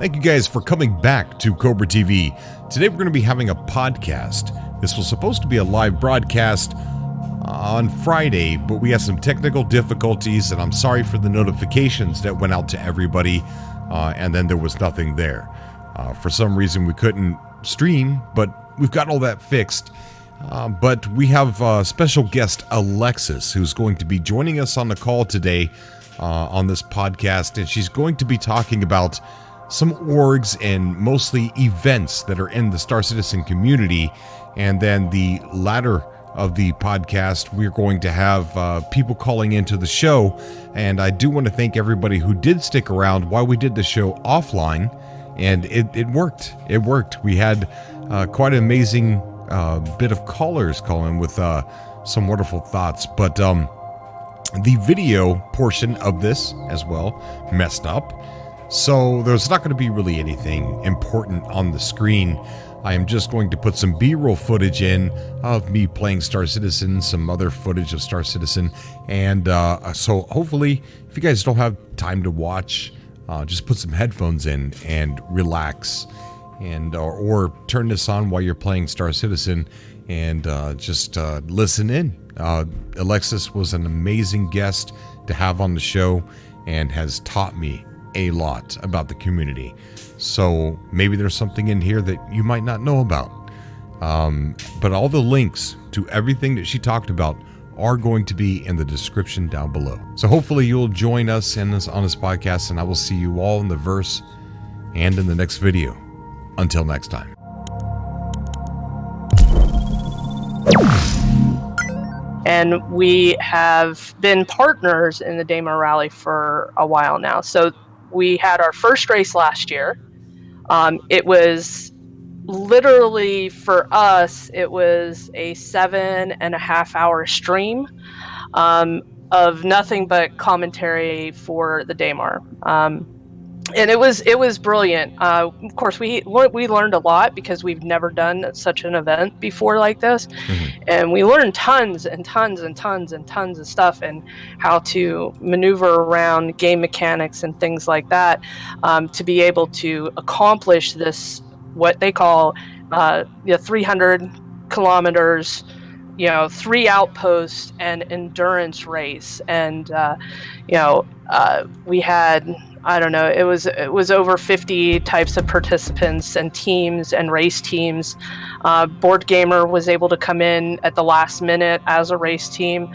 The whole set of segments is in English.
Thank you guys for coming back to Cobra TV. Today we're going to be having a podcast. This was supposed to be a live broadcast on Friday, but we had some technical difficulties, and I'm sorry for the notifications that went out to everybody, and then there was nothing there. For some reason we couldn't stream, but we've got all that fixed. But we have special guest Alexis, who's going to be joining us on the call today on this podcast, and she's going to be talking about some orgs and mostly events that are in the Star Citizen community. And then the latter of the podcast, we're going to have people calling into the show. And I do want to thank everybody who did stick around while we did the show offline. And it worked. It worked. We had quite an amazing bit of callers calling with some wonderful thoughts. But the video portion of this as well messed up. So there's not going to be really anything important on the screen. I am just going to put some B-roll footage in of me playing Star Citizen, some other footage of Star Citizen. And so hopefully, if you guys don't have time to watch, just put some headphones in and relax. And or turn this on while you're playing Star Citizen and just listen in. Alexis was an amazing guest to have on the show and has taught me a lot about the community. So maybe there's something in here that you might not know about. But all the links to everything that she talked about are going to be in the description down below. So hopefully you'll join us on this podcast, and I will see you all in the verse and in the next video. Until next time. And we have been partners in the Daymar Rally for a while now. So we had our first race last year. It was literally, for us, it was a 7.5 hour stream of nothing but commentary for the Daymar. And it was brilliant. Of course, we learned a lot because we've never done such an event before like this. Mm-hmm. And we learned tons and tons and tons and tons of stuff, and how to maneuver around game mechanics and things like that, to be able to accomplish this, what they call 300 kilometers, 3 outposts and endurance race. And we had, I don't know, it was over 50 types of participants and teams and race teams. Board Gamer was able to come in at the last minute as a race team.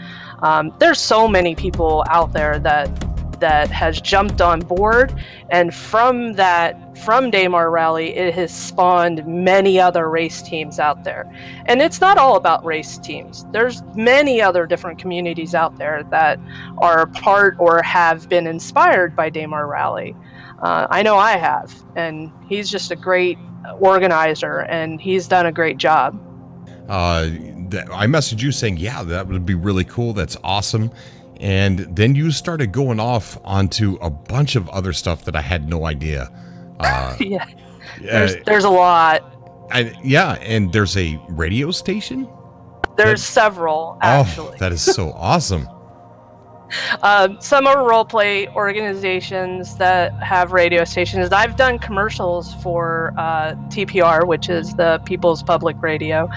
There's so many people out there that has jumped on board, and from Daymar Rally, it has spawned many other race teams out there. And it's not all about race teams. There's many other different communities out there that are part or have been inspired by Daymar Rally. I know I have, and he's just a great organizer, and he's done a great job. I messaged you saying, yeah, that would be really cool. That's awesome. And then you started going off onto a bunch of other stuff that I had no idea. Yeah, there's a lot. And there's a radio station? There's several, actually. Oh, that is so awesome. Some are roleplay organizations that have radio stations. I've done commercials for TPR, which is the People's Public Radio.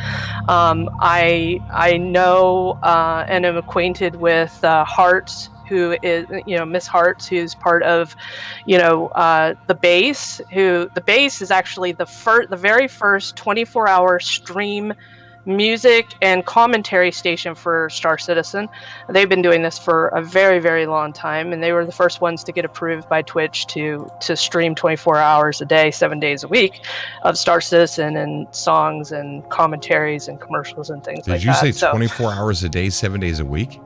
I know and am acquainted with Hearts, who is, Miss Hearts, who's part of, the base. The base is actually the very first 24-hour stream music and commentary station for Star Citizen. They've been doing this for a very, very long time, and they were the first ones to get approved by Twitch to stream 24 hours a day, 7 days a week of Star Citizen and songs and commentaries and commercials and things like that. Did you say 24 hours a day, 7 days a week?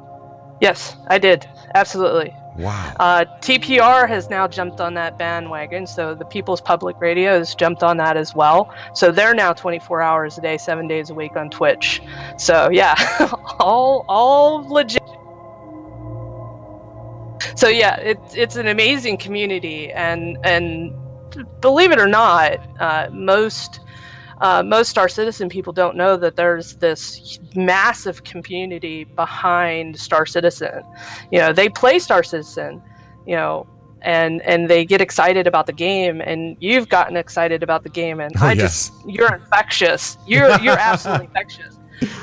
Yes, I did. Absolutely. Wow. TPR has now jumped on that bandwagon, so the People's Public Radio has jumped on that as well. So they're now 24 hours a day, 7 days a week on Twitch. So yeah, all legit. So yeah, it's an amazing community, and believe it or not, most Star Citizen people don't know that there's this massive community behind Star Citizen. They play Star Citizen, and they get excited about the game, and you've gotten excited about the game, and you're infectious. You're absolutely infectious.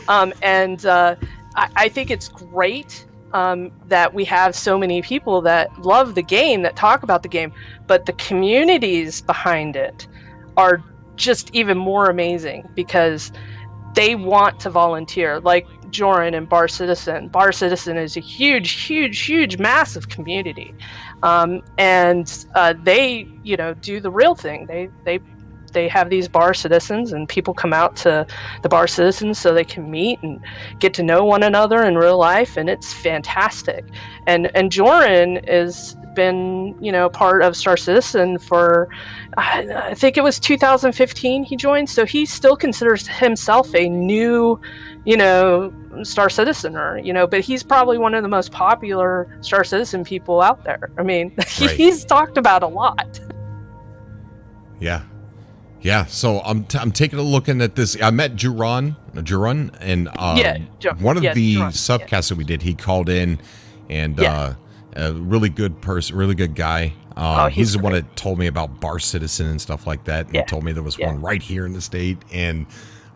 I think it's great that we have so many people that love the game, that talk about the game, but the communities behind it are just even more amazing because they want to volunteer. Like Joran and Bar Citizen. Bar Citizen is a huge, massive community, and they, do the real thing. They have these Bar Citizens, and people come out to the Bar Citizens so they can meet and get to know one another in real life, and it's fantastic. And Joran has been, part of Star Citizen for, I think it was 2015 he joined, so he still considers himself a new, Star Citizener, but he's probably one of the most popular Star Citizen people out there. I mean, right. He's talked about a lot. Yeah, so I'm taking a look at this. I met Joran, and one of the subcasts that we did, he called in, and a really good person, really good guy. He's the one that told me about Bar Citizen and stuff like that, and told me there was one right here in the state. And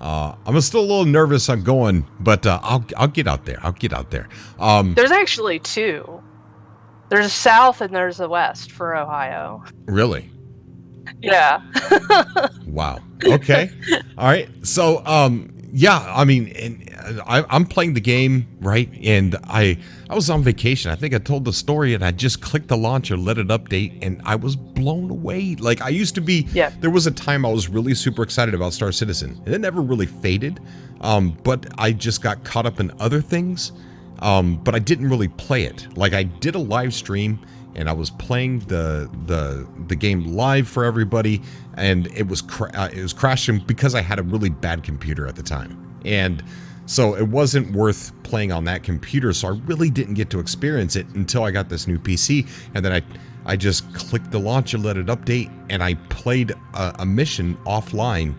I'm still a little nervous on going, but I'll get out there. There's actually two. There's a south and there's a west for Ohio. Really? Yeah. Wow. Okay. All right. So, I mean, and I'm playing the game, right? And I was on vacation. I think I told the story, and I just clicked the launcher, let it update, and I was blown away. Like, I used to be, there was a time I was really super excited about Star Citizen, and it never really faded. But I just got caught up in other things. But I didn't really play it. Like, I did a live stream, and I was playing the game live for everybody, and it was crashing because I had a really bad computer at the time, and so it wasn't worth playing on that computer. So I really didn't get to experience it until I got this new PC, and then I just clicked the launcher, let it update, and I played a mission offline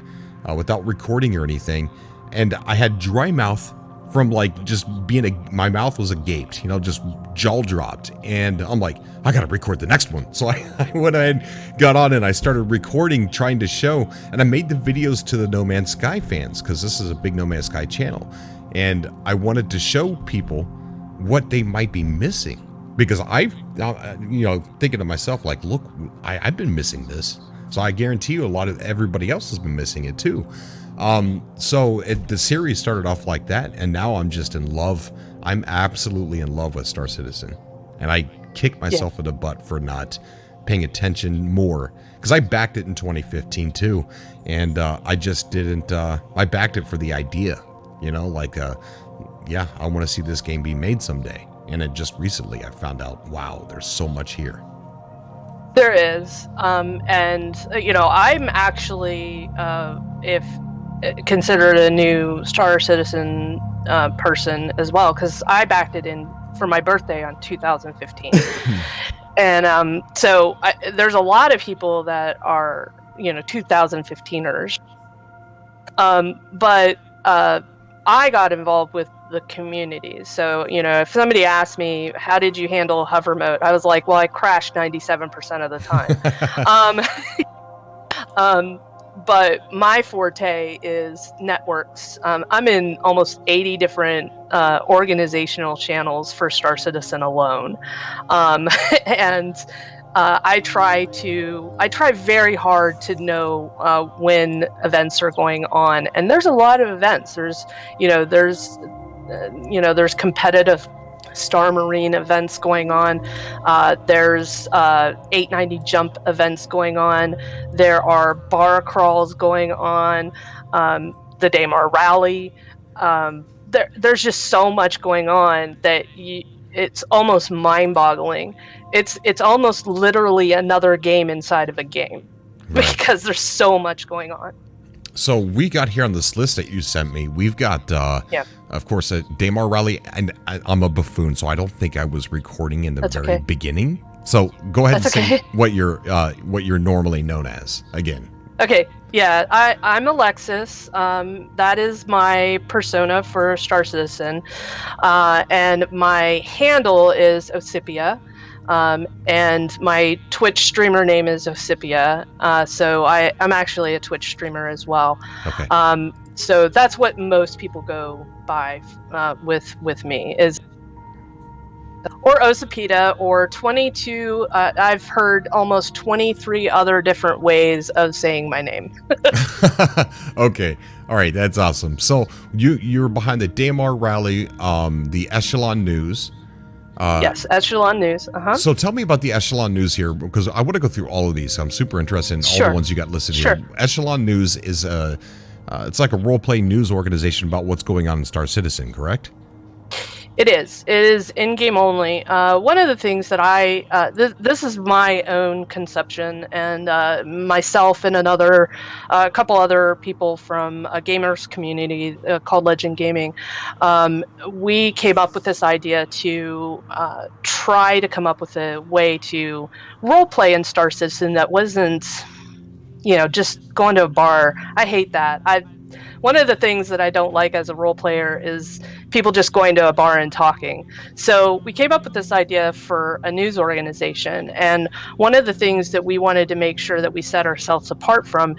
without recording or anything, and I had dry mouth from like just being my mouth was agaped, just jaw dropped, and I'm like, I gotta record the next one. So I went ahead, got on, and I started recording, trying to show, and I made the videos to the No Man's Sky fans, because this is a big No Man's Sky channel, and I wanted to show people what they might be missing, because thinking to myself, like, look, I've been missing this, so I guarantee you everybody else has been missing it too. So the series started off like that, and now I'm just in love. I'm absolutely in love with Star Citizen, and I kick myself in the butt for not paying attention more, because I backed it in 2015 too, and I just didn't. I backed it for the idea, I want to see this game be made someday, and it just recently I found out, wow, there's so much here. There is, and I'm actually if considered a new Star Citizen person as well, because I backed it in for my birthday on 2015. And so there's a lot of people that are 2015ers, but I got involved with the community. So if somebody asked me, how did you handle hover mode, I was like, well, I crashed 97% of the time. But my forte is networks. I'm in almost 80 different organizational channels for Star Citizen alone. And I try very hard to know when events are going on. And there's a lot of events. There's competitive Star Marine events going on. There's 890 jump events going on. There are bar crawls going on. The Daymar Rally. There's just so much going on that it's almost mind-boggling. It's almost literally another game inside of a game, right? Because there's so much going on. So we got here on this list that you sent me. We've got, of course, a Daymar Rally, and I'm a buffoon, so I don't think I was recording in the very beginning. So go ahead and say what you're normally known as again. Okay. Yeah, I'm Alexis. That is my persona for Star Citizen, and my handle is Osipia. And my Twitch streamer name is Osipia. So I'm actually a Twitch streamer as well. Okay. So that's what most people go by with me is or Osipita or 22. I've heard almost 23 other different ways of saying my name. Okay. All right. That's awesome. So you're behind the Itoh Reilly, the Echelon News. Yes, Echelon News. So tell me about the Echelon News here, because I want to go through all of these. I'm super interested in all the ones you got listed here. Echelon News is it's like a role-playing news organization about what's going on in Star Citizen, correct? It is. It is in-game only. One of the things that this is my own conception, and myself and a couple other people from a gamers community called Legend Gaming, we came up with this idea to try to come up with a way to role-play in Star Citizen that wasn't, just going to a bar. I hate that. One of the things that I don't like as a role player is people just going to a bar and talking. So we came up with this idea for a news organization. And one of the things that we wanted to make sure that we set ourselves apart from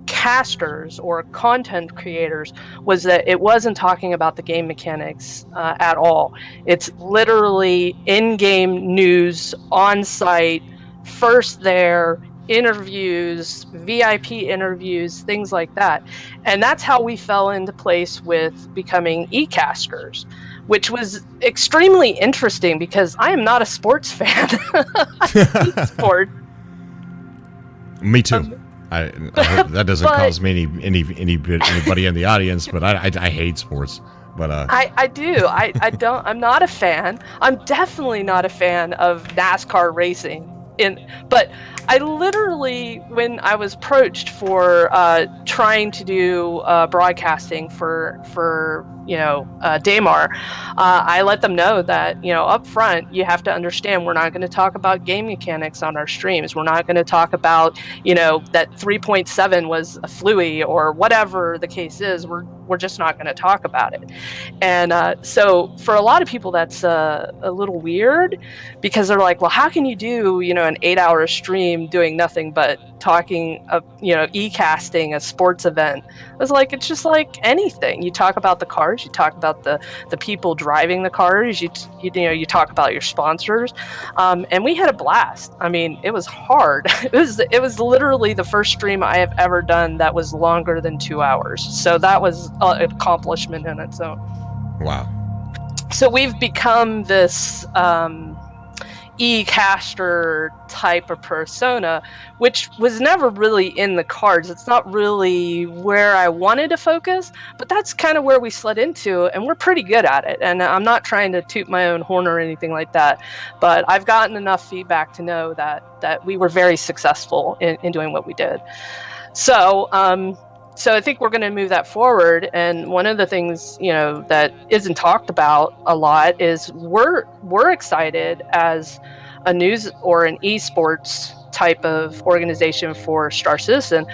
casters or content creators was that it wasn't talking about the game mechanics at all. It's literally in-game news, on-site, first there, interviews, VIP interviews, things like that. And that's how we fell into place with becoming e-casters, which was extremely interesting because I am not a sports fan. I hate sport. Me too. I hope that doesn't cause me anybody in the audience, but I hate sports. But I do. I'm not a fan. I'm definitely not a fan of NASCAR racing. But I literally, when I was approached for trying to do broadcasting for Daymar, I let them know that, up front, you have to understand we're not going to talk about game mechanics on our streams. We're not going to talk about, that 3.7 was a fluey or whatever the case is. We're just not going to talk about it. And so for a lot of people, that's a little weird because they're like, well, how can you do, an 8-hour stream doing nothing but talking of, e-casting a sports event? I was like, it's just like anything. You talk about the cars, you talk about the people driving the cars, you talk about your sponsors. And we had a blast. I mean, it was hard. It was literally the first stream I have ever done that was longer than 2 hours. So that was an accomplishment in its own. Wow. So we've become this e-caster type of persona, which was never really in the cards. It's not really where I wanted to focus, but that's kind of where we slid into, and we're pretty good at it. And I'm not trying to toot my own horn or anything like that, but I've gotten enough feedback to know that we were very successful in doing what we did. So I think we're going to move that forward. And one of the things, that isn't talked about a lot is we're excited as a news or an esports type of organization for Star Citizen.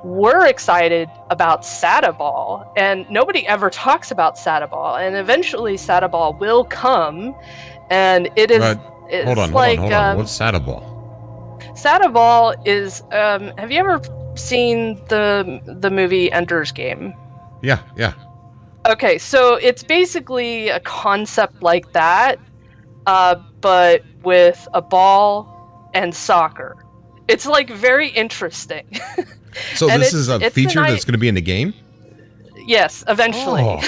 We're excited about SATA Ball, and nobody ever talks about SATA Ball. And eventually SATA Ball will come, and it is. Hold on. What's SATA Ball? SATA Ball is. Have you ever seen the movie Ender's Game? Yeah. Okay, so it's basically a concept like that, but with a ball and soccer. It's like very interesting. So this is a feature that's going to be in the game? Yes, eventually. Oh,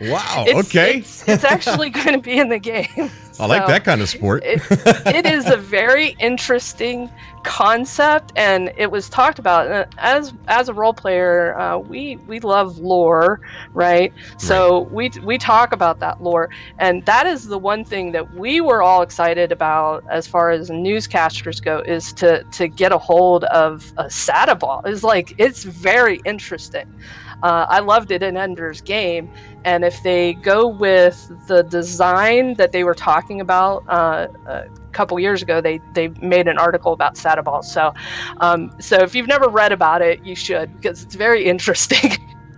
wow. Okay. It's actually going to be in the game. I like that kind of sport. It is a very interesting concept, and it was talked about. As a role player, we love lore, right? So we talk about that lore, and that is the one thing that we were all excited about as far as newscasters go, is to get a hold of a SATA Ball. It's very interesting. I loved it in Ender's Game, and if they go with the design that they were talking about a couple years ago, they made an article about SATA Ball. So if you've never read about it, you should, because it's very interesting.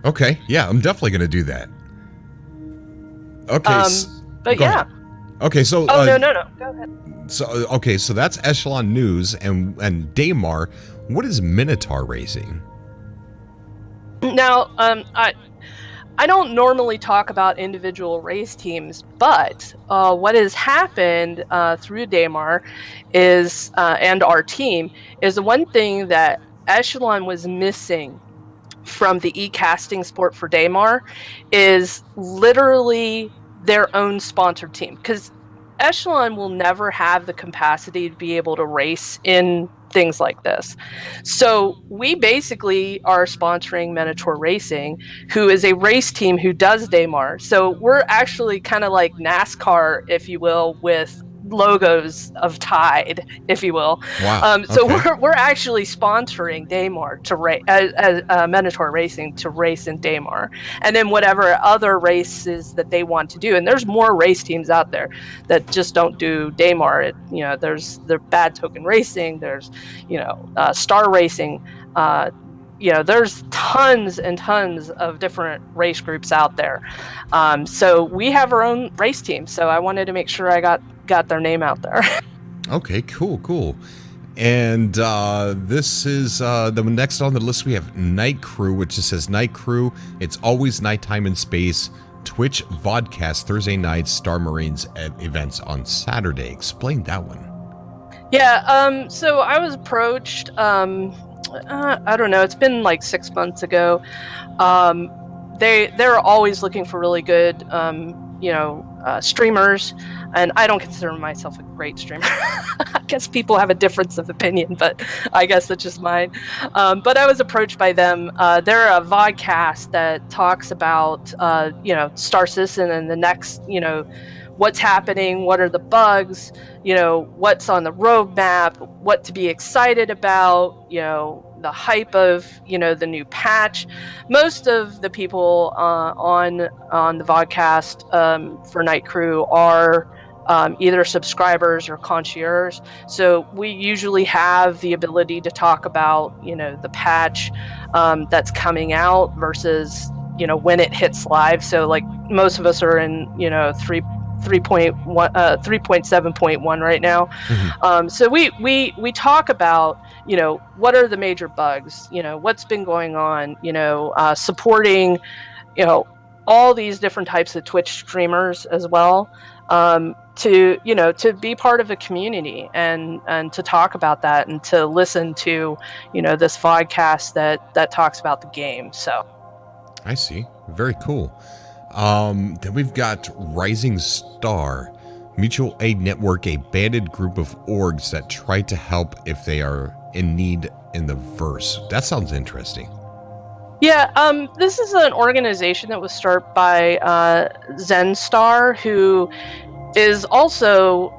Okay, yeah, I'm definitely going to do that. Okay, but yeah. Okay, so no. Go ahead. So that's Echelon News and Daymar. What is Minotaur Racing? Now, I don't normally talk about individual race teams, but what has happened through Daymar is, and our team, is the one thing that Echelon was missing from the e-casting sport for Daymar is literally their own sponsored team. Because Echelon will never have the capacity to be able to race in things like this. So we basically are sponsoring Minotaur Racing, who is a race team who does Daymar. So we're actually kind of like NASCAR, if you will, with logos of Tide, if you will. Wow. So Okay. we're actually sponsoring Daymar to race, Minotaur Racing to race in Daymar, and then whatever other races that they want to do. And there's more race teams out there that just don't do Daymar. There's Bad Token Racing. There's Star Racing. There's tons and tons of different race groups out there. So we have our own race team. So I wanted to make sure I got their name out there. Okay, cool. And this is the next on the list. We have Night Crew, which just says Night Crew. It's always nighttime in space. Twitch vodcast Thursday nights. Star Marines events on Saturday. Explain that one. Yeah. So I was approached. I don't know. It's been like 6 months ago. They're always looking for really good, streamers, and I don't consider myself a great streamer. I guess people have a difference of opinion, but I guess it's just mine. But I was approached by them. They're a vodcast that talks about, Star Citizen and the next, what's happening, what are the bugs, what's on the roadmap, what to be excited about, the hype of, the new patch. Most of the people on the vodcast for Night Crew are either subscribers or concierge. So we usually have the ability to talk about, the patch that's coming out versus, when it hits live. So like most of us are in, 3.7.1 right now. Mm-hmm. So we talk about, what are the major bugs, what's been going on, supporting, all these different types of Twitch streamers as well, to be part of a community and to talk about that and to listen to, this podcast that talks about the game. So I see. Very cool. Then we've got Rising Star, Mutual Aid Network, a banded group of orgs that try to help if they are in need in the verse. That sounds interesting. Yeah, this is an organization that was started by Zenstar, who is also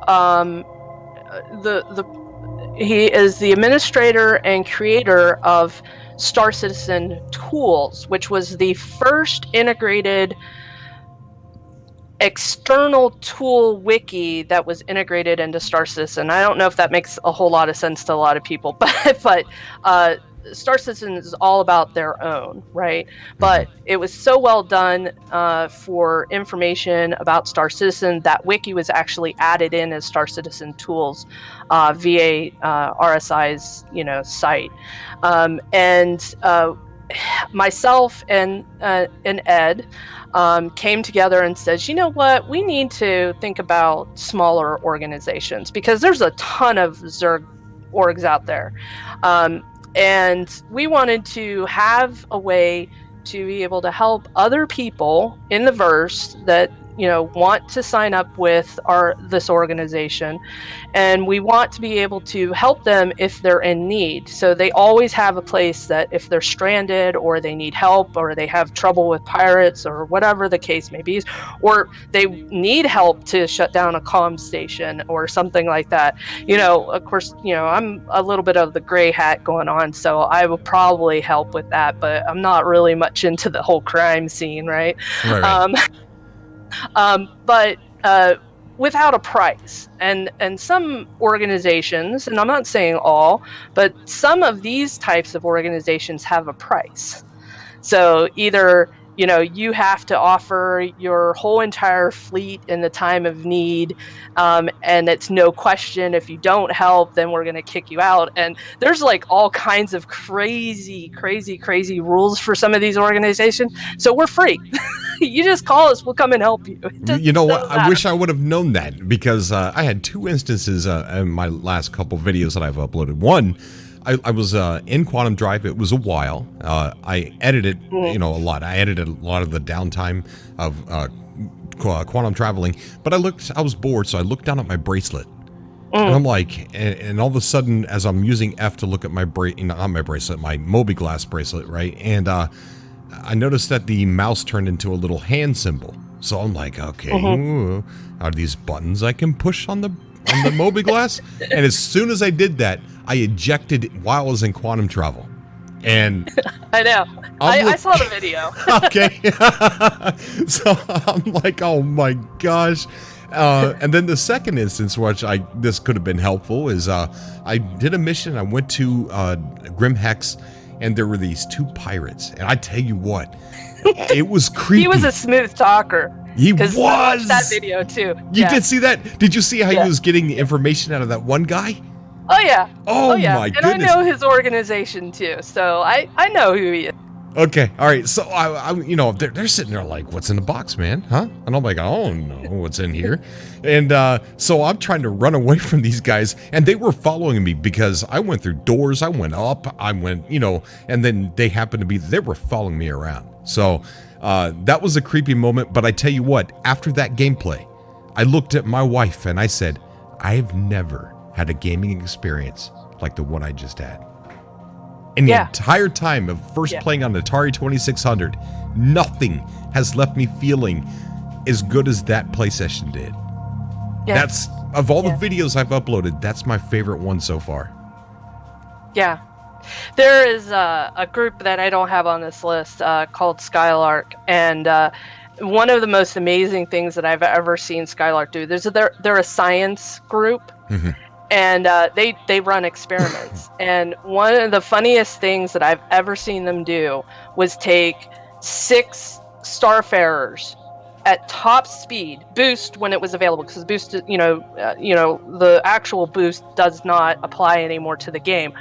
he is the administrator and creator of Star Citizen Tools, which was the first integrated external tool wiki that was integrated into Star Citizen. I don't know if that makes a whole lot of sense to a lot of people, but Star Citizen is all about their own, right? But it was so well done for information about Star Citizen that wiki was actually added in as Star Citizen Tools via RSI's site, and myself and Ed came together and says, you know what, we need to think about smaller organizations because there's a ton of Zerg orgs out there. And we wanted to have a way to be able to help other people in the verse that want to sign up with this organization, and we want to be able to help them if they're in need. So they always have a place that if they're stranded or they need help or they have trouble with pirates or whatever the case may be, or they need help to shut down a comm station or something like that. Of course, I'm a little bit of the gray hat going on, so I would probably help with that, but I'm not really much into the whole crime scene, right? But without a price. And some organizations, and I'm not saying all, but some of these types of organizations have a price. So either you have to offer your whole entire fleet in the time of need, and it's no question, if you don't help, then we're going to kick you out. And there's like all kinds of crazy rules for some of these organizations. So we're free. You just call us, we'll come and help you. You know what? I wish I would have known that, because I had 2 instances in my last couple videos that I've uploaded. One, I was in Quantum Drive. It was a while. I edited, a lot. I edited a lot of the downtime of quantum traveling. But I was bored, so I looked down at my bracelet. And I'm like, and all of a sudden, as I'm using F to look at my not my bracelet, my Mobi-Glass bracelet, right? And I noticed that the mouse turned into a little hand symbol. So I'm like, okay, are these buttons I can push on the Mobi-Glass? And as soon as I did that, I ejected while I was in quantum travel. And I know. I saw the video. Okay. So I'm like, oh my gosh. And then the second instance, which this could have been helpful, is I did a mission. I went to Grim Hex, and there were these 2 pirates. And I tell you what, it was creepy. He was a smooth talker. He was. I watched that video too. You did see that? Did you see how he was getting the information out of that one guy? Oh yeah. Oh yeah. My goodness. And I know his organization too, so I know who he is. Okay, all right. So I they're sitting there like, "What's in the box, man? Huh?" And I'm like, "I don't know what's in here." And so I'm trying to run away from these guys, and they were following me because I went through doors, I went up, I went, and then they happened to they were following me around. So that was a creepy moment. But I tell you what, after that gameplay, I looked at my wife and I said, "I've never had a gaming experience like the one I just had." And the entire time of first playing on Atari 2600, nothing has left me feeling as good as that play session did. Yeah. That's, of all the videos I've uploaded, that's my favorite one so far. Yeah. There is a group that I don't have on this list called Skylark, and one of the most amazing things that I've ever seen Skylark do, they're a science group. Mm-hmm. And they run experiments. And one of the funniest things that I've ever seen them do was take 6 starfarers at top speed, boost when it was available, because boost, the actual boost does not apply anymore to the game,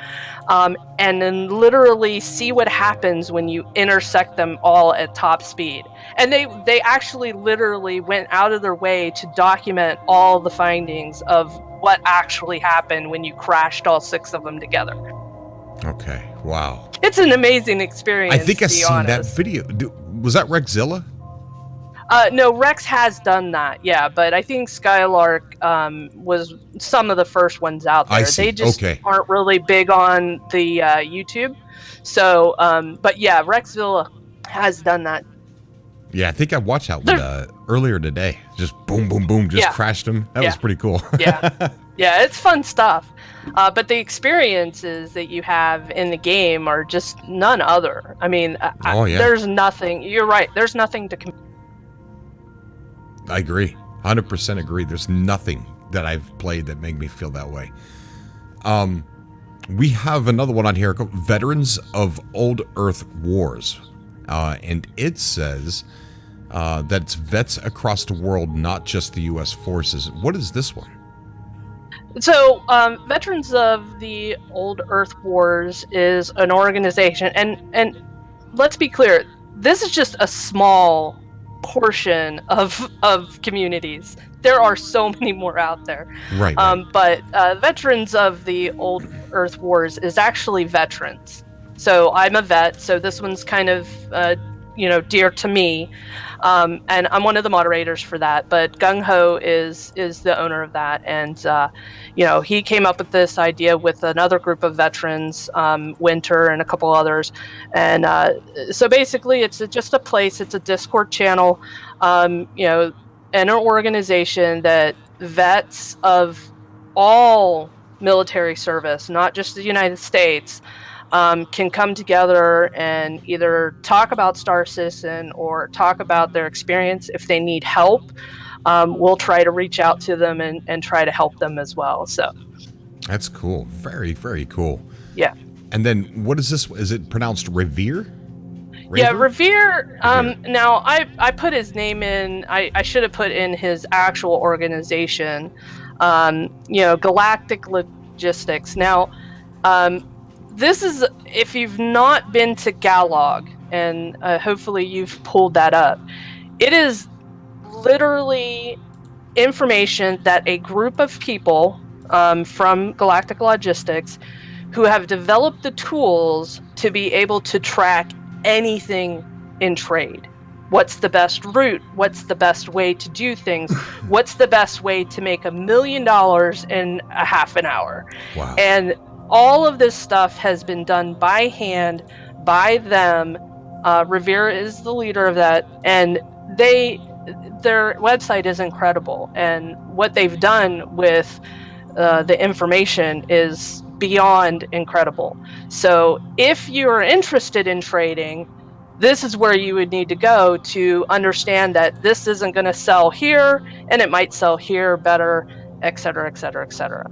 and then literally see what happens when you intersect them all at top speed. And they actually literally went out of their way to document all the findings of what actually happened when you crashed all 6 of them together. Okay, wow. It's an amazing experience. I think I've seen that video. Was that Rexzilla? No, Rex has done that, yeah, but I think Skylark was some of the first ones out there. I see. They just aren't really big on the YouTube. So, but yeah, Rexzilla has done that. Yeah, I think I watched that one earlier today. Just boom, boom, boom, just crashed him. That was pretty cool. Yeah, it's fun stuff. But the experiences that you have in the game are just none other. I mean, there's nothing. You're right. There's nothing to compare. I agree. 100% agree. There's nothing that I've played that made me feel that way. We have another one on here called Veterans of Old Earth Wars. And it says that it's vets across the world, not just the U.S. forces. What is this one? So, Veterans of the Old Earth Wars is an organization, and let's be clear, this is just a small portion of communities. There are so many more out there. Right. But Veterans of the Old Earth Wars is actually veterans. So I'm a vet, so this one's kind of, dear to me. And I'm one of the moderators for that, but Gung Ho is the owner of that. And, he came up with this idea with another group of veterans, Winter and a couple others. And so basically it's just a place, it's a Discord channel, and an organization that vets of all military service, not just the United States, can come together and either talk about Star Citizen or talk about their experience. If they need help, we'll try to reach out to them and try to help them as well. So that's cool. Very, very cool. Yeah. And then what is this? Is it pronounced Revere? Yeah, Revere. Now I put his name in. I should have put in his actual organization. Galactic Logistics. Now, this is, if you've not been to Galog, and hopefully you've pulled that up. It is literally information that a group of people from Galactic Logistics who have developed the tools to be able to track anything in trade. What's the best route? What's the best way to do things? What's the best way to make $1 million in a half an hour? Wow. And all of this stuff has been done by hand, by them. Revere is the leader of that, and their website is incredible. And what they've done with the information is beyond incredible. So if you're interested in trading, this is where you would need to go to understand that this isn't going to sell here, and it might sell here better, et cetera, et cetera, et cetera.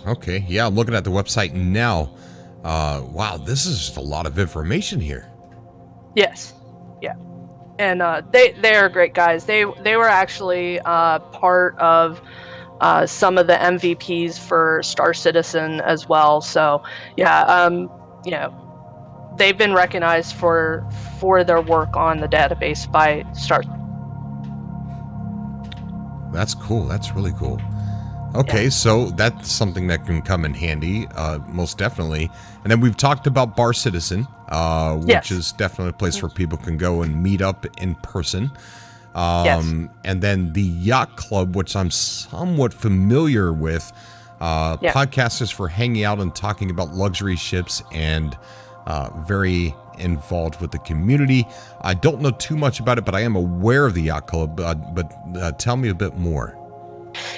Okay, yeah, I'm looking at the website now. Wow, this is just a lot of information here. Yes, yeah, and they are great guys. They were actually part of some of the MVPs for Star Citizen as well. So yeah, they've been recognized for their work on the database by Star. That's cool. That's really cool. Okay, yeah. So that's something that can come in handy, most definitely. And then we've talked about Bar Citizen, which is definitely a place where people can go and meet up in person. And then the Yacht Club, which I'm somewhat familiar with. Podcast is for hanging out and talking about luxury ships, and very involved with the community. I don't know too much about it, but I am aware of the Yacht Club. But tell me a bit more.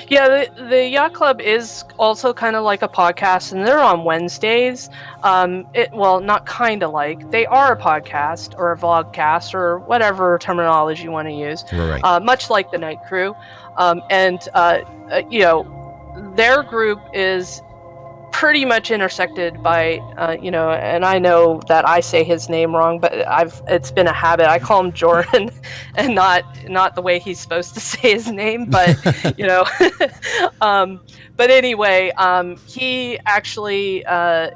Yeah, the Yacht Club is also kind of like a podcast, and they're on Wednesdays. Not kind of like. They are a podcast or a vlogcast or whatever terminology you want to use. Right. Much like the Night Crew. Their group is pretty much intersected by, and I know that I say his name wrong, but it's been a habit. I call him Jordan, and not the way he's supposed to say his name, but but anyway, he actually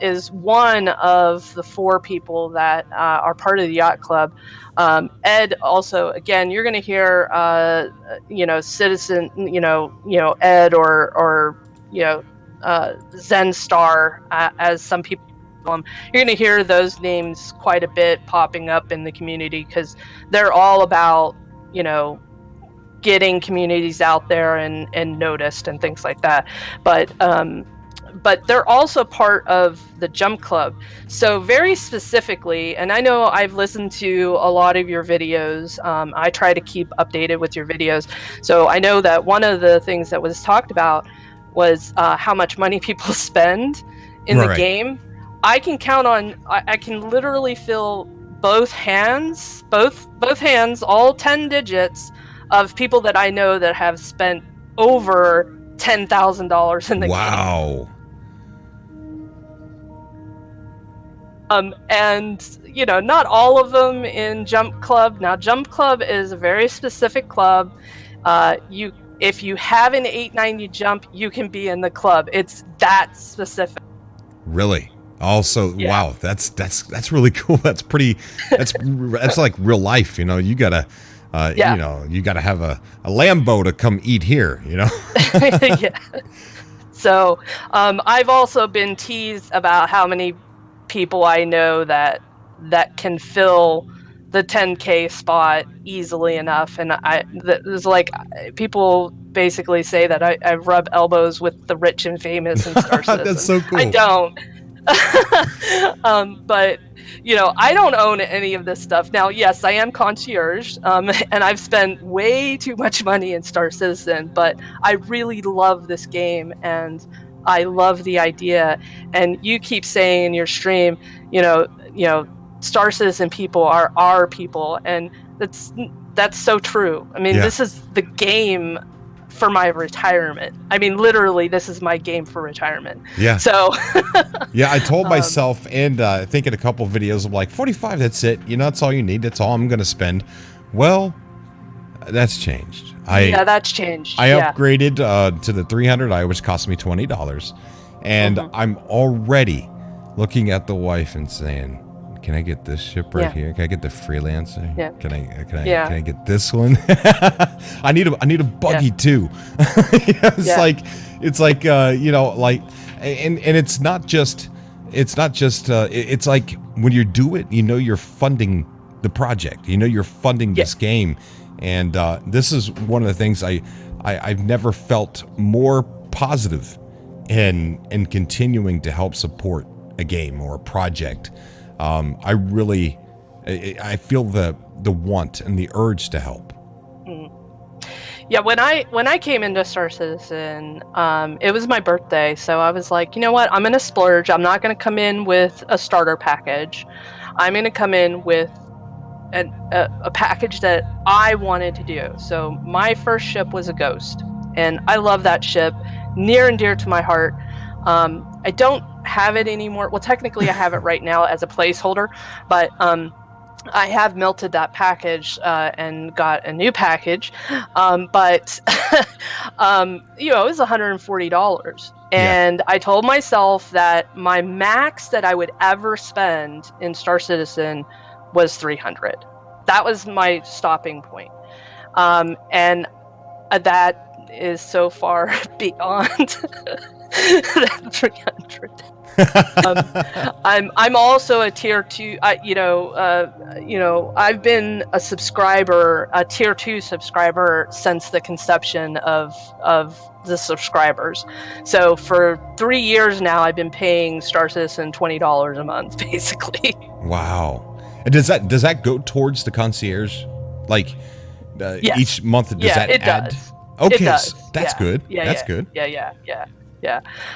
is one of the 4 people that are part of the Yacht Club. Ed also, again, you're going to hear, Citizen, Ed or Zen Star, as some people call them. You're going to hear those names quite a bit popping up in the community, because they're all about, getting communities out there and noticed and things like that. But they're also part of the Jump Club. So very specifically, and I know I've listened to a lot of your videos. I try to keep updated with your videos. So I know that one of the things that was talked about was how much money people spend in the game. I can count on, I can literally feel both hands, all 10 digits of people that I know that have spent over $10,000 in the game. Wow. And not all of them in Jump Club. Now, Jump Club is a very specific club. If you have an 890 jump, you can be in the club. It's that specific. Really? Also, wow, that's really cool. That's like real life. You gotta, you gotta have a Lambo to come eat here. Yeah. So, I've also been teased about how many people I know that can fill the 10K spot easily enough, and there's like, people basically say that I rub elbows with the rich and famous in Star Citizen. That's so cool. I don't. But I don't own any of this stuff. Now, yes, I am concierge, and I've spent way too much money in Star Citizen, but I really love this game, and I love the idea. And you keep saying in your stream, Star Citizen people are our people, and that's so true. I mean, This is the game for my retirement. I mean, literally, this is my game for retirement. Yeah. So, yeah, I told myself, and I think in a couple of videos, I'm like, 45, that's it. You know, that's all you need. That's all I'm going to spend. Well, that's changed. That's changed. I upgraded to the 300i, which cost me $20. And I'm already looking at the wife and saying, can I get this ship right here? Can I get the freelancer? Yeah. Can I get this one? I need a buggy too. It's like you know, like, and it's not just it's like when you do it, you know, you're funding the project. You know, you're funding this game, and this is one of the things I've never felt more positive in continuing to help support a game or a project. I feel the want and the urge to help. Yeah, when I came into Star Citizen, it was my birthday, so I was like, you know what, I'm gonna splurge. I'm not gonna come in with a starter package. I'm gonna come in with a package that I wanted to do. So my first ship was a Ghost, and I love that ship, near and dear to my heart. I don't have it anymore. Well, technically I have it right now as a placeholder, but I have melted that package and got a new package. But you know, it was $140. And I told myself that my max that I would ever spend in Star Citizen was $300. That was my stopping point. And that is so far beyond that 300. I'm also a tier 2. I've been a subscriber, a tier 2 subscriber since the conception of the subscribers. So for 3 years now, I've been paying Star Citizen $20 a month, basically. Wow. And does that go towards the concierge? Like Yes. each month, does that it add? Does. Okay, it does. That's good. That's good. Yeah.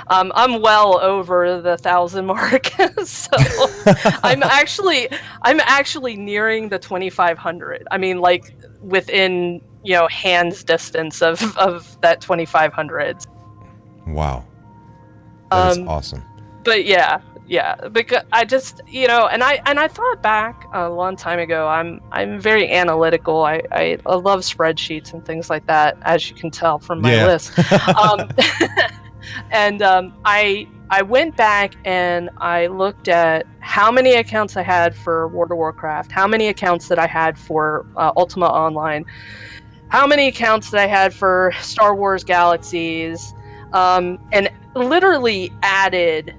I'm well over the 1,000 mark, so I'm actually nearing the 2,500. I mean, like within, you know, hands distance of that 2,500. Wow, that is awesome. But yeah, because I just, you know, and I thought back a long time ago. I'm very analytical. I love spreadsheets and things like that, as you can tell from my list. And I went back and I looked at how many accounts I had for World of Warcraft, how many accounts that I had for Ultima Online, how many accounts that I had for Star Wars Galaxies, and literally added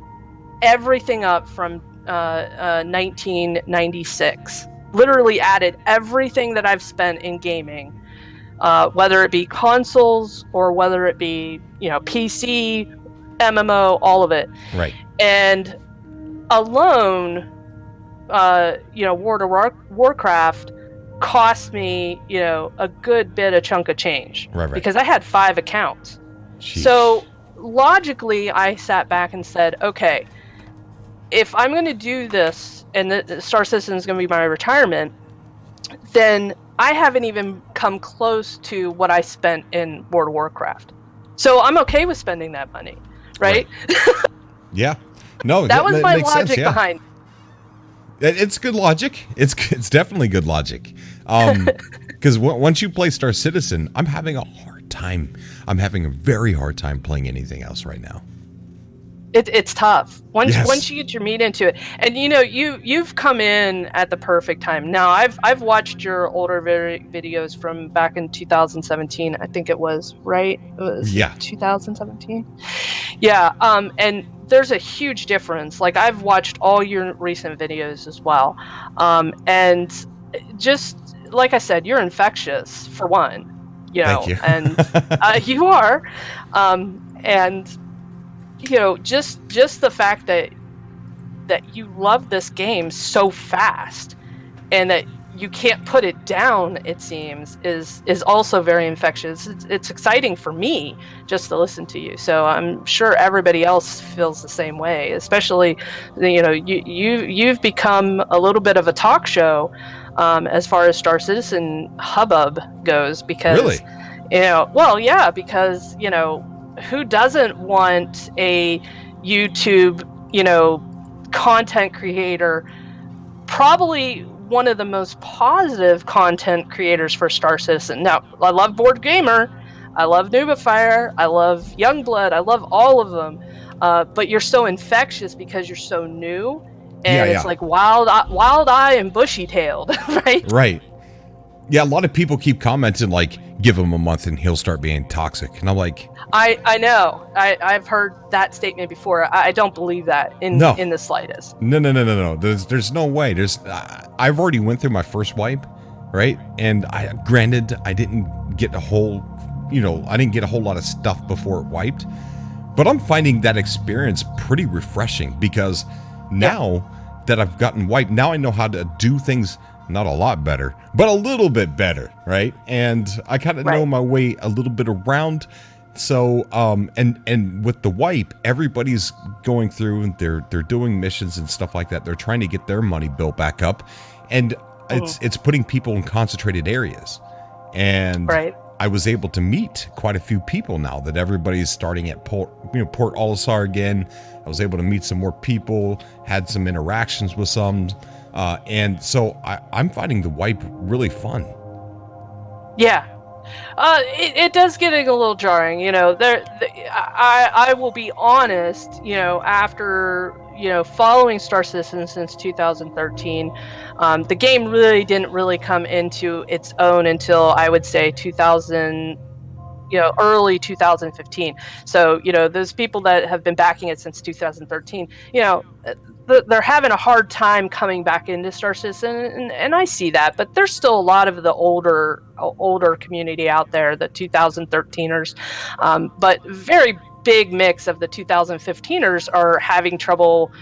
everything up from 1996. Literally added everything that I've spent in gaming, whether it be consoles or whether it be, you know, PC, MMO, all of it. Right. And alone, you know, World of Warcraft cost me, you know, a good bit of chunk of change. Right. Because I had 5 accounts. Sheesh. So logically, I sat back and said, okay, if I'm going to do this and the Star Citizen is going to be my retirement, then I haven't even come close to what I spent in World of Warcraft. So I'm okay with spending that money, right? Yeah. No, that was my makes logic sense, yeah. behind. It's good logic. It's definitely good logic. Because once you play Star Citizen, I'm having a hard time. I'm having a very hard time playing anything else right now. It's tough once you get your meat into it, and you know you've come in at the perfect time. Now I've watched your older videos from back in 2017. I think it was, right? It was 2017. Yeah. And there's a huge difference. Like, I've watched all your recent videos as well, and just like I said, you're infectious for one. You know, Thank you. And you are, and. You know, just the fact that you love this game so fast and that you can't put it down, it seems, is also very infectious. It's exciting for me just to listen to you. So I'm sure everybody else feels the same way, especially, you know, you've become a little bit of a talk show as far as Star Citizen hubbub goes, because Really? Well, yeah, because, who doesn't want a YouTube, content creator, probably one of the most positive content creators for Star Citizen. Now, I love Board Gamer, I love Nubifier, I love Youngblood, I love all of them, but you're so infectious because you're so new, and it's like wild eye and bushy-tailed, right? Right. Yeah, a lot of people keep commenting like, give him a month and he'll start being toxic. And I'm like... I know. I've heard that statement before. I don't believe that in the slightest. No. There's no way. I've already went through my first wipe, right? And granted, I didn't get a whole lot of stuff before it wiped. But I'm finding that experience pretty refreshing because now that I've gotten wiped, now I know how to do things... not a lot better, but a little bit better, right? And I kind of know my way a little bit around. So, and with the wipe, everybody's going through and they're doing missions and stuff like that. They're trying to get their money built back up, and it's putting people in concentrated areas. And I was able to meet quite a few people now that everybody's starting at Port Olisar again. I was able to meet some more people, had some interactions with some. And so I'm finding the wipe really fun. Yeah. It does get a little jarring, I will be honest, after, following Star Citizen since 2013, the game really didn't really come into its own until I would say early 2015. So, those people that have been backing it since 2013, they're having a hard time coming back into Star Citizen, and I see that, but there's still a lot of the older community out there, the 2013ers, but very big mix of the 2015ers are having trouble,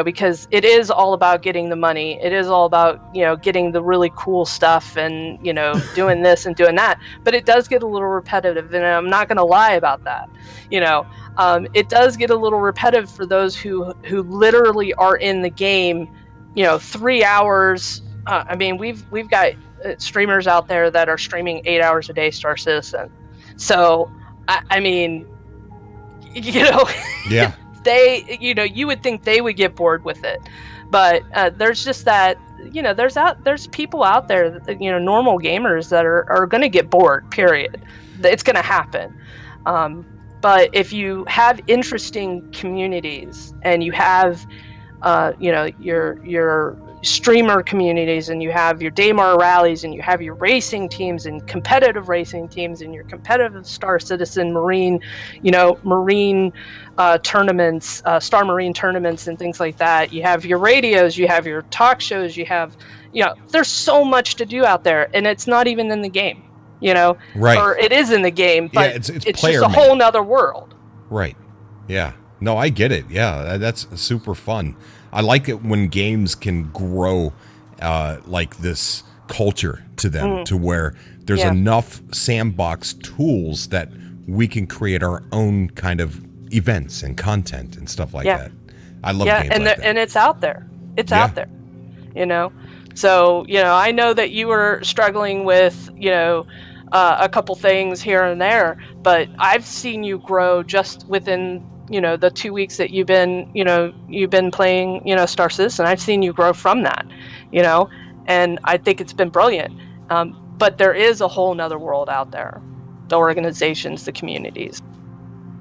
because it is all about getting the money. It is all about, getting the really cool stuff and, doing this and doing that. But it does get a little repetitive, and I'm not going to lie about that. It does get a little repetitive for those who literally are in the game, 3 hours. We've got streamers out there that are streaming 8 hours a day Star Citizen. So, yeah. They, you would think they would get bored with it, but there's just that, there's people out there, normal gamers that are going to get bored, period. It's going to happen. But if you have interesting communities and you have, your streamer communities, and you have your Daymar rallies, and you have your racing teams and competitive racing teams, and your competitive Star Citizen Marine, Marine tournaments, Star Marine tournaments and things like that. You have your radios, you have your talk shows, you have, there's so much to do out there, and it's not even in the game, right? Or it is in the game, but it's just a whole nother world. Right. Yeah. No, I get it. Yeah, that's super fun. I like it when games can grow like this culture to them, to where there's enough sandbox tools that we can create our own kind of events and content and stuff like that. I love games like that. And it's out there. It's out there, So, I know that you were struggling with, a couple things here and there, but I've seen you grow just within the 2 weeks that you've been playing, Star Citizen. I've seen you grow from that, and I think it's been brilliant. But there is a whole nother world out there, the organizations, the communities.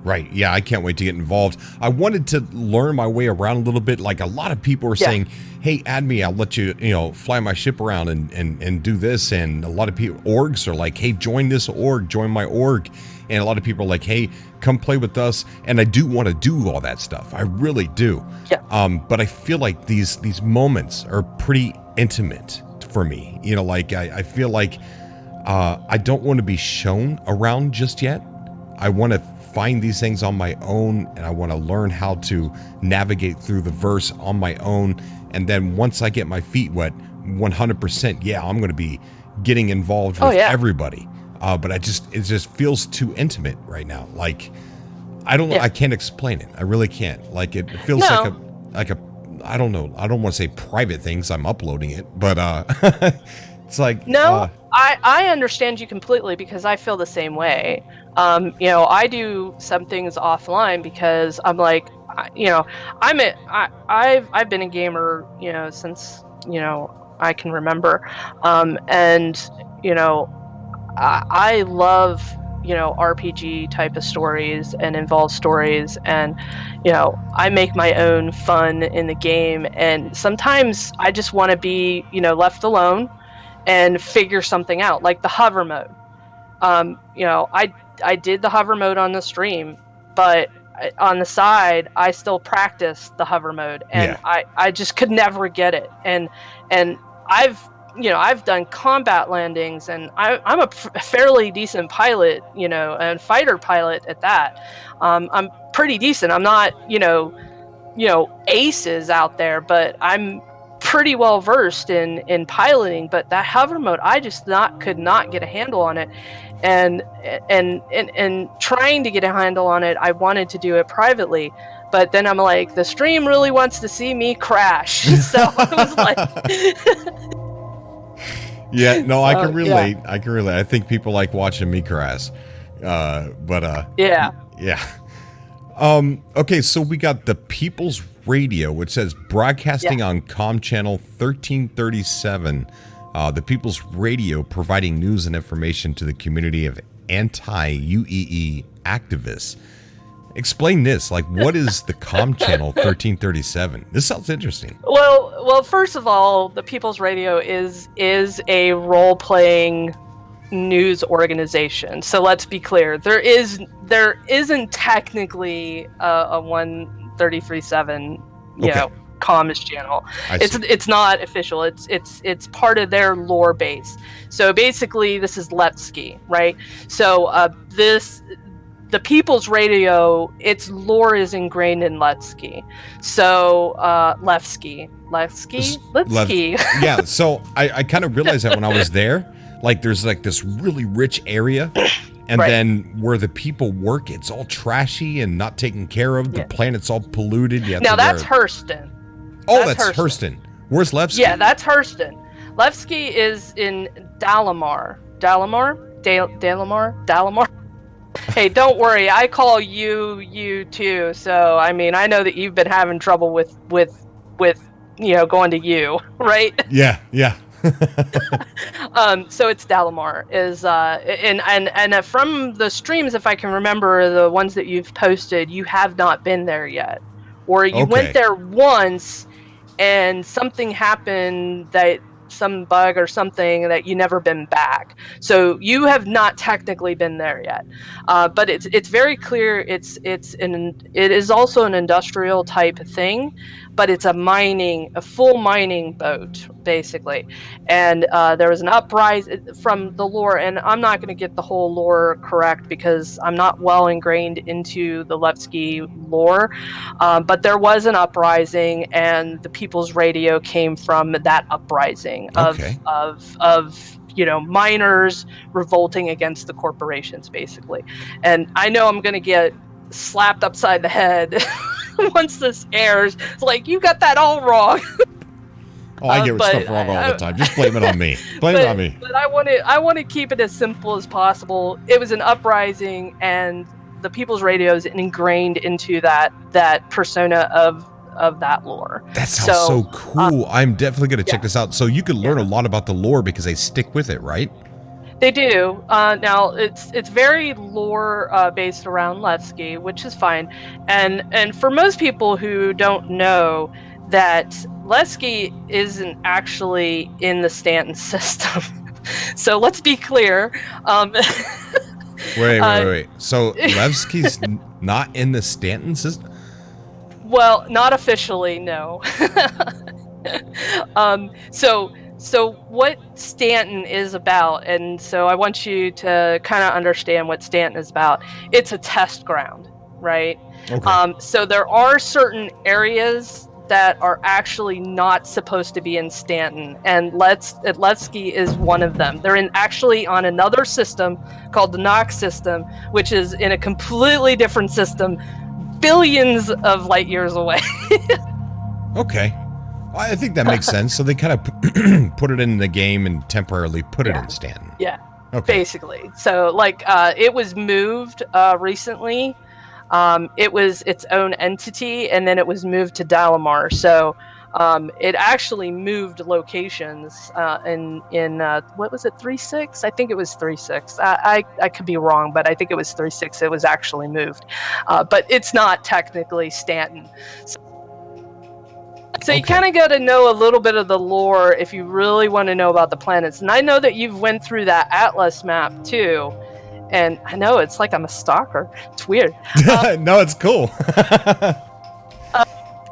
Right. Yeah, I can't wait to get involved. I wanted to learn my way around a little bit. Like a lot of people are saying, hey, add me, I'll let you, fly my ship around and do this. And a lot of people, orgs are like, hey, join this org, join my org. And a lot of people are like, hey, come play with us. And I do want to do all that stuff. I really do. Yeah. But I feel like these moments are pretty intimate for me. I feel like I don't want to be shown around just yet. I want to find these things on my own, and I want to learn how to navigate through the verse on my own. And then once I get my feet wet, 100%, I'm going to be getting involved with everybody. But it just feels too intimate right now. Like, I don't know. I can't explain it. I really can't. Like, it feels like a, I don't know. I don't want to say private things. I'm uploading it, but It's like No, I understand you completely because I feel the same way. I do some things offline because I'm like, I've been a gamer, since I can remember, and I love RPG type of stories and involved stories, and I make my own fun in the game, and sometimes I just want to be left alone and figure something out, like the hover mode. I did the hover mode on the stream, but on the side I still practice the hover mode, and I just could never get it. And I've done combat landings, and I'm a fairly decent pilot, and fighter pilot at that. I'm pretty decent. I'm not aces out there, but I'm pretty well versed in piloting. But that hover mode, I just could not get a handle on it, and trying to get a handle on it, I wanted to do it privately, but then I'm like, the stream really wants to see me crash. So I was like yeah, no, I can relate. I can relate. I think people like watching me crash. Yeah. Okay, so we got the People's Radio, which says broadcasting on comm channel 1337. The People's Radio providing news and information to the community of anti-UEE activists. Explain this. Like, what is the comm channel 1337? This sounds interesting. Well, first of all, the People's Radio is a role-playing news organization. So let's be clear. There isn't technically a 1337, comms channel. It's not official. It's part of their lore base. So basically, this is Levski, right? So the People's Radio, its lore is ingrained in Levski. So Levski. Yeah. So I kind of realized that when I was there. Like, there's like this really rich area, and then where the people work, it's all trashy and not taken care of. The planet's all polluted. Now that's Hurston. Oh, that's Hurston. Where's Levski? Yeah, that's Hurston. Levski is in Dalamar. Dalamar. Hey, don't worry. I call you too. So I mean, I know that you've been having trouble with going to you, right? Yeah. So it's Dalamar is and from the streams, if I can remember, the ones that you've posted, you have not been there yet, or you went there once and something happened, that some bug or something, that you never been back. So you have not technically been there yet, but it's very clear it is also an industrial type thing, but it's a full mining boat basically. And there was an uprising from the lore, and I'm not going to get the whole lore correct because I'm not well ingrained into the Levski lore, but there was an uprising, and the People's Radio came from that uprising of miners revolting against the corporations basically. And I know I'm going to get slapped upside the head once this airs. It's like, you got that all wrong. Oh, I get stuff wrong all the time. Just blame it on me. Blame it on me. But I want to keep it as simple as possible. It was an uprising, and the People's Radio is ingrained into that persona of that lore. That sounds so cool. I'm definitely going to check this out. So you can learn a lot about the lore because they stick with it, right? They do. Now it's very lore based around Levski, which is fine. And for most people who don't know, that Levski isn't actually in the Stanton system. So let's be clear. Wait. So Levski's not in the Stanton system? Well, not officially, no. So what Stanton is about, and so I want you to kind of understand what Stanton is about. It's a test ground, right? Okay. So there are certain areas that are actually not supposed to be in Stanton, and Levski is one of them. They're actually on another system called the Nox system, which is in a completely different system, billions of light years away. Okay. I think that makes sense. So they kind of put it in the game and temporarily put it in Stanton. Yeah. Okay. Basically. So like it was moved recently. It was its own entity, and then it was moved to Dalamar. So it actually moved locations in what was it, 3.6? I think it was 3.6. I could be wrong, but I think it was 3.6. It was actually moved, but it's not technically Stanton. So you kind of got to know a little bit of the lore if you really want to know about the planets. And I know that you've went through that Atlas map too. And I know it's like I'm a stalker. It's weird. No, it's cool.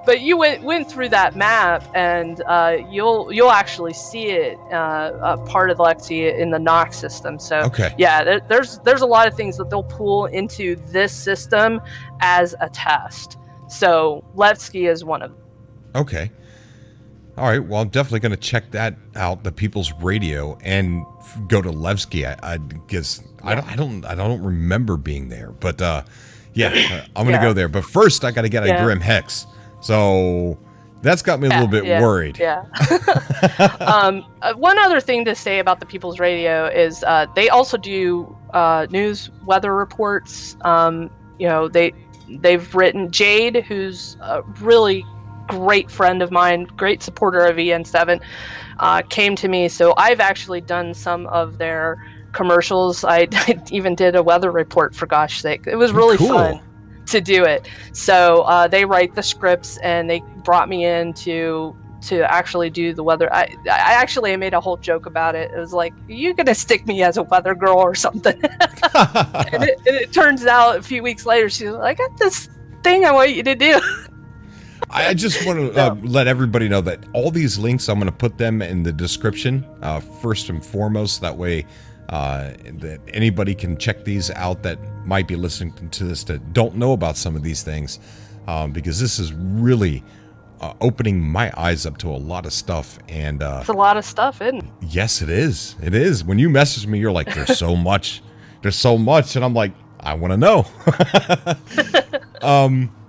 But you went through that map, and you'll actually see it part of Lexi in the Nox system. So yeah, there's a lot of things that they'll pull into this system as a test. So Levski is one of them. Okay. All right. Well, I'm definitely going to check that out, the People's Radio, and go to Levski. I guess I don't remember being there, but yeah, I'm going to go there. But first, I got to get a Grim Hex. So that's got me a little bit worried. Yeah. One other thing to say about the People's Radio is they also do news weather reports. They've written Jade, who's a really great friend of mine, great supporter of EN7, came to me. So I've actually done some of their commercials. I even did a weather report, for gosh sake. It was really fun to do it. So they write the scripts, and they brought me in to actually do the weather. I made a whole joke about it. It was like, are you gonna stick me as a weather girl or something? and it turns out a few weeks later, she's like, I got this thing I want you to do. I just want to let everybody know that all these links, I'm going to put them in the description first and foremost. That way that anybody can check these out that might be listening to this that don't know about some of these things, because this is really opening my eyes up to a lot of stuff. And it's a lot of stuff, isn't it? Yes, it is. It is. When you message me, you're like, there's so much. There's so much. And I'm like, I want to know.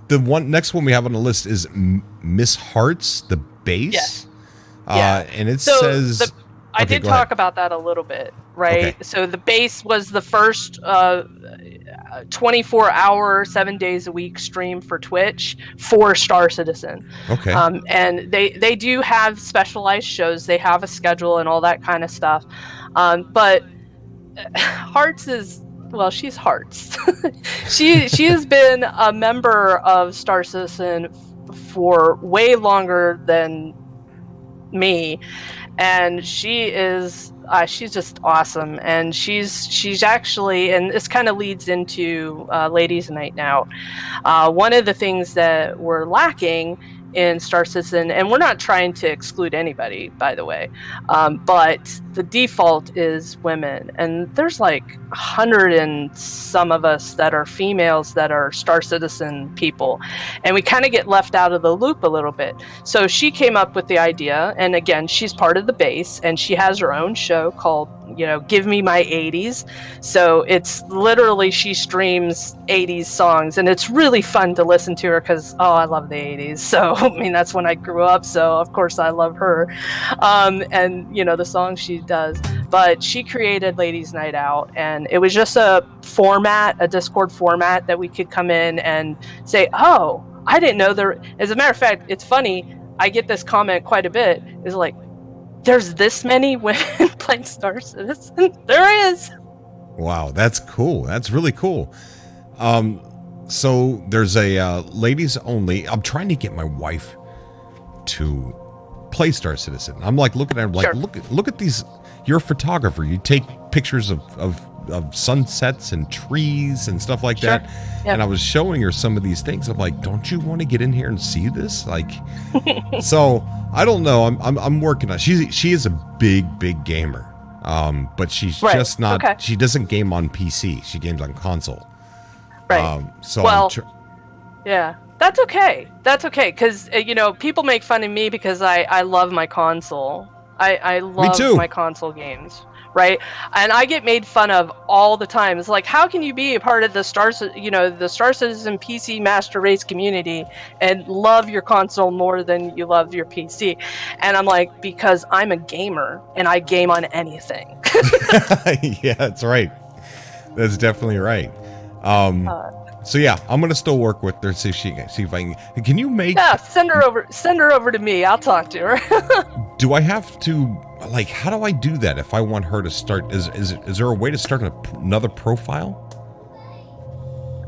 The next one we have on the list is Miss Hearts, the base. And it says... I did talk about that a little bit, right? Okay. So the base was the first 24-hour, 7 days a week stream for Twitch for Star Citizen. Okay. And they do have specialized shows. They have a schedule and all that kind of stuff. But Hearts is... Well, she's Hearts. she has been a member of Star Citizen for way longer than me, and she's just awesome. And she's actually, and this kind of leads into Ladies' Night Out. One of the things that we're lacking in Star Citizen, and we're not trying to exclude anybody, by the way, but the default is women, and there's like 100 and some of us that are females that are Star Citizen people, and we kind of get left out of the loop a little bit. So she came up with the idea, and again, she's part of the base, and she has her own show called, Give Me My 80s. So it's literally, she streams 80s songs, and it's really fun to listen to her because, I love the 80s. So, I mean, that's when I grew up. So, of course, I love her. And, the songs she does. But she created Ladies' Night Out, and it was just a Discord format that we could come in and say, oh, I didn't know there. As a matter of fact, it's funny. I get this comment quite a bit. Is like, there's this many women playing Star Citizen. There is. Wow, that's cool. That's really cool. So there's a ladies only. I'm trying to get my wife to play Star Citizen. I'm like looking at her like, look at these. You're a photographer. You take pictures of sunsets and trees and stuff like that. Yep. And I was showing her some of these things. I'm like, don't you want to get in here and see this? Like, so I don't know. I'm working on. She is a big gamer. But she's just not. Okay. She doesn't game on PC. She games on console. Right. Yeah. That's okay. That's okay, because people make fun of me because I love my console, I Me love too. my console games, right? And I get made fun of all the time. It's like, how can you be a part of the Star Citizen PC Master Race community and love your console more than you love your PC? And I'm like, because I'm a gamer and I game on anything. Yeah, that's right. That's definitely right. So yeah, I'm gonna still work with her. See if I can you make. Yeah, send her over to me. I'll talk to her. Do I have to like? How do I do that if I want her to start? Is there a way to start another profile?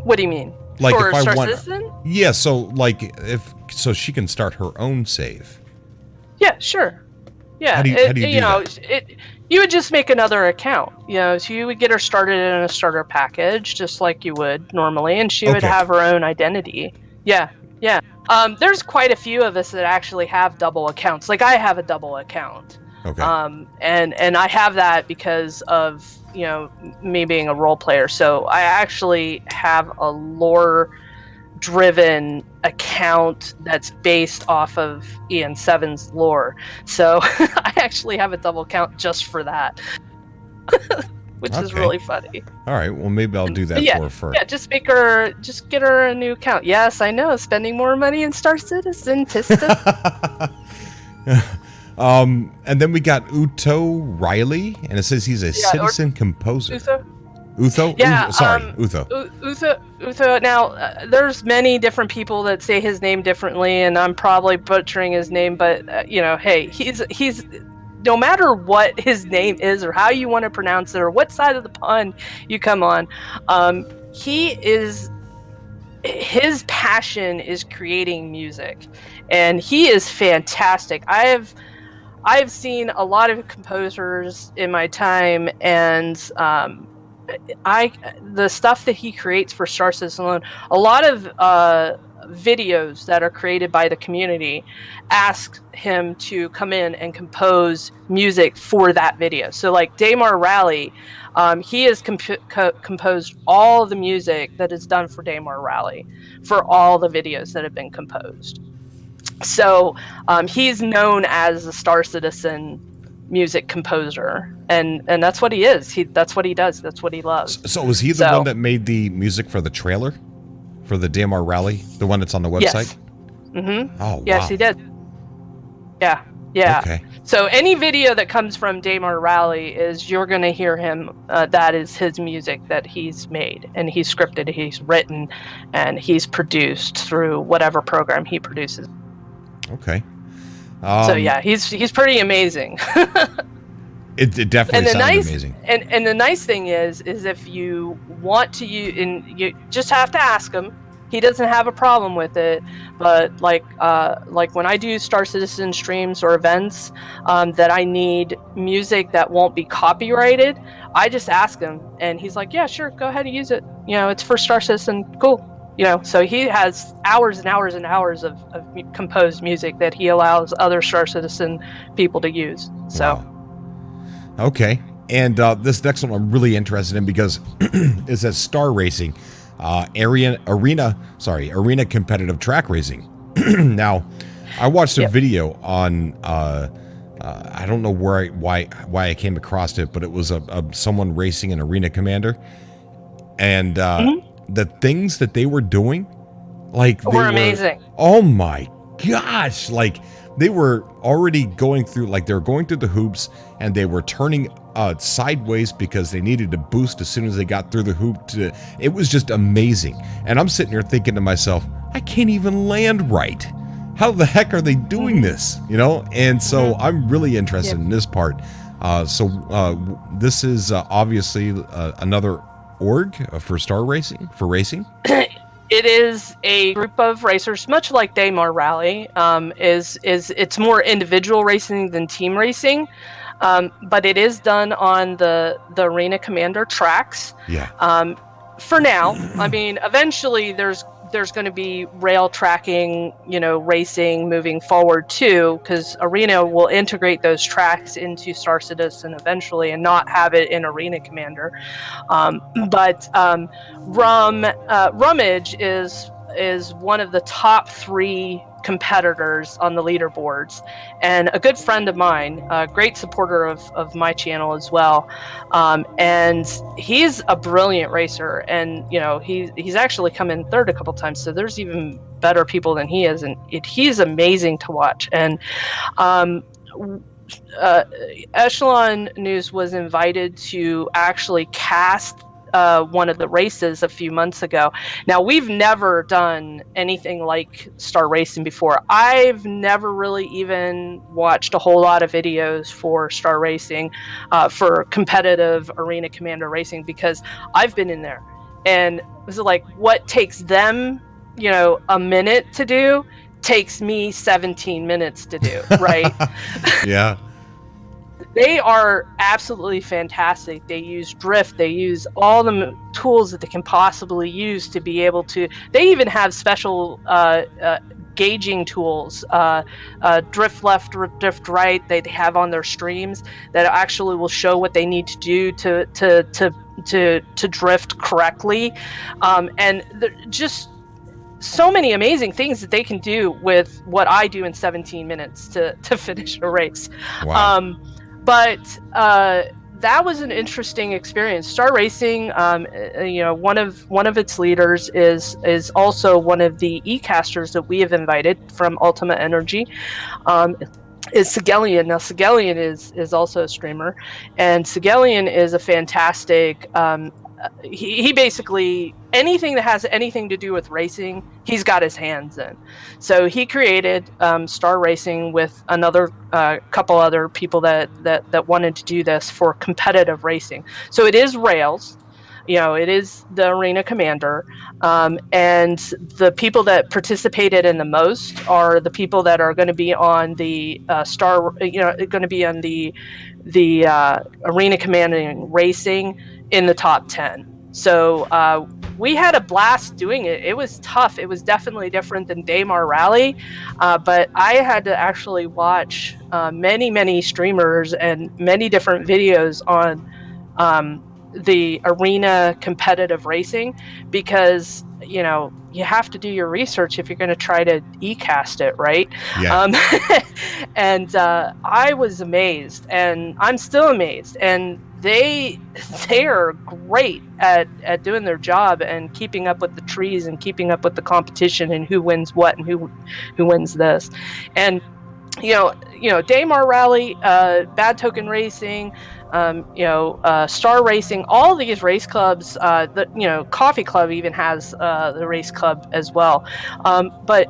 What do you mean? Like for if I Star want, Citizen? yeah. So like if she can start her own save. Yeah, sure. Yeah, How do you do that? You would just make another account. So you would get her started in a starter package, just like you would normally, and she would have her own identity. Yeah, yeah. There's quite a few of us that actually have double accounts. Like I have a double account. Okay. And I have that because of me being a role player. So I actually have a lore-driven account that's based off of Ian Seven's lore. So I actually have a double account just for that, which is really funny. All right, well maybe I'll do that for her first. Yeah, just get her a new account. Yes, I know, spending more money in Star Citizen, Tista. And then we got Itoh Reilly, and it says he's a citizen composer. Itoh? Yeah, Itoh. Itoh. Now, there's many different people that say his name differently, and I'm probably butchering his name, but hey, he's no matter what his name is or how you want to pronounce it or what side of the pond you come on, his passion is creating music, and he is fantastic. I've seen a lot of composers in my time, and the stuff that he creates for Star Citizen alone, a lot of videos that are created by the community ask him to come in and compose music for that video. So like Itoh Reilly, he has composed all the music that is done for Itoh Reilly for all the videos that have been composed. So he's known as a Star Citizen music composer, and that's what he is. That's what he does. That's what he loves. So was he the one that made the music for the trailer for the Itoh Reilly, the one that's on the website? Yes. Mm-hmm. Oh, wow. Yes, he did. Yeah. Okay. So any video that comes from Itoh Reilly you're going to hear him. That is his music that he's made, and he's scripted, he's written, and he's produced through whatever program he produces. Okay. So yeah, he's pretty amazing. It definitely sounds amazing. And the nice thing is if you want to use, and you just have to ask him. He doesn't have a problem with it, but like when I do Star Citizen streams or events that I need music that won't be copyrighted, I just ask him, and he's like, yeah, sure, go ahead and use it. It's for Star Citizen, cool. So he has hours and hours and hours of composed music that he allows other Star Citizen people to use. So, wow. Okay. And this next one I'm really interested in because it says Star Racing, arena competitive track racing. Now, I watched a video on I don't know why I came across it, but it was someone racing an arena commander, and the things that they were doing, like they were amazing. Oh my gosh! Like they were already going through, like they were going through the hoops, and they were turning sideways because they needed to boost as soon as they got through the hoop. It was just amazing. And I'm sitting here thinking to myself, I can't even land right. How the heck are they doing this? And so I'm really interested in this part. So this is obviously another org for racing. It is a group of racers, much like Itoh Reilly. It's more individual racing than team racing, but it is done on the Arena Commander tracks. Yeah. For now, I mean, eventually there's going to be rail tracking, racing moving forward too, because Arena will integrate those tracks into Star Citizen eventually and not have it in Arena Commander. But Rummage is one of the top 3 competitors on the leaderboards. And a good friend of mine, a great supporter of my channel as well, and he's a brilliant racer, and he's actually come in third a couple times, so there's even better people than he is, and he's amazing to watch. And Echelon News was invited to actually cast one of the races a few months ago. Now, we've never done anything like Star Racing before. I've never really even watched a whole lot of videos for Star Racing, for competitive Arena Commander racing, because I've been in there. And it was like, what takes them, a minute to do takes me 17 minutes to do, right? Yeah. They are absolutely fantastic. They use drift. They use all the tools that they can possibly use to be able to. They even have special gauging tools, drift left, drift right. They have on their streams that actually will show what they need to do to drift correctly, and just so many amazing things that they can do with what I do in 17 minutes to finish a race. Wow. But that was an interesting experience. Star Racing, one of its leaders is also one of the e-casters that we have invited from Ultima Energy. Is Sigelian. Now, Sigelian is also a streamer, and Sigelian is a fantastic. He basically, anything that has anything to do with racing, he's got his hands in. So he created Star Racing with another couple other people that wanted to do this for competitive racing. So it is rails, it is the Arena Commander, and the people that participated in the most are the people that are going to be on the going to be on the Arena Commanding racing in the top 10. So we had a blast doing it. It was tough. It was definitely different than Daymar Rally, but I had to actually watch many streamers and many different videos on the arena competitive racing, because you have to do your research if you're going to try to e-cast it, right? Yeah. And I was amazed, and I'm still amazed, and they are great at doing their job and keeping up with the trees and keeping up with the competition and who wins what and who wins this. And Daymar Rally, Bad Token Racing, Star Racing, all these race clubs, Coffee Club even has the race club as well. But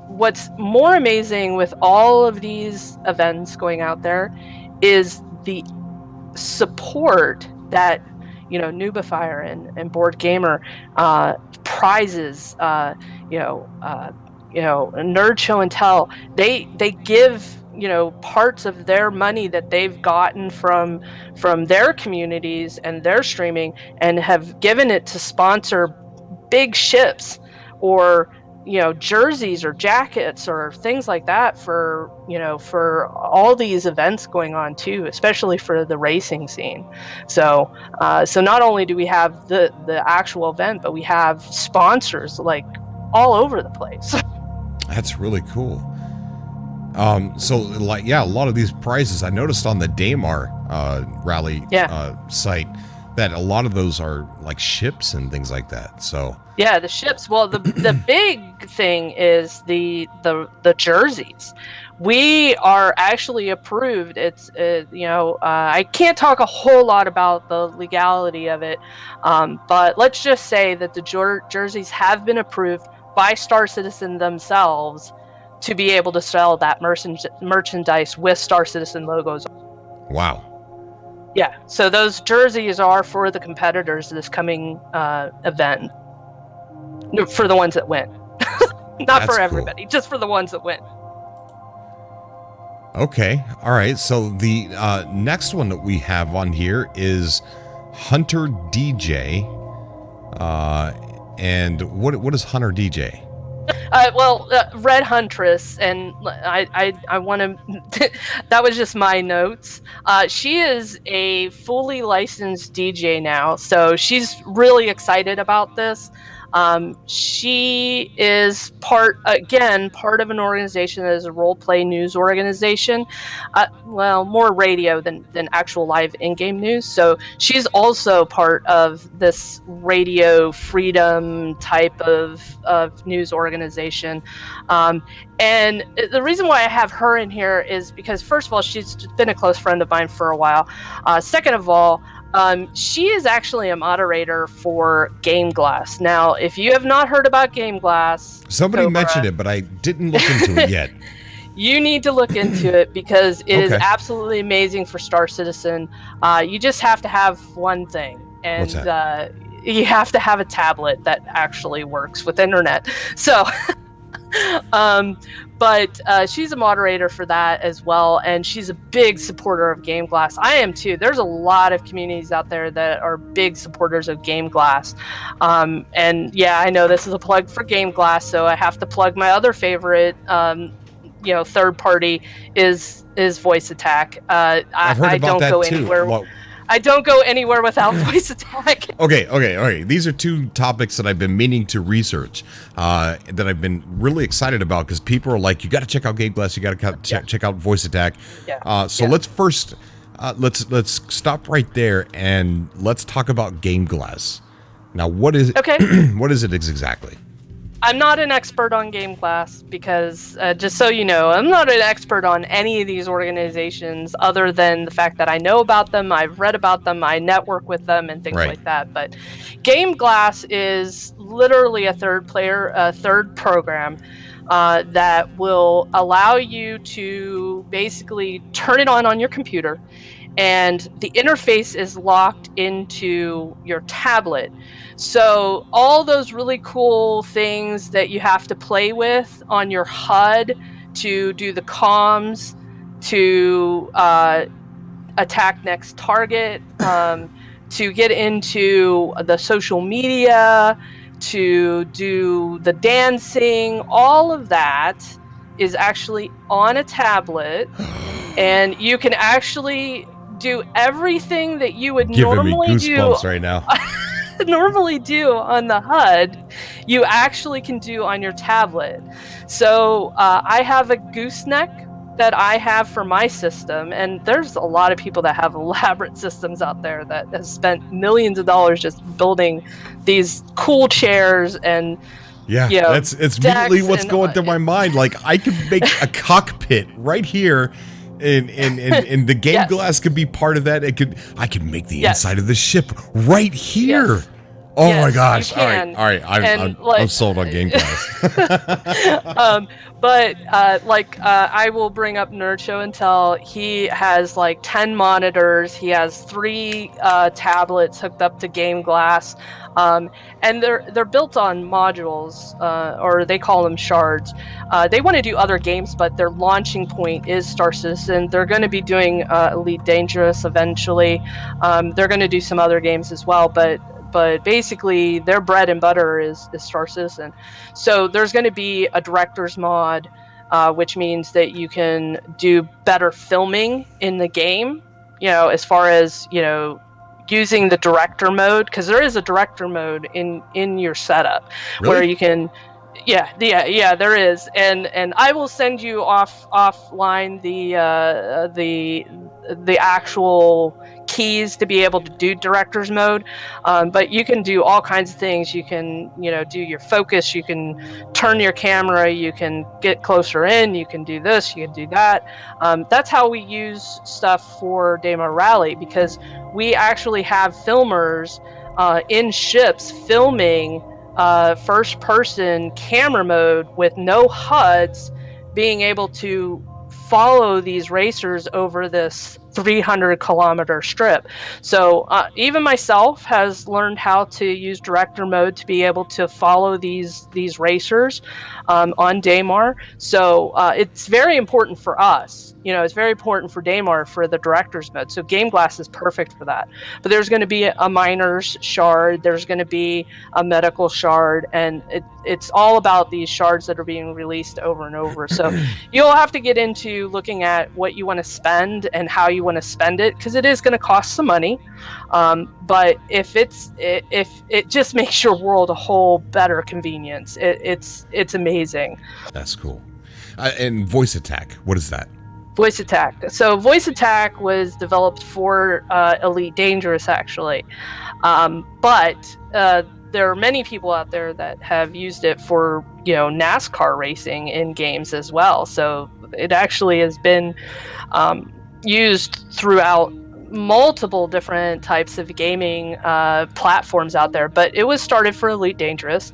what's more amazing with all of these events going out there is the support that Noobifier and Board Gamer prizes, Nerd Show and Tell, they give parts of their money that they've gotten from their communities and their streaming, and have given it to sponsor big ships or jerseys or jackets or things like that for all these events going on too, especially for the racing scene. So not only do we have the actual event, but we have sponsors like all over the place. That's really cool. So a lot of these prizes I noticed on the Daymar Rally site, that a lot of those are like ships and things like that. So yeah, the ships. Well, the big thing is the jerseys. We are actually approved. It's I can't talk a whole lot about the legality of it, but let's just say that the jerseys have been approved by Star Citizen themselves to be able to sell that merchandise with Star Citizen logos. Wow. Yeah, so those jerseys are for the competitors this coming event. For the ones that win. Not for everybody, cool. Just for the ones that win. Okay, all right. So the next one that we have on here is Hunter Deejay. And what is Hunter Deejay? Red Huntress, and I want to. That was just my notes. She is a fully licensed DJ now, so she's really excited about this. She is part of an organization that is a role play news organization. More radio than actual live in-game news. So she's also part of this radio freedom type of news organization. And the reason why I have her in here is because, first of all, she's been a close friend of mine for a while. Second of all, she is actually a moderator for Game Glass. Now, if you have not heard about Game Glass, somebody mentioned it, but I didn't look into it yet. You need to look into it because it is absolutely amazing for Star Citizen. You just have to have one thing, and you have to have a tablet that actually works with internet. So. But she's a moderator for that as well, and she's a big supporter of Game Glass. I am too. There's a lot of communities out there that are big supporters of Game Glass. And yeah, I know this is a plug for Game Glass, so I have to plug my other favorite third party is Voice Attack. I've heard about that too. Anywhere. I don't go anywhere without Voice Attack. Okay, all right. These are two topics that I've been meaning to research, that I've been really excited about, because people are like, you got to check out Game Glass, you got to check out Voice Attack. Let's first, let's stop right there and let's talk about Game Glass. Now, what is it? Okay. What is it exactly? I'm not an expert on Game Glass because, just so you know, I'm not an expert on any of these organizations other than the fact that I know about them, I've read about them, I network with them, and things like that. But Game Glass is literally a third program that will allow you to basically turn it on your computer, and the interface is locked into your tablet. So all those really cool things that you have to play with on your HUD to do the comms, to attack next target, to get into the social media, to do the dancing, all of that is actually on a tablet, and you can actually do everything that you would normally do right now. normally do on the HUD, you actually can do on your tablet. So I have a gooseneck that I have for my system, and there's a lot of people that have elaborate systems out there that have spent millions of dollars just building these cool chairs and it's immediately what's going through my mind. Like, I could make a cockpit right here. And the Game Glass could be part of that. I could make the inside of the ship right here. Yes. Oh my gosh! All right. I'm sold on Game Glass. I will bring up Nerd Show and Tell. He has like 10 monitors. He has 3 tablets hooked up to Game Glass, and they're built on modules, or they call them shards. They want to do other games, but their launching point is Star Citizen. They're going to be doing Elite Dangerous eventually. They're going to do some other games as well, but basically their bread and butter is Star Citizen. So there's going to be a director's mod, which means that you can do better filming in the game, as far as, using the director mode, because there is a director mode in your setup. Really? Where you can there is, and I will send you offline the actual keys to be able to do director's mode, but you can do all kinds of things. You can do your focus, you can turn your camera, you can get closer in, you can do this, you can do that. That's how we use stuff for Itoh Reilly, because we actually have filmers in ships filming first person camera mode with no HUDs, being able to follow these racers over this 300-kilometer strip. So even myself has learned how to use director mode to be able to follow these racers on Daymar. So it's very important for us. it's very important for Daymar for the director's mode. So Game Glass is perfect for that. But there's going to be a miner's shard, there's going to be a medical shard, and it's all about these shards that are being released over and over. So you'll have to get into looking at what you want to spend and how you want to spend it, because it is going to cost some money. But if it just makes your world a whole better convenience. It's amazing. That's cool. And voice attack, what is that? Voice attack. So voice attack was developed for Elite Dangerous, actually. But there are many people out there that have used it for, NASCAR racing in games as well. So it actually has been used throughout multiple different types of gaming platforms out there. But it was started for Elite Dangerous,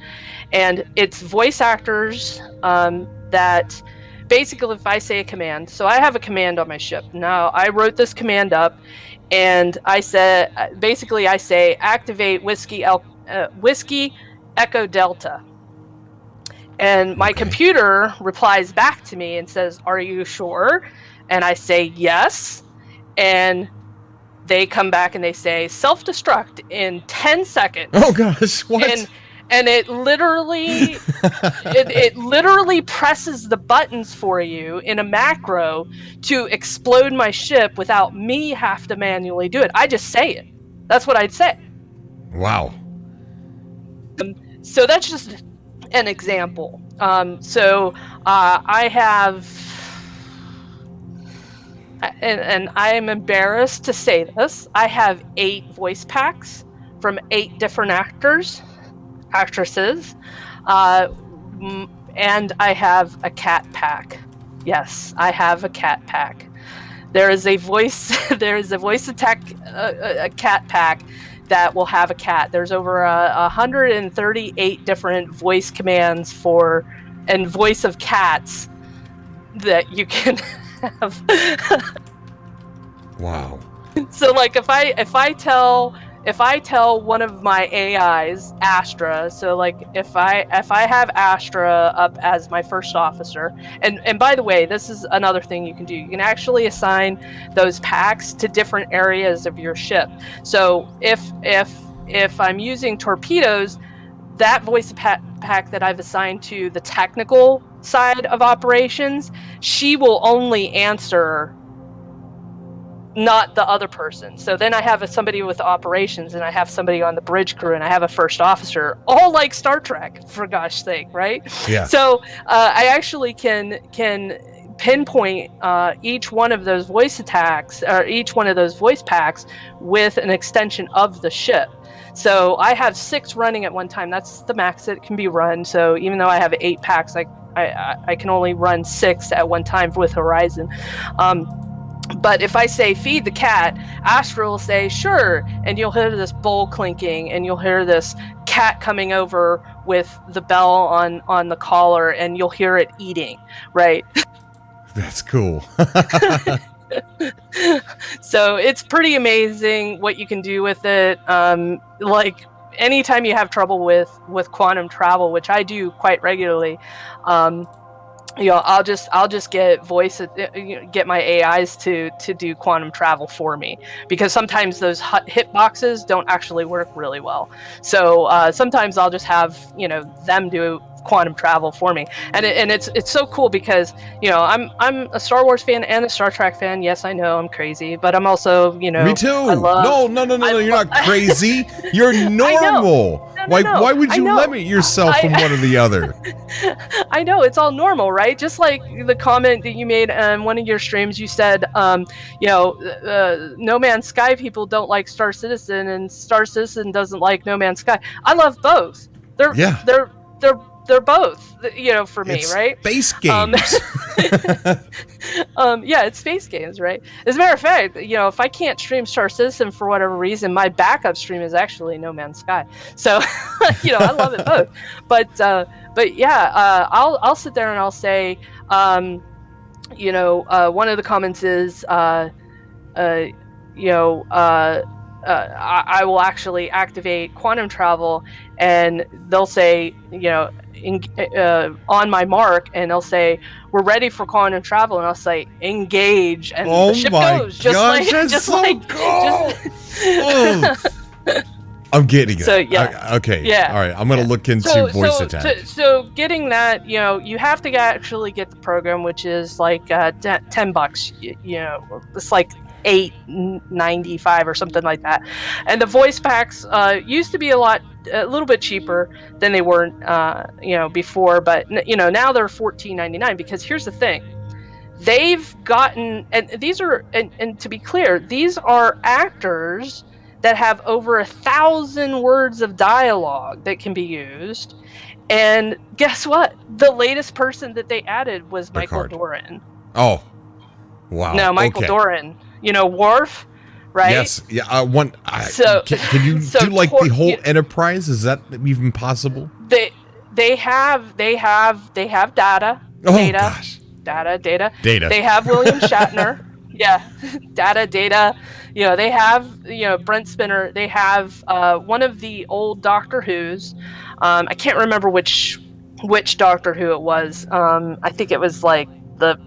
and it's voice actors that basically, if I say a command, so I have a command on my ship. Now, I wrote this command up, and I say activate Whiskey Echo Delta. And my computer replies back to me and says, "Are you sure?" And I say, "Yes." And they come back and they say, "Self-destruct in 10 seconds. Oh, gosh, what? And it literally it literally presses the buttons for you in a macro to explode my ship without me have to manually do it. I just say it. That's what I'd say. Wow. So that's just an example. I have, and I am embarrassed to say this, I have 8 voice packs from 8 different actresses, and I have a cat pack. Yes, I have a cat pack. There is a voice attack, a cat pack that will have a cat. There's over 138 different voice commands and voice of cats that you can have. Wow. So, like, if I tell one of my AIs, Astra, so like if I have Astra up as my first officer, and by the way, this is another thing you can do. You can actually assign those packs to different areas of your ship. So if I'm using torpedoes, that voice pack that I've assigned to the technical side of operations, she will only answer, not the other person. So then I have somebody with operations, and I have somebody on the bridge crew, and I have a first officer, all like Star Trek, for gosh sake, right? Yeah. So I actually can pinpoint each one of those voice attacks, or each one of those voice packs, with an extension of the ship. So I have 6 running at one time. That's the max that can be run. So even though I have 8 packs, I can only run 6 at one time with Horizon. But if I say feed the cat, Astra will say sure, and you'll hear this bowl clinking, and you'll hear this cat coming over with the bell on the collar, and you'll hear it eating, right? That's cool. So it's pretty amazing what you can do with it. Like anytime you have trouble with quantum travel, which I do quite regularly, I'll just get my AIs to do quantum travel for me, because sometimes those hitboxes don't actually work really well. So sometimes I'll just have them do quantum travel for me, and it's so cool because I'm a Star Wars fan and a Star Trek fan. Yes, I know I'm crazy, but I'm also Me too. No, you're not crazy. You're normal. Why would you limit yourself from one or the other? I know, it's all normal, right? Just like the comment that you made on one of your streams, you said, No Man's Sky people don't like Star Citizen, and Star Citizen doesn't like No Man's Sky. I love both. They're both, for me, it's right? Space games. It's space games, right? As a matter of fact, if I can't stream Star Citizen for whatever reason, my backup stream is actually No Man's Sky. So, I love it both. But yeah, I'll sit there and I'll say, one of the comments is, I will actually activate quantum travel, and they'll say, on my mark, and they'll say, "We're ready for quantum travel," and I'll say, "Engage," and the ship goes. Gosh, that's so cool! I'm getting it. So Okay. Yeah. All right. I'm going to look into voice attack. So getting that, you have to actually get the program, which is like $10. It's like $8.95 or something like that. And the voice packs used to be a little bit cheaper than they were, before. But now they're $14.99, because here's the thing. They've gotten, and these are, and to be clear, these are actors that have over 1,000 words of dialogue that can be used. And guess what? The latest person that they added was Michael Doran. Oh, wow. No, Michael Doran. Worf, right? Yes. Yeah. Can you do like the whole Enterprise? Is that even possible? They have data. Oh, data. Gosh. Data. They have William Shatner. Yeah, data. They have Brent Spinner. They have one of the old Doctor Who's. I can't remember which Doctor Who it was. I think it was like the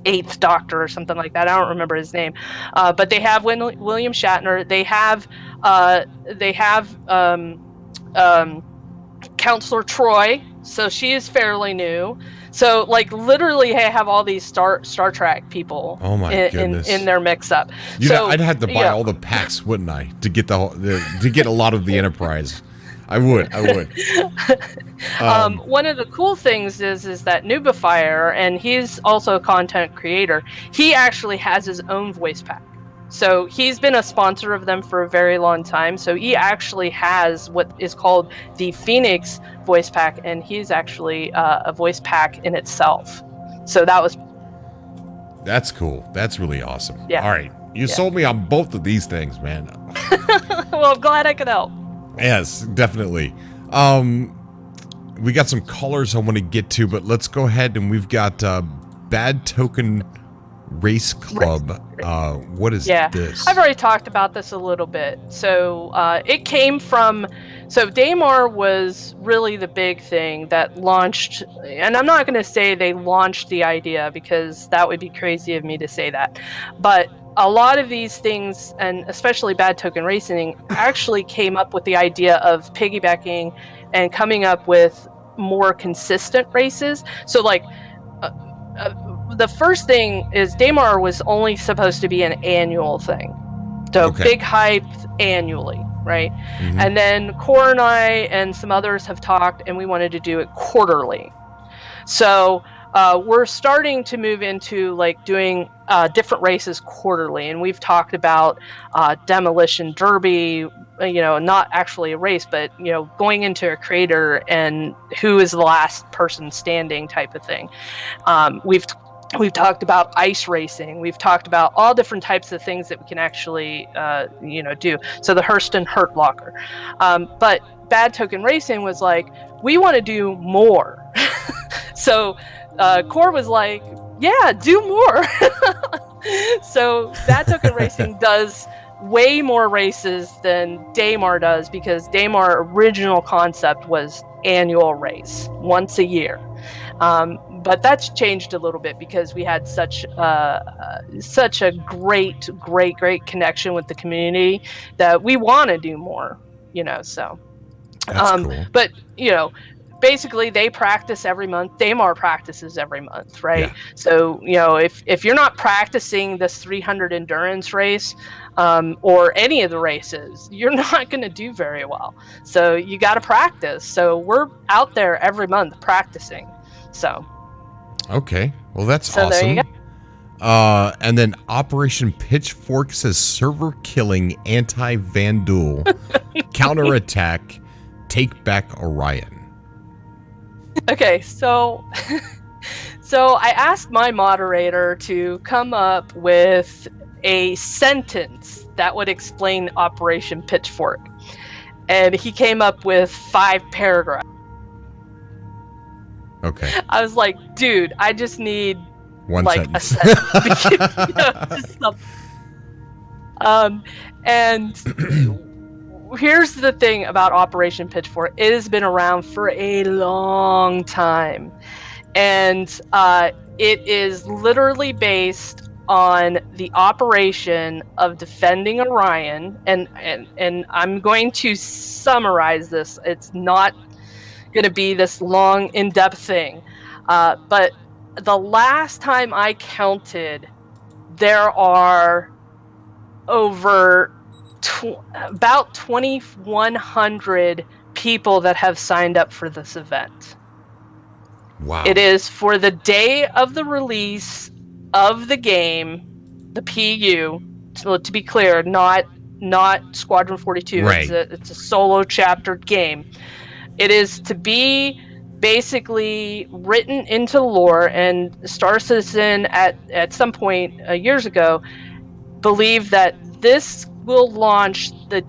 8th Doctor or something like that. I don't remember his name. But they have William Shatner. They have Counselor Troy. So she is fairly new. So, like, literally, I have all these Star Trek people in their mix-up. I'd have to buy all the packs, wouldn't I, to get to get a lot of the Enterprise? I would. One of the cool things is that Nubifier, and he's also a content creator, he actually has his own voice pack. So he's been a sponsor of them for a very long time. So he actually has what is called the Phoenix voice pack, and he's actually a voice pack in itself. So that's cool. That's really awesome. Yeah. All right. You sold me on both of these things, man. Well, I'm glad I could help. Yes, definitely. We got some callers I want to get to, but let's go ahead, and we've got Bad Token Race Club. What is this? I've already talked about this a little bit. So it came from, Daymar was really the big thing that launched, and I'm not going to say they launched the idea, because that would be crazy of me to say that, but a lot of these things, and especially Bad Token Racing, actually came up with the idea of piggybacking and coming up with more consistent races. So like the first thing is Daymar was only supposed to be an annual thing. So big hype annually, right? Mm-hmm. And then Core and I and some others have talked, and we wanted to do it quarterly. So we're starting to move into like doing different races quarterly, and we've talked about Demolition Derby, not actually a race, but going into a crater and who is the last person standing type of thing. We've talked about ice racing. We've talked about all different types of things that we can actually, do. So the Hurston Hurt Locker. But Bad Token Racing was like, we want to do more. So Core was like, yeah, do more. So Bad Token Racing does way more races than Daymar does, because Daymar original concept was annual race once a year. But that's changed a little bit because we had such a great connection with the community that we want to do more, so. That's cool. But, basically they practice every month. Daymar practices every month, right? Yeah. So, if you're not practicing this 300 endurance race, or any of the races, you're not going to do very well. So you got to practice. So we're out there every month practicing. So. Okay. Well, that's awesome. There you go. And then Operation Pitchfork says server killing anti-Vandal counterattack, take back Orion. Okay, so I asked my moderator to come up with a sentence that would explain Operation Pitchfork, and he came up with 5 paragraphs. Okay. I was like, dude, I just need one like sentence. a sentence. Just something. And here's the thing about Operation Pitchfork. It has been around for a long time. And it is literally based on the operation of defending Orion. And I'm going to summarize this. It's not going to be this long, in-depth thing. But the last time I counted, there are over about 2,100 people that have signed up for this event. Wow. It is for the day of the release of the game, the PU. So to be clear, not Squadron 42. Right. It's a solo chapter game. It is to be basically written into lore, and Star Citizen at some point years ago believed that this will launch the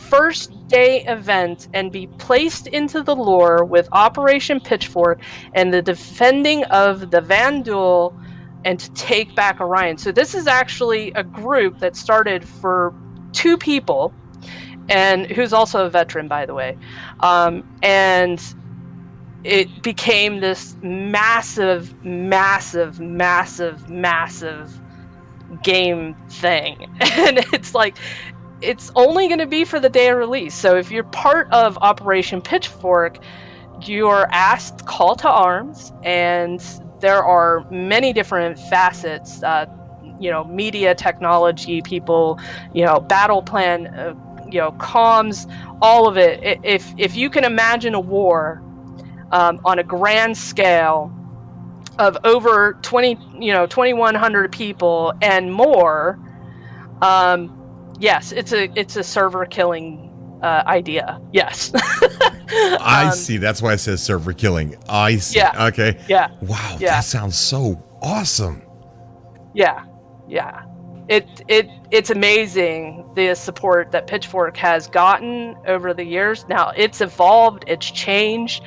first day event and be placed into the lore with Operation Pitchfork and the defending of the Vandal and to take back Orion. So this is actually a group that started for 2 people, and who's also a veteran, by the way. And it became this massive game thing. And it's like, it's only going to be for the day of release. So if you're part of Operation Pitchfork, you're asked call to arms, and there are many different facets, media technology people, battle plan, comms, all of it. If you can imagine a war on a grand scale of over 2,100 people and more, yes, it's a server killing idea. Yes. I see. That's why it says server killing. I see. Yeah. Okay. Yeah. Wow. Yeah. That sounds so awesome. Yeah. It's amazing the support that Pitchfork has gotten over the years. Now it's evolved, it's changed.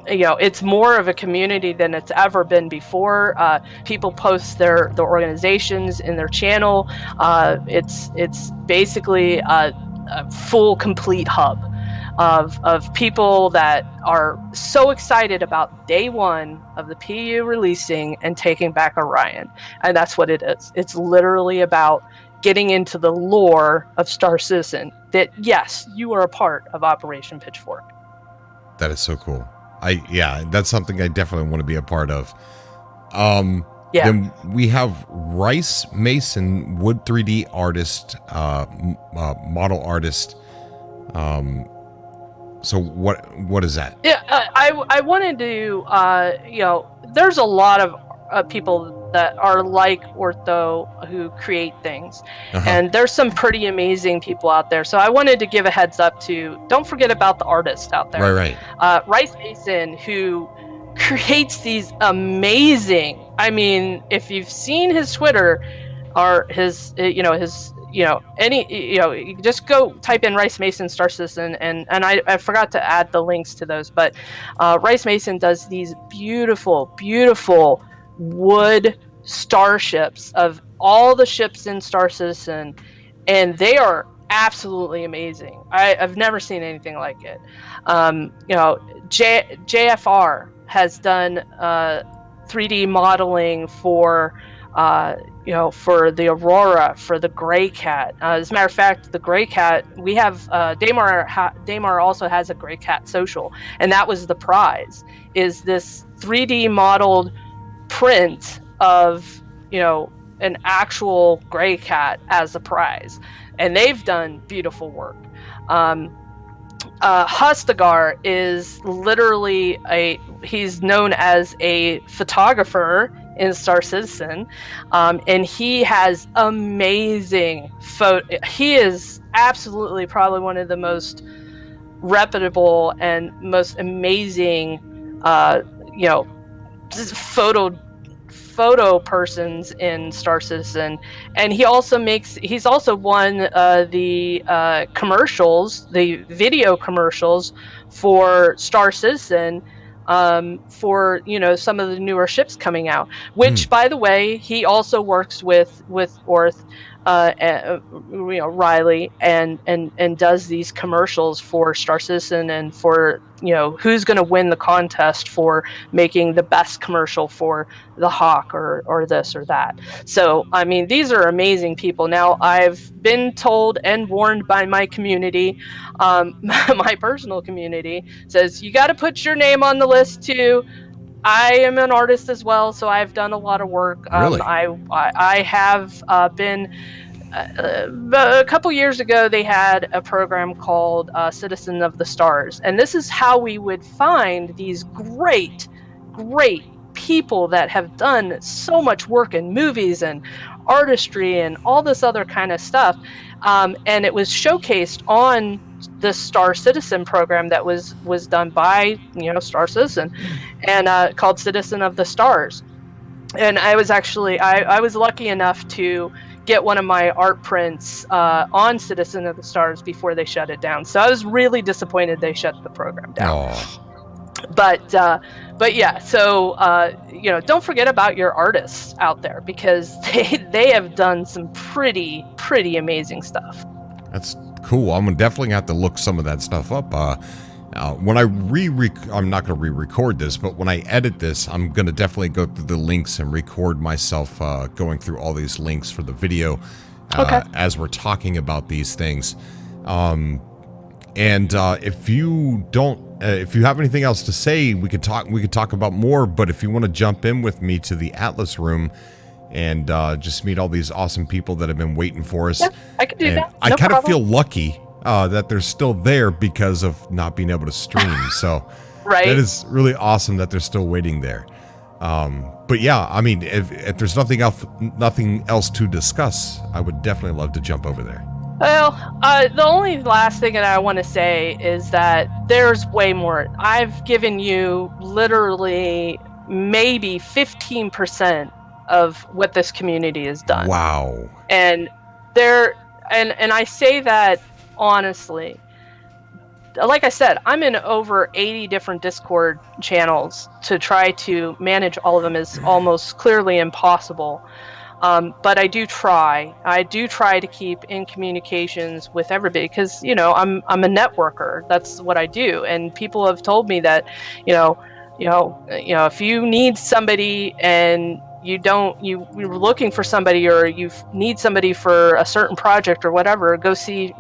It's more of a community than it's ever been before. People post their organizations in their channel. It's basically a full, complete hub of people that are so excited about day one of the PU releasing and taking back Orion. And that's what it is. It's literally about getting into the lore of Star Citizen, that yes, you are a part of Operation Pitchfork. That is so cool. That's something I definitely want to be a part of. Then we have Rice Mason, wood 3D artist, model artist. So what is that? Yeah, I wanted to, there's a lot of people that are like Ortho who create things. Uh-huh. And there's some pretty amazing people out there. So I wanted to give a heads up to, don't forget about the artists out there. Right. Rice Mason, who creates these amazing, I mean, if you've seen his Twitter or his just go type in Rice Mason Star Citizen, and I forgot to add the links to those, but Rice Mason does these beautiful wood starships of all the ships in Star Citizen, and they are absolutely amazing. I've never seen anything like it. JFR has done 3D modeling for the Aurora, for the Gray Cat. As a matter of fact, the Gray Cat, we have Daymar also has a Gray Cat social, and that was the prize, is this 3D modeled print of an actual Gray Cat as a prize, and they've done beautiful work. Hasgaha is literally he's known as a photographer in Star Citizen, and he has amazing he is absolutely probably one of the most reputable and most amazing photo persons in Star Citizen. And he's also won the commercials, the video commercials for Star Citizen, for some of the newer ships coming out, which by the way, he also works with Orth Reilly, and does these commercials for Star Citizen and for who's going to win the contest for making the best commercial for the Hawk or this or that. So I mean, these are amazing people. Now I've been told and warned by my community, my personal community says you got to put your name on the list too. I am an artist as well, so I've done a lot of work. Really? I have been. A couple years ago, they had a program called Citizen of the Stars, and this is how we would find these great people that have done so much work in movies and artistry and all this other kind of stuff. And it was showcased on the Star Citizen program that was done by Star Citizen, and called Citizen of the Stars. And I was actually I was lucky enough to get one of my art prints on Citizen of the Stars before they shut it down. So I was really disappointed they shut the program down. Oh. But yeah, so don't forget about your artists out there, because they have done some pretty amazing stuff. That's cool. I'm definitely gonna have to look some of that stuff up. When I I'm not gonna re-record this, but when I edit this, I'm gonna definitely go through the links and record myself going through all these links for the video as we're talking about these things. If you don't. If you have anything else to say, we could talk about more, but if you want to jump in with me to the Atlas room and just meet all these awesome people that have been waiting for us. Yeah, I can do that. No I kind of problem. feel lucky that they're still there because of not being able to stream. So right. That is really awesome that they're still waiting there. But yeah, I mean, if there's nothing else to discuss, I would definitely love to jump over there. Well, the only last thing that I want to say is that there's way more. I've given you literally maybe 15% of what this community has done. Wow. And I say that honestly. Like I said, I'm in over 80 different Discord channels. To try to manage all of them is almost clearly impossible. But I do try. I do try to keep in communications with everybody, because I'm a networker. That's what I do, and people have told me that if you need somebody and you're looking for somebody, or you need somebody for a certain project or whatever, go see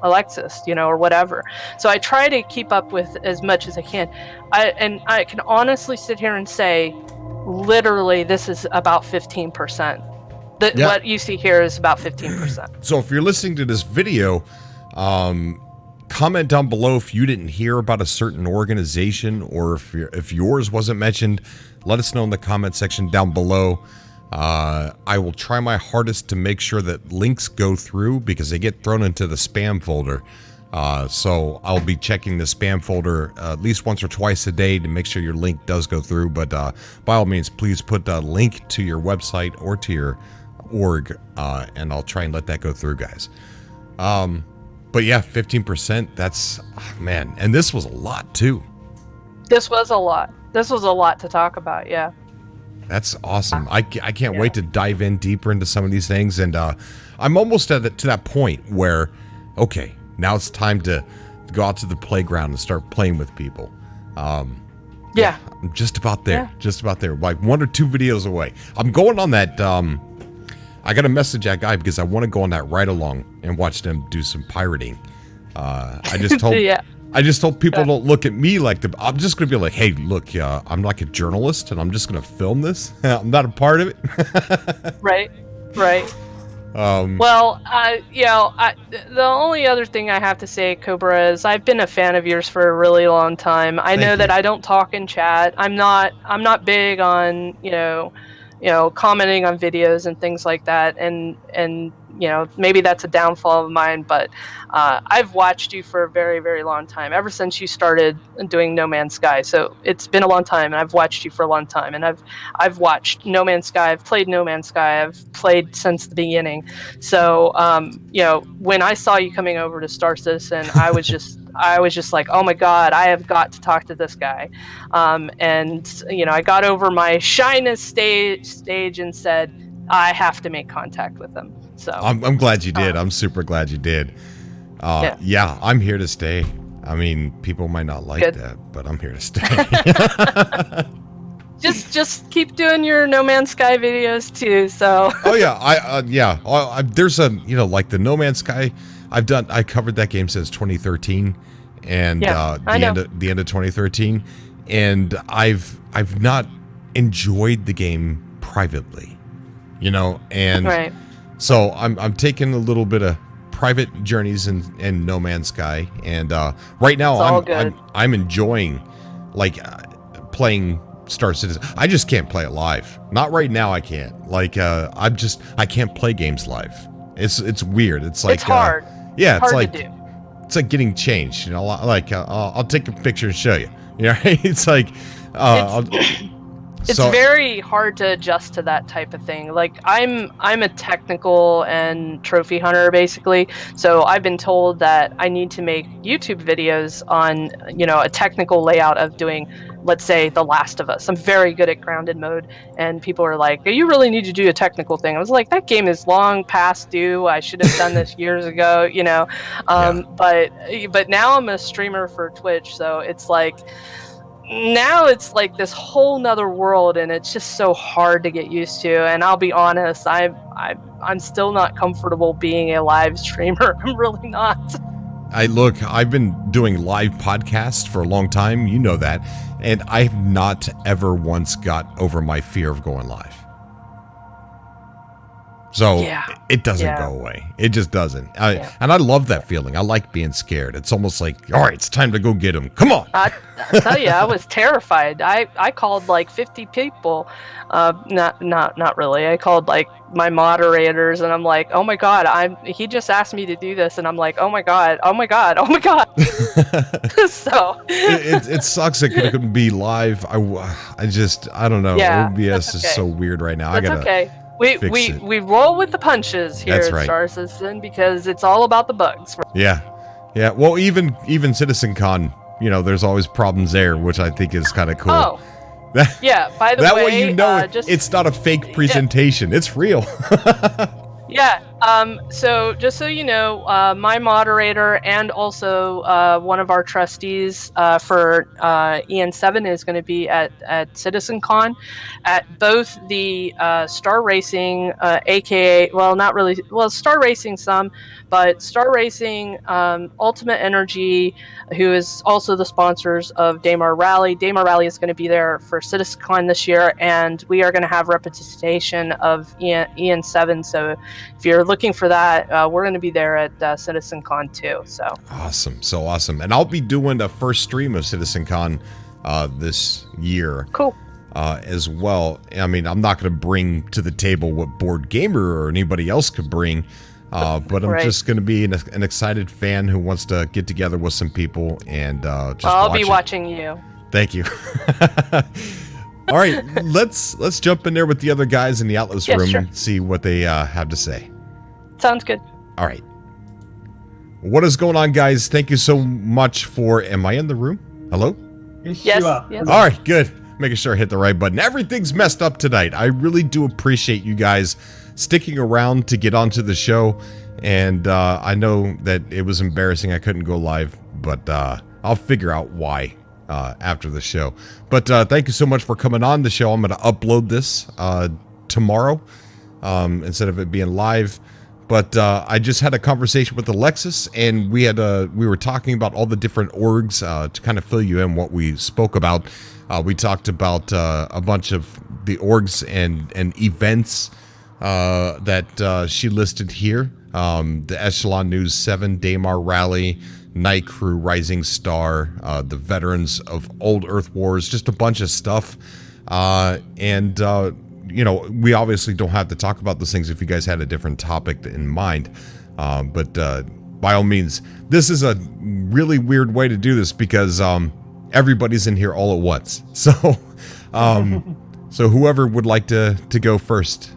Alexis or whatever. So I try to keep up with as much as I can. I can honestly sit here and say, literally, this is about 15%. What you see here is about 15%. So if you're listening to this video, comment down below if you didn't hear about a certain organization, or if yours wasn't mentioned. Let us know in the comment section down below. I will try my hardest to make sure that links go through, because they get thrown into the spam folder. So I'll be checking the spam folder at least once or twice a day to make sure your link does go through. But by all means, please put a link to your website or to your org, and I'll try and let that go through, guys. But yeah, 15%, that's, man, and this was a lot too. This was a lot to talk about. Yeah, that's awesome. I can't wait to dive in deeper into some of these things, and I'm almost to that point where, okay, now it's time to go out to the playground and start playing with people. I'm just about there. Like 1 or 2 videos away. I'm going on that. I got to message that guy because I want to go on that ride along and watch them do some pirating. I just told I just told people don't look at me like I'm just going to be like, hey, look, I'm like a journalist and I'm just going to film this. I'm not a part of it. Right. Well, the only other thing I have to say, Cobra, is I've been a fan of yours for a really long time. I know that I don't talk in chat. I'm not big on commenting on videos and things like that, and maybe that's a downfall of mine, but I've watched you for a very, very long time, ever since you started doing No Man's Sky. So it's been a long time, and I've watched you for a long time, and I've watched No Man's Sky. I've played No Man's Sky. I've played since the beginning. So when I saw you coming over to Star Citizen, I was just like, oh my God, I have got to talk to this guy. And I got over my shyness stage and said, I have to make contact with him. So I'm glad you did. I'm super glad you did. Yeah, I'm here to stay. I mean, people might not like that, but I'm here to stay. just keep doing your No Man's Sky videos too. So. Oh yeah, there's a like the No Man's Sky. I covered that game since 2013, and the end of 2013, and I've not enjoyed the game privately, and so I'm taking a little bit of private journeys in No Man's Sky, and right now I'm enjoying playing Star Citizen. I just can't play it live. Not right now. I can't. I can't play games live. It's weird. It's like it's hard. Yeah, it's hard to do. It's like getting changed. I'll take a picture and show you. It's like it's very hard to adjust to that type of thing. Like I'm a technical and trophy hunter basically. So I've been told that I need to make YouTube videos on, a technical layout of doing, let's say, The Last of Us. I'm very good at grounded mode, and people are like, you really need to do a technical thing. I was like, that game is long past due. I should have done this years ago, But now I'm a streamer for Twitch, so it's like now it's like this whole nother world, and it's just so hard to get used to. And I'll be honest, I'm still not comfortable being a live streamer. I'm really not. I've been doing live podcasts for a long time, you know that, and I've not ever once got over my fear of going live. So it doesn't go away. It just doesn't. And I love that feeling. I like being scared. It's almost like, all right, it's time to go get him. Come on. I tell you, I was terrified. I called like 50 people. Not really. I called like my moderators, and I'm like, oh my God, he just asked me to do this. And I'm like, oh my God. So it sucks. It couldn't be live. I don't know. OBS is so weird right now. That's okay. We roll with the punches here at Star Citizen because it's all about the bugs. Yeah. Well, even CitizenCon, there's always problems there, which I think is kind of cool. Oh, by the way, it's not a fake presentation; it's real. Yeah. So just so you know, my moderator and also one of our trustees for EN7 is going to be at CitizenCon at both the Star Racing, aka, Star Racing some, but Star Racing, Ultimate Energy, who is also the sponsors of Itoh Reilly. Itoh Reilly is going to be there for CitizenCon this year, and we are going to have representation of EN7. So if you're looking for that, we're going to be there at CitizenCon too. So awesome. And I'll be doing the first stream of CitizenCon this year. Cool. As well. I mean, I'm not going to bring to the table what Board Gamer or anybody else could bring, but I'm just going to be an excited fan who wants to get together with some people and I'll be watching you. Thank you. All right, let's jump in there with the other guys in the Atlas room and see what they have to say. Sounds good. All right. What is going on, guys? Thank you so much for... Am I in the room? Hello? Yes. All right, good. Making sure I hit the right button. Everything's messed up tonight. I really do appreciate you guys sticking around to get onto the show. And I know that it was embarrassing I couldn't go live, but I'll figure out why after the show. But thank you so much for coming on the show. I'm going to upload this tomorrow instead of it being live. But I just had a conversation with Alexis, and we were talking about all the different orgs to kind of fill you in what we spoke about. We talked about a bunch of the orgs and events that she listed here. The Echelon News 7, Itoh Reilly, Night Crew, Rising Star, the Veterans of Old Earth Wars, just a bunch of stuff. We obviously don't have to talk about those things if you guys had a different topic in mind. But by all means, this is a really weird way to do this because everybody's in here all at once. So whoever would like to go first.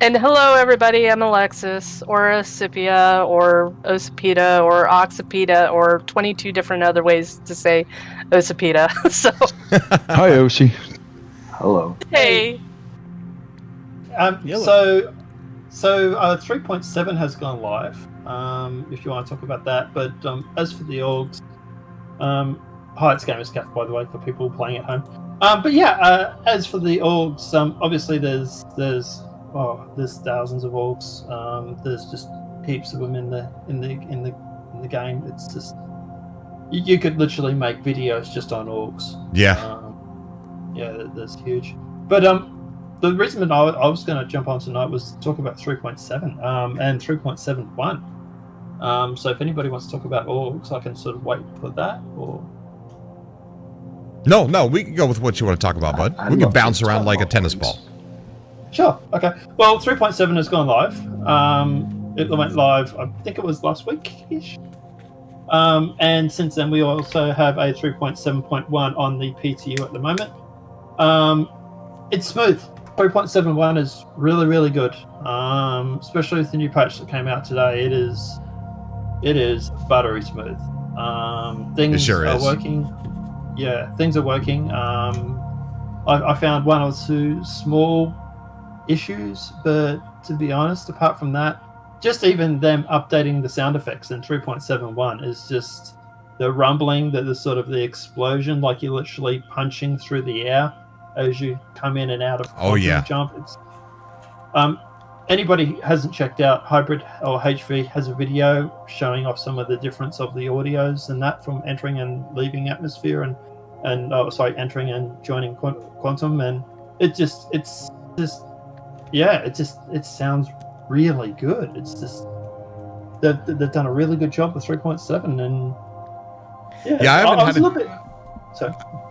And hello, everybody. I'm Alexis, or Scipia, or Osipita, or Oxipita, or 22 different other ways to say Osipita. So, hi, Osi. Hello. Hey. So 3.7 has gone live. If you want to talk about that, but as for the orgs, hi, it's Gamerscaff, by the way, for people playing at home. But yeah, as for the orgs, obviously there's thousands of orgs. There's just heaps of them in the game. It's just you could literally make videos just on orgs. Yeah. That's huge. But the reason that I was going to jump on tonight was to talk about 3.7 and 3.71. So if anybody wants to talk about orgs, I can sort of wait for that, or... No, we can go with what you want to talk about, bud. We can bounce around like a tennis ball. Sure, okay. Well, 3.7 has gone live. It went live, I think it was last week-ish. And since then, we also have a 3.7.1 on the PTU at the moment. It's smooth. 3.71 is really, really good. Especially with the new patch that came out today. It is buttery smooth. Things sure are is. working. Yeah, things are working. I found one or two small issues, but to be honest, apart from that, just even them updating the sound effects in 3.71 is just the rumbling, the sort of the explosion, like you're literally punching through the air as you come in and out of jump. It's, anybody who hasn't checked out Hybrid or HV has a video showing off some of the difference of the audios and that from entering and leaving atmosphere and entering and joining quantum, and it sounds really good. It's just they've done a really good job with 3.7, and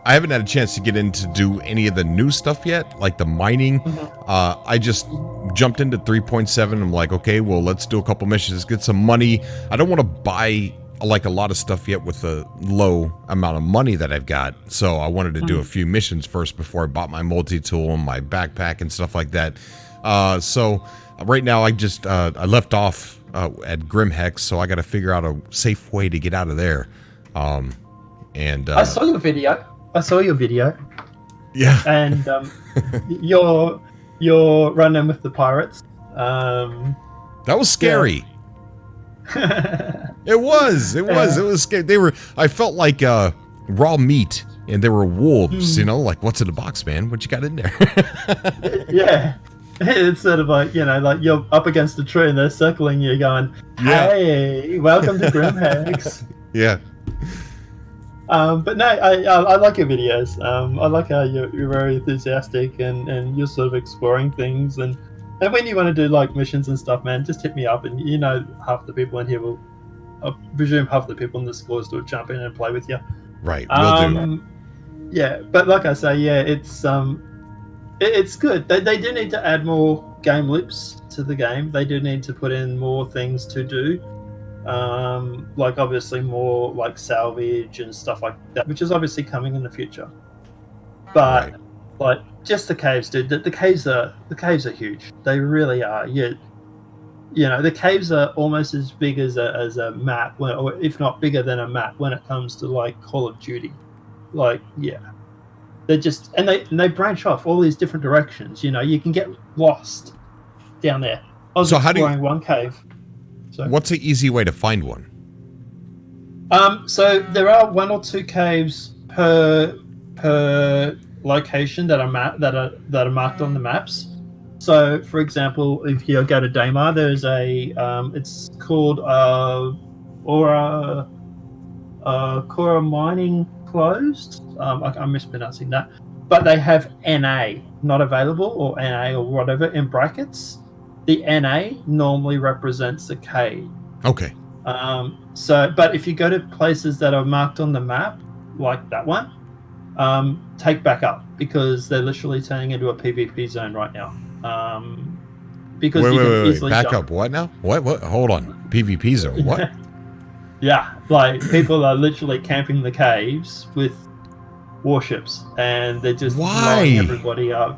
I haven't had a chance to get in to do any of the new stuff yet, like the mining. I just jumped into 3.7. I'm like, okay, well, let's do a couple missions, get some money. I don't want to buy like a lot of stuff yet with the low amount of money that I've got. So I wanted to do a few missions first before I bought my multi-tool and my backpack and stuff like that. So right now I just I left off at Grimhex, so I got to figure out a safe way to get out of there. And I saw your video. Yeah. And you're running with the pirates. That was scary. It was scary. I felt like raw meat, and they were wolves, like, what's in the box, man? What you got in there? Yeah. It's sort of like, like you're up against a tree and they're circling you going, hey, welcome to Grimhex. Yeah. But no, I like your videos. I like how you're very enthusiastic and you're sort of exploring things. And when you want to do like missions and stuff, man, just hit me up. And half the people in here will, I presume half the people in the scores will jump in and play with you. Right, will do. Yeah, but like I say, it's good. They do need to add more game loops to the game. They do need to put in more things to do. Like obviously more like salvage and stuff like that, which is obviously coming in the future. But like just the caves, dude. The caves are huge. They really are. The caves are almost as big as a map, or if not bigger than a map when it comes to like Call of Duty. Like they're just and they branch off all these different directions. You can get lost down there. I was exploring one cave. So, what's the easy way to find one? So there are one or two caves per location that are marked on the maps. So, for example, if you go to Daymar, there's it's called Cora Mining Closed. I'm mispronouncing that, but they have NA not available or NA or whatever in brackets. The NA normally represents a cave. Okay. But if you go to places that are marked on the map, like that one, take back up because they're literally turning into a PvP zone right now. Because wait, back up. What now? What? Hold on. PvP zone. What? Yeah, like people are literally camping the caves with warships, and they're just blowing everybody up.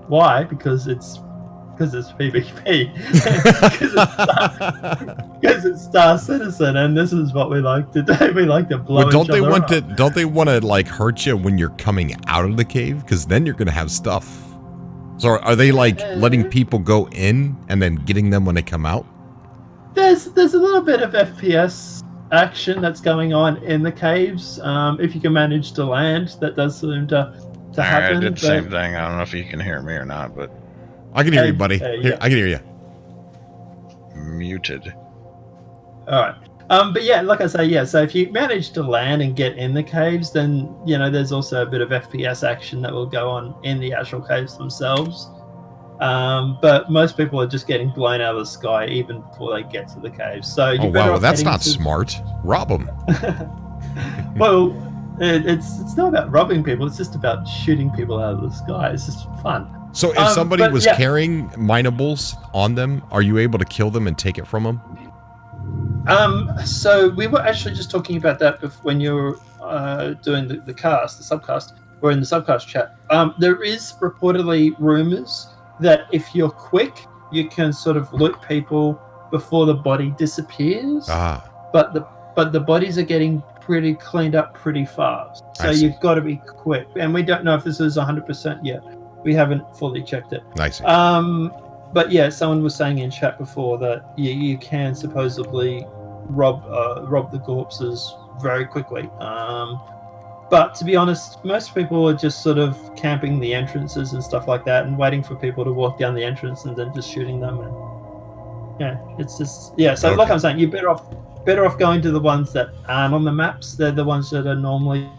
Why? Because it's PvP. Because it's Star Citizen, and this is what we like to do. We like to blow each other up. Don't they want to like hurt you when you're coming out of the cave? Because then you're going to have stuff. So are they like letting people go in and then getting them when they come out? There's a little bit of FPS action that's going on in the caves. If you can manage to land, that does seem to happen. I did the same thing. I don't know if you can hear me or not, but I can hear you, buddy. Here, I can hear you. Muted. All right. But yeah, like I say, yeah. So if you manage to land and get in the caves, then there's also a bit of FPS action that will go on in the actual caves themselves. But most people are just getting blown out of the sky even before they get to the caves. So oh wow, well, that's not smart. Rob them. Well, it's not about robbing people. It's just about shooting people out of the sky. It's just fun. So if somebody was carrying minables on them, are you able to kill them and take it from them? So we were actually just talking about that when you were doing the subcast. We're in the subcast chat. There is reportedly rumors that if you're quick, you can sort of loot people before the body disappears. But the bodies are getting pretty cleaned up pretty fast. So you've got to be quick. And we don't know if this is 100% yet. We haven't fully checked it. Nice. But yeah, someone was saying in chat before that you can supposedly rob the corpses very quickly. But to be honest, most people are just sort of camping the entrances and stuff like that, and waiting for people to walk down the entrance and then just shooting them. And yeah, it's just So like I'm saying, you're better off going to the ones that aren't on the maps. They're the ones that are normally.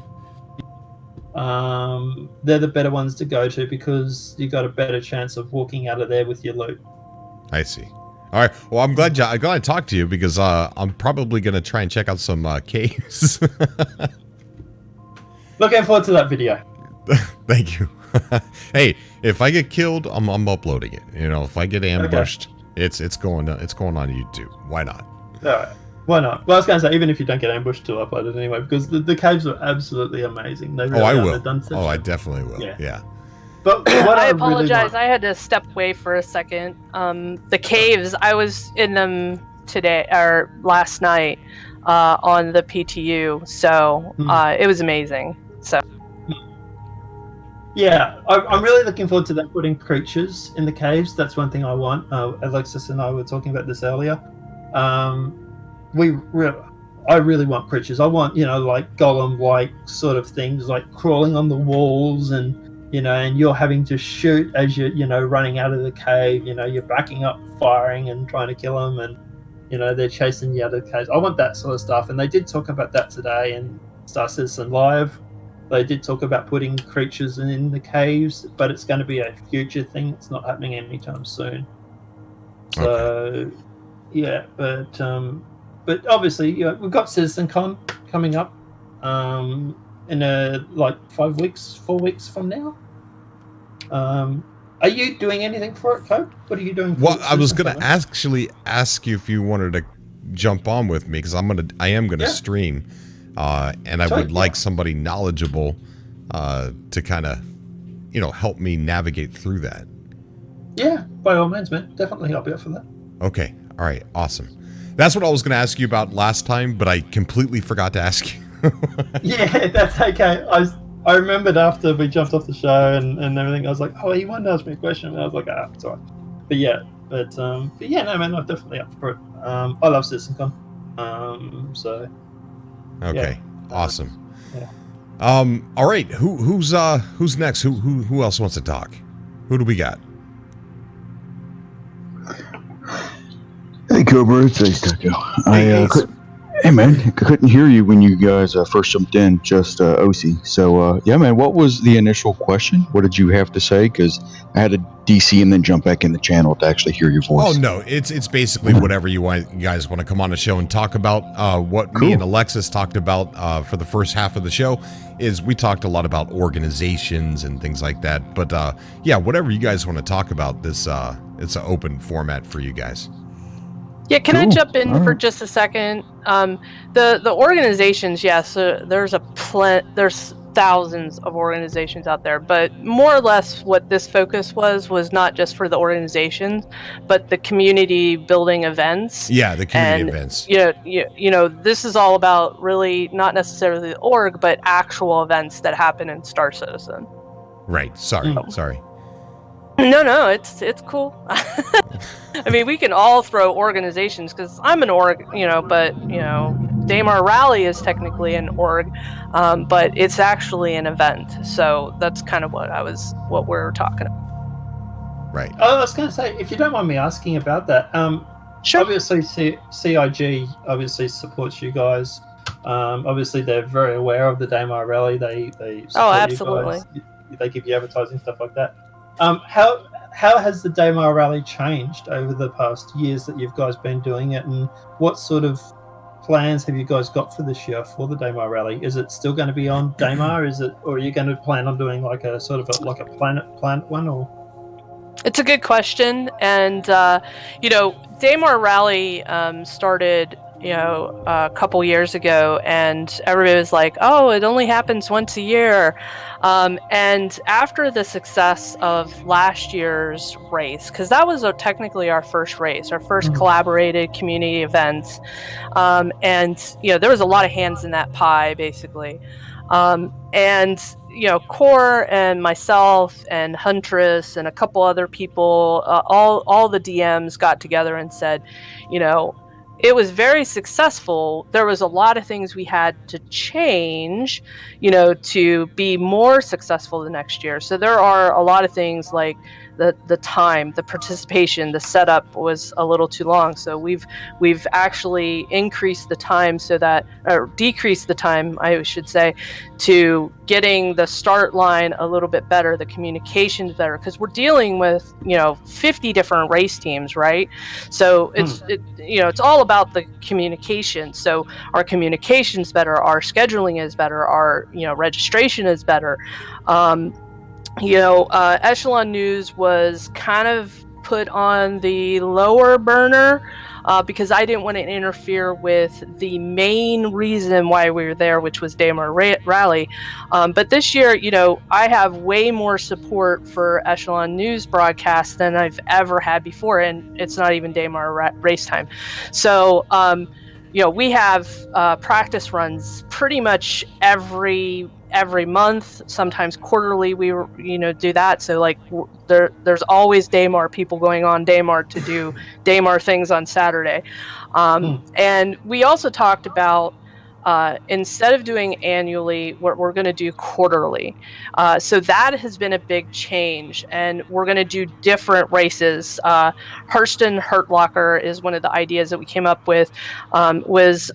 They're the better ones to go to because you got a better chance of walking out of there with your loot. I see. All right. Well, I'm glad I talked to you because I'm probably going to try and check out some caves. Looking forward to that video. Thank you. Hey, if I get killed, I'm uploading it. If I get ambushed, it's going on YouTube. Why not? All right. Why not? Well, I was going to say, even if you don't get ambushed, to upload it anyway, because the caves are absolutely amazing. They really I are. will. I definitely will. Yeah. But what I apologize. I had to step away for a second. The caves, I was in them last night on the PTU, so it was amazing. So. Yeah, I'm really looking forward to that, putting creatures in the caves. That's one thing I want. Alexis and I were talking about this earlier. I really want creatures. I want, like golem-like sort of things, like crawling on the walls, and and you're having to shoot as you're running out of the cave. You're backing up, firing, and trying to kill them, and they're chasing you out of the caves. I want that sort of stuff, and they did talk about that today in Star Citizen Live. They did talk about putting creatures in the caves, but it's going to be a future thing. It's not happening anytime soon. So, yeah, but obviously, we've got CitizenCon coming up in 4 weeks from now. Are you doing anything for it, Cope? What are you doing? Well, I was going to actually ask you if you wanted to jump on with me because I am gonna stream, and I would like somebody knowledgeable to kind of help me navigate through that. Yeah, by all means, man. Definitely help you out for that. Okay. All right. Awesome. That's what I was going to ask you about last time, but I completely forgot to ask you. Yeah, that's okay. I remembered after we jumped off the show and everything, I was like, oh, he wanted to ask me a question. And I was like, it's all right. But yeah, no, man, I'm definitely up for it. I love CitizenCon. So. Okay. Yeah. Awesome. Yeah. All right. Who's next? Who else wants to talk? Who do we got? Hey, Cobra, it's Ace Taco. Hey, man, I couldn't hear you when you guys first jumped in, just OC. So, yeah, man, what was the initial question? What did you have to say? Because I had to DC and then jump back in the channel to actually hear your voice. Oh, no, it's basically whatever you guys want to come on the show and talk about. What me and Alexis talked about for the first half of the show is we talked a lot about organizations and things like that. But, yeah, whatever you guys want to talk about, it's an open format for you guys. Yeah, can I jump in for just a second? The organizations, yes, there's there's thousands of organizations out there, but more or less what this focus was not just for the organizations, but the community building events. Yeah, the community events. Yeah, this is all about really not necessarily the org, but actual events that happen in Star Citizen. Right. Sorry. No, it's cool. I mean, we can all throw organizations because I'm an org, but Daymar Rally is technically an org, but it's actually an event. So that's kind of what we're talking about. Right. I was going to say, if you don't mind me asking about that, Sure. obviously CIG obviously supports you guys. Obviously, they're very aware of the Daymar Rally. They support absolutely. you guys. They give you advertising, stuff like that. How has the Daymar Rally changed over the past years that you guys been doing it, and what sort of plans have you guys got for this year for the Daymar Rally? Is it still going to be on Daymar? Or are you going to plan on doing like a sort of a planet one? Or it's a good question, and Daymar Rally started a couple years ago, and everybody was like, oh, it only happens once a year. And after the success of last year's race, because that was technically our first race, our first collaborated community event, and there was a lot of hands in that pie, basically. And Core and myself and Huntress and a couple other people, all the DMs got together and said, it was very successful. There was a lot of things we had to change, to be more successful the next year. So there are a lot of things like the time, the participation, the setup was a little too long. So we've actually increased the time or decreased the time, I should say, to getting the start line a little bit better, the communications better, because we're dealing with 50 different race teams, right? So it's all about the communication. So our communication's better, our scheduling is better, our registration is better. Echelon News was kind of put on the lower burner because I didn't want to interfere with the main reason why we were there, which was Daymar Rally. But this year, I have way more support for Echelon News broadcasts than I've ever had before, and it's not even Daymar race time. So, we have practice runs pretty much every month, sometimes quarterly. We do that. So like there's always Daymar people going on Daymar to do Daymar things on Saturday. And we also talked about instead of doing annually, we're going to do quarterly. So that has been a big change, and we're going to do different races. Hurston Hurtlocker is one of the ideas that we came up with, was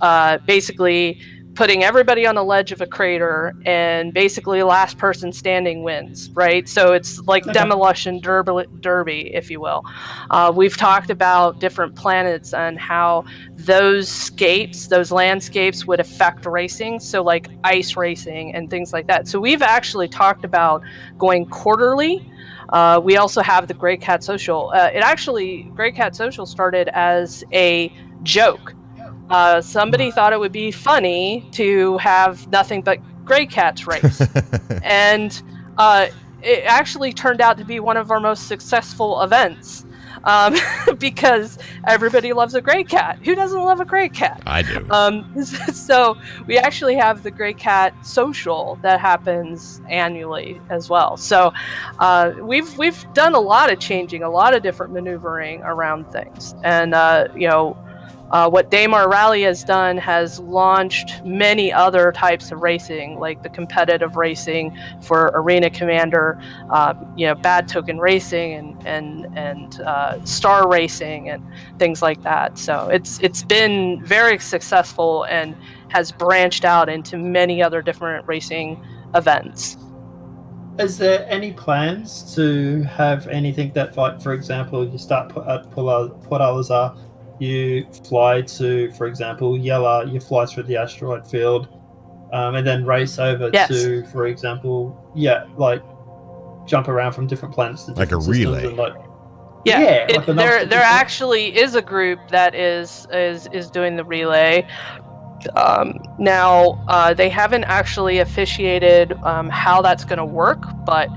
basically putting everybody on the ledge of a crater, and basically last person standing wins, right? So it's like demolition derby, if you will. We've talked about different planets and how those landscapes would affect racing, so like ice racing and things like that. So we've actually talked about going quarterly. We also have the Grey Cat Social. Grey Cat Social started as a joke. Somebody thought it would be funny to have nothing but Grey Cats race. And it actually turned out to be one of our most successful events. Because everybody loves a Grey Cat. Who doesn't love a Grey Cat? I do. So we actually have the Grey Cat Social that happens annually as well. So we've done a lot of changing, a lot of different maneuvering around things. And what Daymar Rally has done has launched many other types of racing, like the competitive racing for Arena Commander, Bad Token Racing, and Star Racing and things like that. So it's been very successful and has branched out into many other different racing events. Is there any plans to have anything that, like, for example, you start at Port Alizar, you fly to, for example, Yella, you fly through the asteroid field, and then race over to, for example, jump around from different planets to different like a relay. And there actually is a group that is doing the relay. Now, they haven't actually officiated how that's going to work, but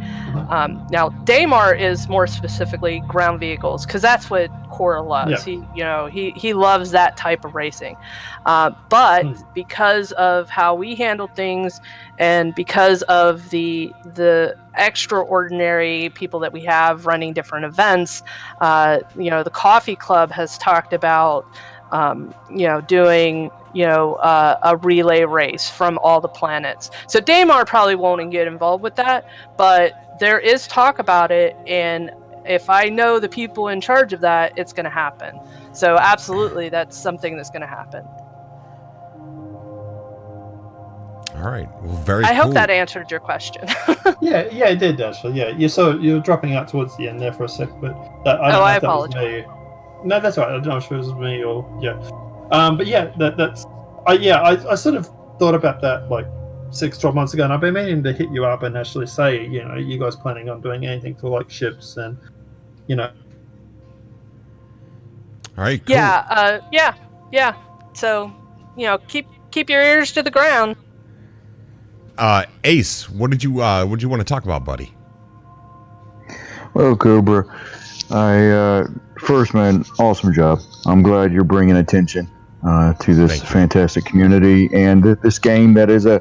now Daymar is more specifically ground vehicles because that's what Cora loves. Yeah. He loves that type of racing. But because of how we handle things and because of the extraordinary people that we have running different events, the coffee club has talked about doing a relay race from all the planets. So Daymar probably won't get involved with that, but there is talk about it, and if I know the people in charge of that, it's going to happen. So absolutely, that's something that's going to happen. All right. Well, very I cool. hope that answered your question. yeah, it did actually. Yeah, you're dropping out towards the end there for a sec, but I don't know if apologize. That was me. No, that's all right. I don't know if it was me or but yeah, that's I sort of thought about that like 6-12 months ago, and I've been meaning to hit you up and actually say, you guys planning on doing anything for like ships and All right. Cool. Yeah. So keep your ears to the ground. Ace, what did you want to talk about, buddy? Well, Cobra, first, man, awesome job. I'm glad you're bringing attention to this fantastic community and this game that is a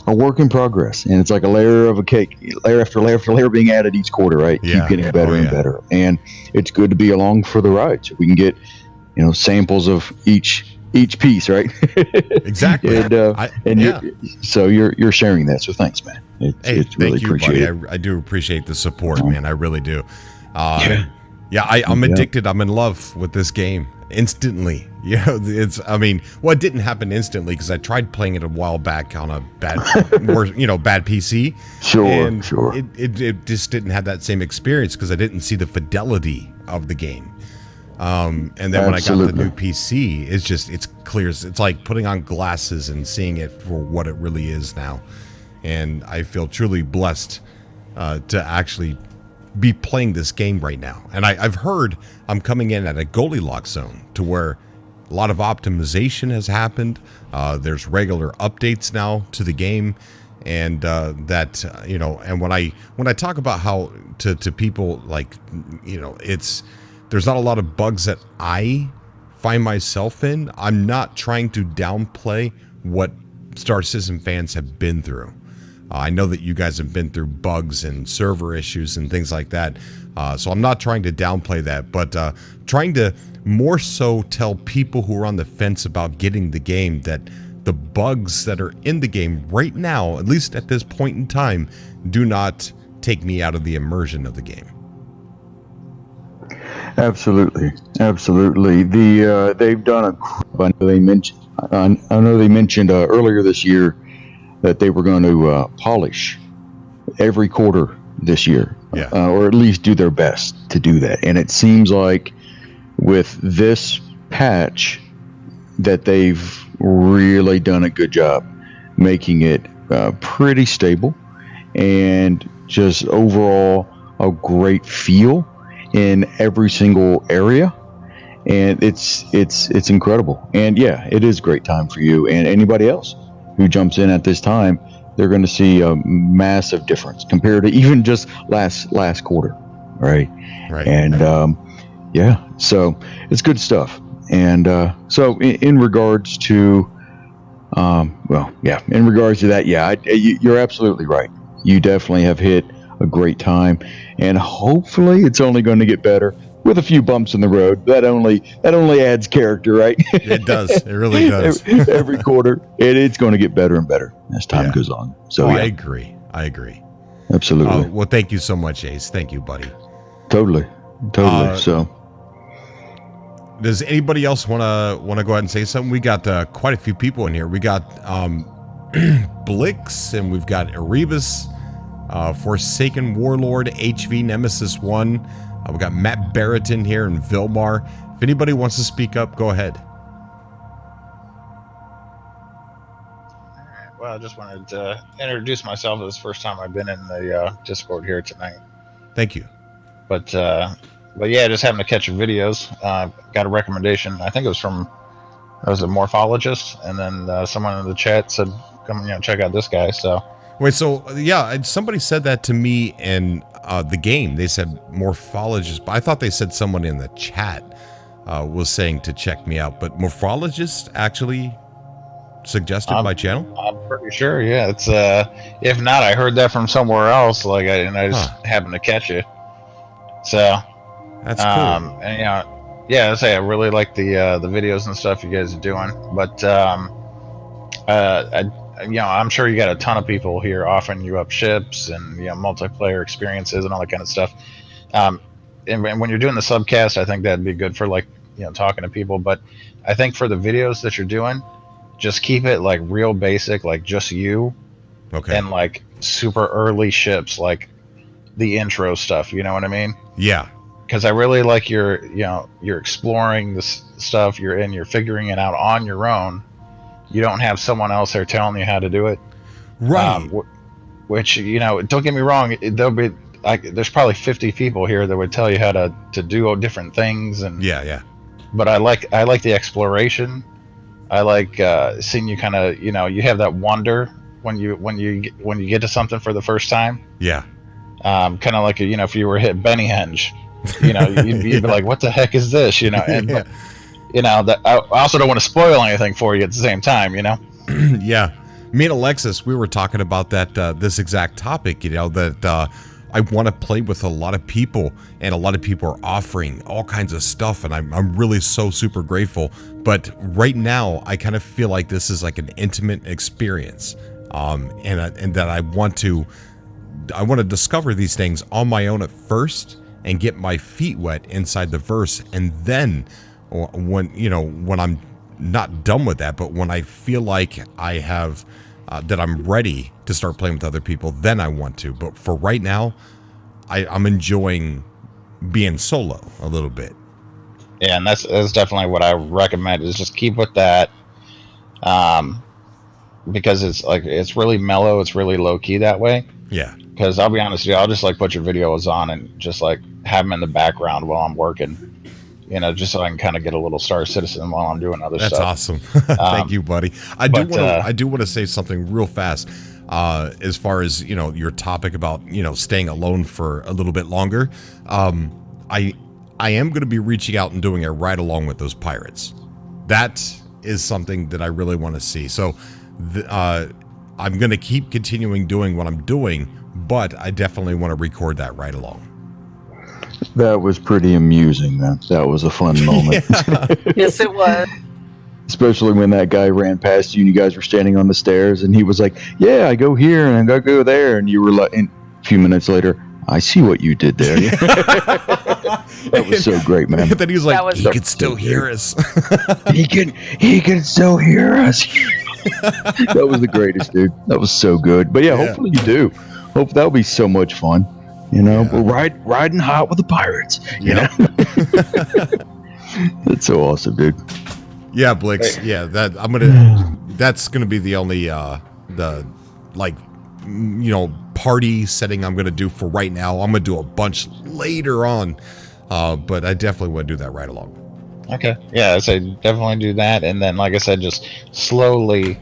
work in progress, and it's like a layer of a cake, layer after layer after layer being added each quarter, right? Yeah. Keep getting better and better, and it's good to be along for the ride, so we can get samples of each piece, right? Exactly. So you're sharing that, so thanks, man. It's really thank you, appreciated. buddy. I do appreciate the support, man. I really do. I'm addicted. I'm in love with this game instantly. It didn't happen instantly because I tried playing it a while back on a bad PC. Sure. It just didn't have that same experience because I didn't see the fidelity of the game. And then when I got the new PC, it's clear. It's like putting on glasses and seeing it for what it really is now. And I feel truly blessed to actually be playing this game right now. And I've heard I'm coming in at a Goldilocks zone to where a lot of optimization has happened. There's regular updates now to the game. And and when I talk about how to people, like, there's not a lot of bugs that I find myself in. I'm not trying to downplay what Star Citizen fans have been through. I know that you guys have been through bugs and server issues and things like that. So I'm not trying to downplay that, but trying to more so tell people who are on the fence about getting the game that the bugs that are in the game right now, at least at this point in time, do not take me out of the immersion of the game. Absolutely. They've done I know they mentioned earlier this year that they were going to polish every quarter this year, or at least do their best to do that. And it seems like with this patch that they've really done a good job making it pretty stable and just overall a great feel in every single area, and it's incredible. And it is a great time for you and anybody else who jumps in at this time. They're going to see a massive difference compared to even just last quarter, right? And so it's good stuff. And so in regards to in regards to that, you're absolutely right. You definitely have hit a great time, and hopefully it's only going to get better with a few bumps in the road. That only adds character, right? It does. It really does. every quarter, it's going to get better and better as time goes on. So I agree. Absolutely. Well, thank you so much, Ace. Thank you, buddy. Totally. So, does anybody else want to go ahead and say something? We got quite a few people in here. We got Blix, and we've got Erebus, Forsaken Warlord, HV Nemesis 1. We've got Matt Barrett in here and Vilmar. If anybody wants to speak up, go ahead. Well, I just wanted to introduce myself. It's the first time I've been in the Discord here tonight. Thank you. But just having to catch your videos. Got a recommendation. I think it was from was a morphologist, and then someone in the chat said, "Come, check out this guy." So Wait, so yeah, somebody said that to me in the game. They said morphologist, but I thought they said someone in the chat was saying to check me out. But morphologist actually suggested my channel. I'm pretty sure. Yeah, it's if not, I heard that from somewhere else. And I just happened to catch it. So that's cool. And yeah, I say I really like the videos and stuff you guys are doing, but I'm sure you got a ton of people here offering you up ships and multiplayer experiences and all that kind of stuff. And when you're doing the subcast, I think that'd be good for talking to people. But I think for the videos that you're doing, just keep it like real basic, like just you, okay, and like super early ships, like the intro stuff. You know what I mean? Yeah. Because I really like you're exploring this stuff. You're figuring it out on your own. You don't have someone else there telling you how to do it, right? Which don't get me wrong. There'll be there's probably 50 people here that would tell you how to do different things, and yeah. But I like the exploration. I like seeing you kind of you have that wonder when you get to something for the first time. Yeah. Kind of like if you were hit Benny Henge, you'd be like, what the heck is this? And but, that I also don't want to spoil anything for you at the same time. Yeah. Me and Alexis, we were talking about that this exact topic. That I want to play with a lot of people, and a lot of people are offering all kinds of stuff, and I'm really so super grateful. But right now, I kind of feel like this is like an intimate experience, and that I want to discover these things on my own at first and get my feet wet inside the verse, and then when I'm not done with that, but when I feel like I have that I'm ready to start playing with other people, then I want to. But for right now, I'm enjoying being solo a little bit. Yeah, and that's definitely what I recommend, is just keep with that, because it's really mellow, it's really low key that way. Yeah. Because I'll be honest with you, I'll just put your videos on and just have them in the background while I'm working, just so I can kind of get a little Star Citizen while I'm doing other stuff. That's awesome. Thank you, buddy. I do want to say something real fast. As far as your topic about staying alone for a little bit longer, I am going to be reaching out and doing a ride along with those pirates. That is something that I really want to see. So I'm going to keep continuing doing what I'm doing, but I definitely want to record that ride along. That was pretty amusing, man. That was a fun moment. Yes, it was. Especially when that guy ran past you and you guys were standing on the stairs and he was like, yeah, I go here and I go there. And you were like, and a few minutes later, I see what you did there. That was so great, man. Then he was like, he can still hear us. he can still hear us. That was the greatest, dude. That was so good. But yeah, hopefully you do. Hope that'll be so much fun. We're riding hot with the pirates. You know? That's so awesome, dude. Yeah, Blix. Yeah, that's gonna be the only party setting I'm gonna do for right now. I'm gonna do a bunch later on, but I definitely want to do that right along. Okay. Yeah, I say definitely do that, and then like I said, just slowly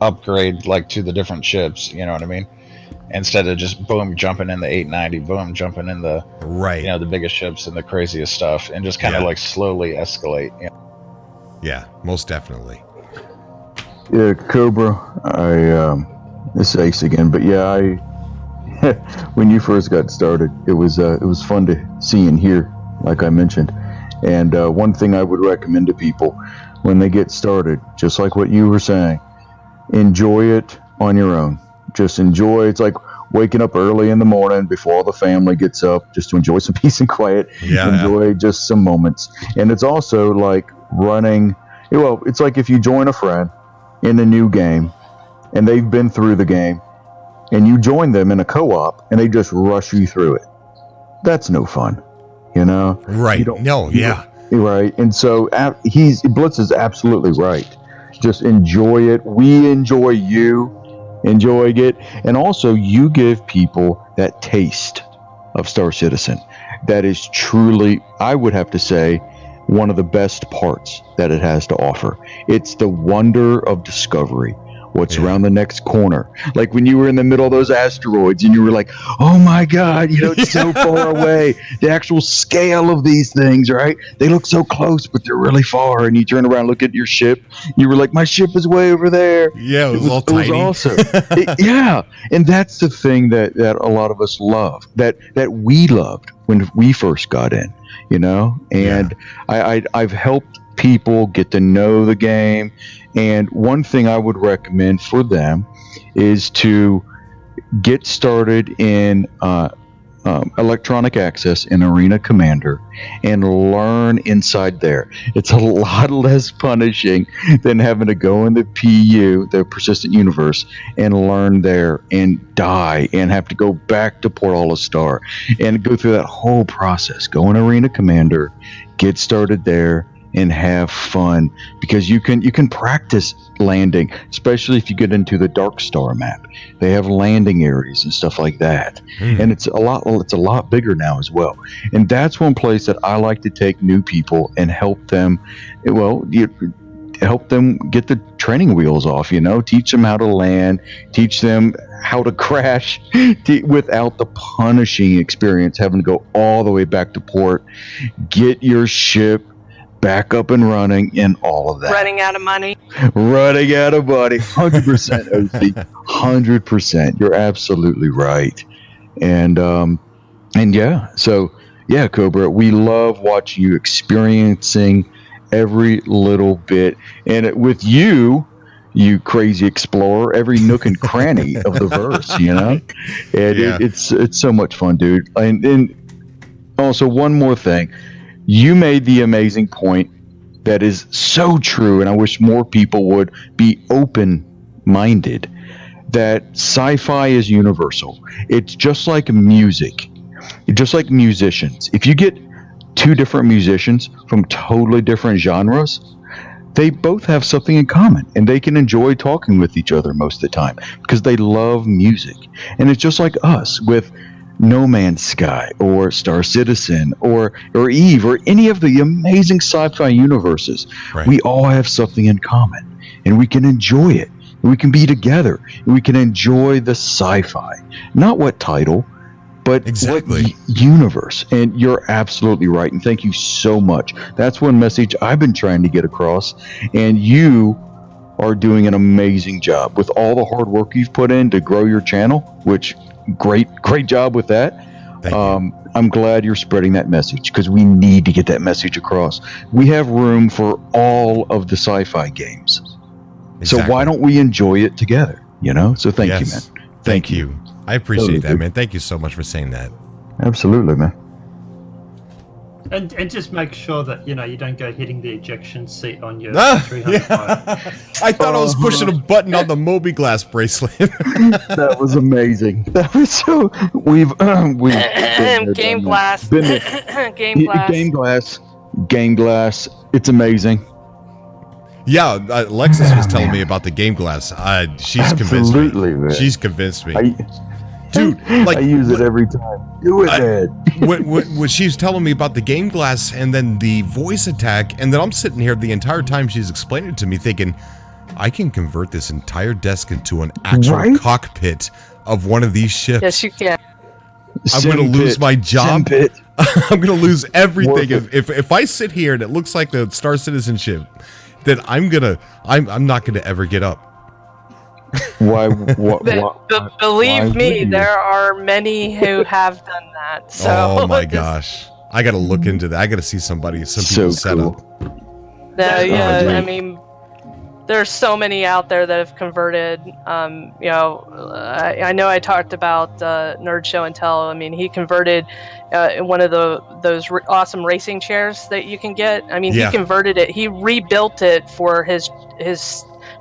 upgrade to the different ships. You know what I mean? Instead of just boom jumping in the 890, boom jumping in the the biggest ships and the craziest stuff, and just kind of slowly escalate. Yeah, most definitely. Yeah, Cobra. This is Ace again, but yeah, when you first got started, it was fun to see and hear, like I mentioned. And one thing I would recommend to people when they get started, just like what you were saying, enjoy it on your own. Just enjoy. It's like waking up early in the morning before all the family gets up, just to enjoy some peace and quiet. Enjoy just some moments. And it's also like running. Well, it's like if you join a friend in a new game and they've been through the game and you join them in a co-op and they just rush you through it. That's no fun, Right. Right. And so Blitz is absolutely right. Just enjoy it. We enjoy you. Enjoying it, and also you give people that taste of Star Citizen that is truly, I would have to say, one of the best parts that it has to offer. It's the wonder of discovery. What's around the next corner? Like when you were in the middle of those asteroids and you were like, oh my God, it's so far away. The actual scale of these things, right? They look so close, but they're really far. And you turn around, look at your ship. You were like, my ship is way over there. Yeah, it was all tiny. It was awesome. Yeah. And that's the thing that a lot of us love, that we loved when we first got in, and I've helped people get to know the game. And one thing I would recommend for them is to get started in electronic access in Arena Commander and learn inside there. It's a lot less punishing than having to go in the PU, the Persistent Universe, and learn there and die and have to go back to Port Olistar and go through that whole process. Go in Arena Commander, get started there, and have fun, because you can practice landing, especially if you get into the Dark Star map. They have landing areas and stuff like that, and it's a lot bigger now as well. And that's one place that I like to take new people and help them. Help them get the training wheels off. Teach them how to land, teach them how to crash without the punishing experience, having to go all the way back to port, get your ship back up and running, and all of that. Running out of money. 100% OC. 100%. You're absolutely right. And Cobra, we love watching you experiencing every little bit, and with you crazy explorer, every nook and cranny of the verse, and it's so much fun, dude. And also one more thing. You made the amazing point that is so true, and I wish more people would be open-minded, that sci-fi is universal. It's just like music. It's just like musicians. If you get two different musicians from totally different genres, they both have something in common, and they can enjoy talking with each other most of the time because they love music. And it's just like us with No Man's Sky or Star Citizen or Eve or any of the amazing sci-fi universes. Right. We all have something in common, and we can enjoy it. We can be together, and we can enjoy the sci-fi. Not what title, but what universe. And you're absolutely right, and thank you so much. That's one message I've been trying to get across, and you are doing an amazing job with all the hard work you've put in to grow your channel, which great job with that. I'm glad you're spreading that message, because we need to get that message across. We have room for all of the sci-fi games. So why don't we enjoy it together? So thank you, man. Thank you. I appreciate that, man. Thank you so much for saying that. Absolutely, man. And just make sure that you don't go hitting the ejection seat on your 300. I thought I was pushing a button on the Moby Glass bracelet. That was amazing. That was so. We've Game Glass. Game Glass. It's amazing. Yeah, Alexis was telling me about the Game Glass. She's convinced me. Man. She's convinced me. Dude, I use it every time. Do it, man. when she's telling me about the Game Glass and then the voice attack, and then I'm sitting here the entire time she's explaining it to me thinking, I can convert this entire desk into an actual cockpit of one of these ships. Yes, you can. I'm going to lose my job. I'm going to lose everything. If I sit here and it looks like the Star Citizen ship, then I'm not going to ever get up. Why? Believe me, there are many who have done that. So oh my gosh, I got to look into that. I got to see some people set up. I mean, there's so many out there that have converted. I know I talked about Nerd Show and Tell. I mean, he converted one of those awesome racing chairs that you can get. I mean, he converted it. He rebuilt it for his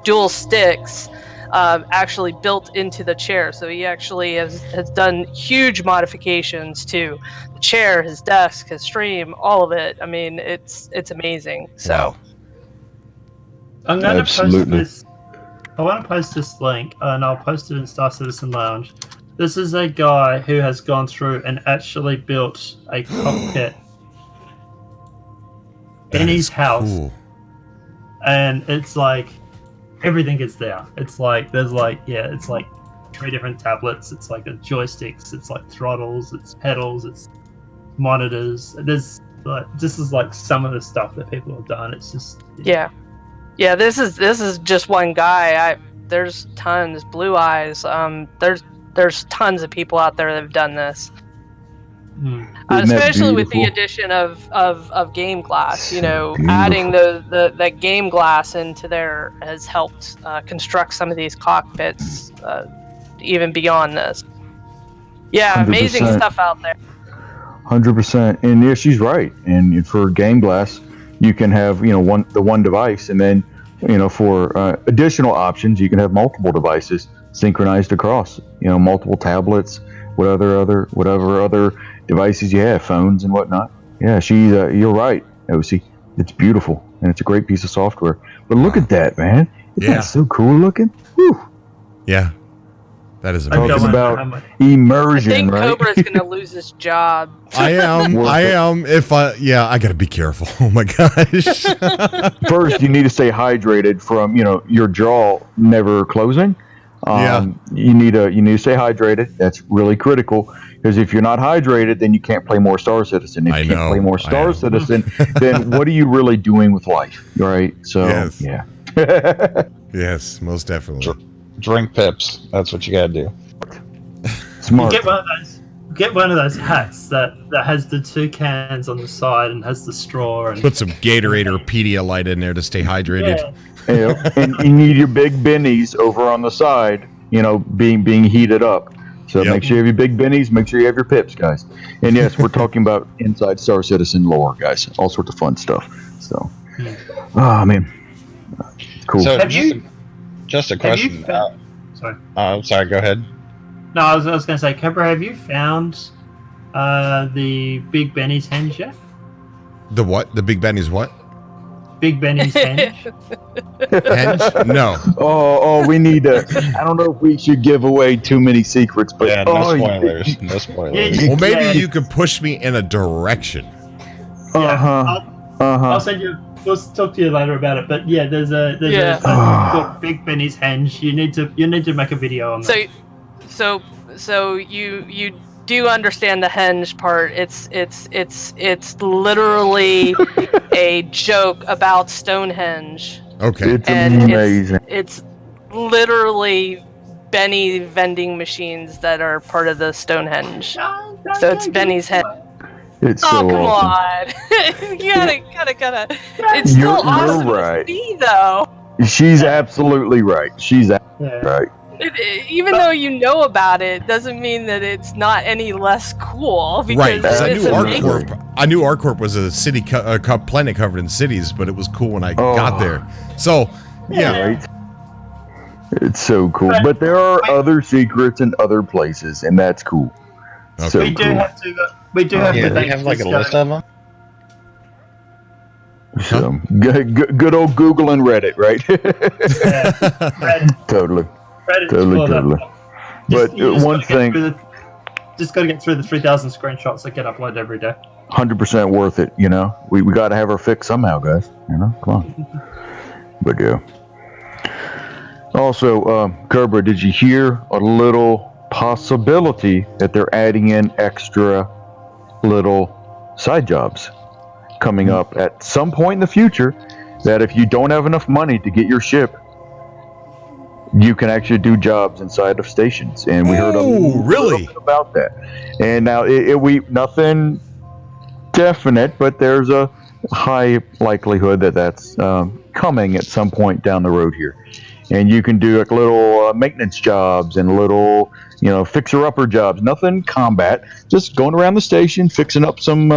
dual sticks. Actually built into the chair, so he actually has done huge modifications to the chair, his desk, his stream, all of it. I mean, it's amazing. So wow. I'm going to post this. I want to post this link, and I'll post it in Star Citizen Lounge. This is a guy who has gone through and actually built a cockpit Benny's house, Cool. and it's like everything is there. It's like there's like it's like 3 different tablets. It's like joysticks. It's like throttles. It's pedals. It's monitors. There's like this is like some of the stuff that people have done. It's just Yeah. This is just one guy. There's tons. Blue Eyes. There's tons of people out there that have done this. Especially with the addition of game glass. You know, adding that game glass into there has helped construct some of these cockpits even beyond this. Yeah, 100%. amazing stuff out there. 100%. And yeah, she's right. And for game glass, you can have one device, and then for additional options, you can have multiple devices synchronized across multiple tablets, whatever other devices you have, phones and whatnot. Yeah, you're right, OC. It's beautiful, and it's a great piece of software. But look at that, man! Isn't that so cool looking? Whew. Yeah, that is Talking amazing. about immersion, I think right? Cobra's going to lose his job. I am. I gotta be careful. Oh my gosh. First, you need to stay hydrated from your jaw never closing. You need to stay hydrated. That's really critical, because if you're not hydrated, then you can't play more Star Citizen. If you can't play more Star Citizen, then what are you really doing with life, right? So Yes. yeah. Yes, most definitely. Drink pips. That's what you gotta do. Smart. Get one of those hats that has the 2 cans on the side and has the straw. And Put some Gatorade or Pedialyte in there to stay hydrated. Yeah. And you need your big bennies over on the side, being heated up. So make sure you have your big bennies. Make sure you have your pips, guys. And yes, we're talking about inside Star Citizen lore, guys. All sorts of fun stuff. So, man, cool. So Have you? Just a question. Sorry. Sorry. Go ahead. No, I was going to say, Cobra, have you found the Big Benny's henge yet? The what? The Big Benny's what? Big Benny's henge? Henge? No. Oh, we need to. I don't know if we should give away too many secrets, but no spoilers. No spoilers. Well, maybe you could push me in a direction. I'll send you. We'll talk to you later about it. But yeah, there's a called Big Benny's henge. You need to make a video on that. So you do understand the henge part. It's literally a joke about Stonehenge. Okay. It's amazing. It's literally Benny vending machines that are part of the Stonehenge. So it's Benny's head. It's so come awesome. on. you gotta. It's still awesome to see, though. She's absolutely right. Right. Even though you know about it, doesn't mean that it's not any less cool. Right, because I it's knew amazing. ArcCorp was a city planet covered in cities, but it was cool when I got there. So, yeah. Right. It's so cool. But there are other secrets in other places, and that's cool. Okay. So we do have to. We do have to. They have like a list of them. So, good old Google and Reddit, right? Totally. But one thing, just got to get through the 3,000 screenshots that get uploaded every day. 100% worth it. We got to have our fix somehow, guys. Come on. But yeah. Also, Cobra, did you hear a little possibility that they're adding in extra little side jobs coming up at some point in the future, that if you don't have enough money to get your ship, you can actually do jobs inside of stations? And we heard a little bit about that. And now we nothing definite, but there's a high likelihood that that's coming at some point down the road here. And you can do like little maintenance jobs and little, fixer-upper jobs. Nothing combat, just going around the station, fixing up some,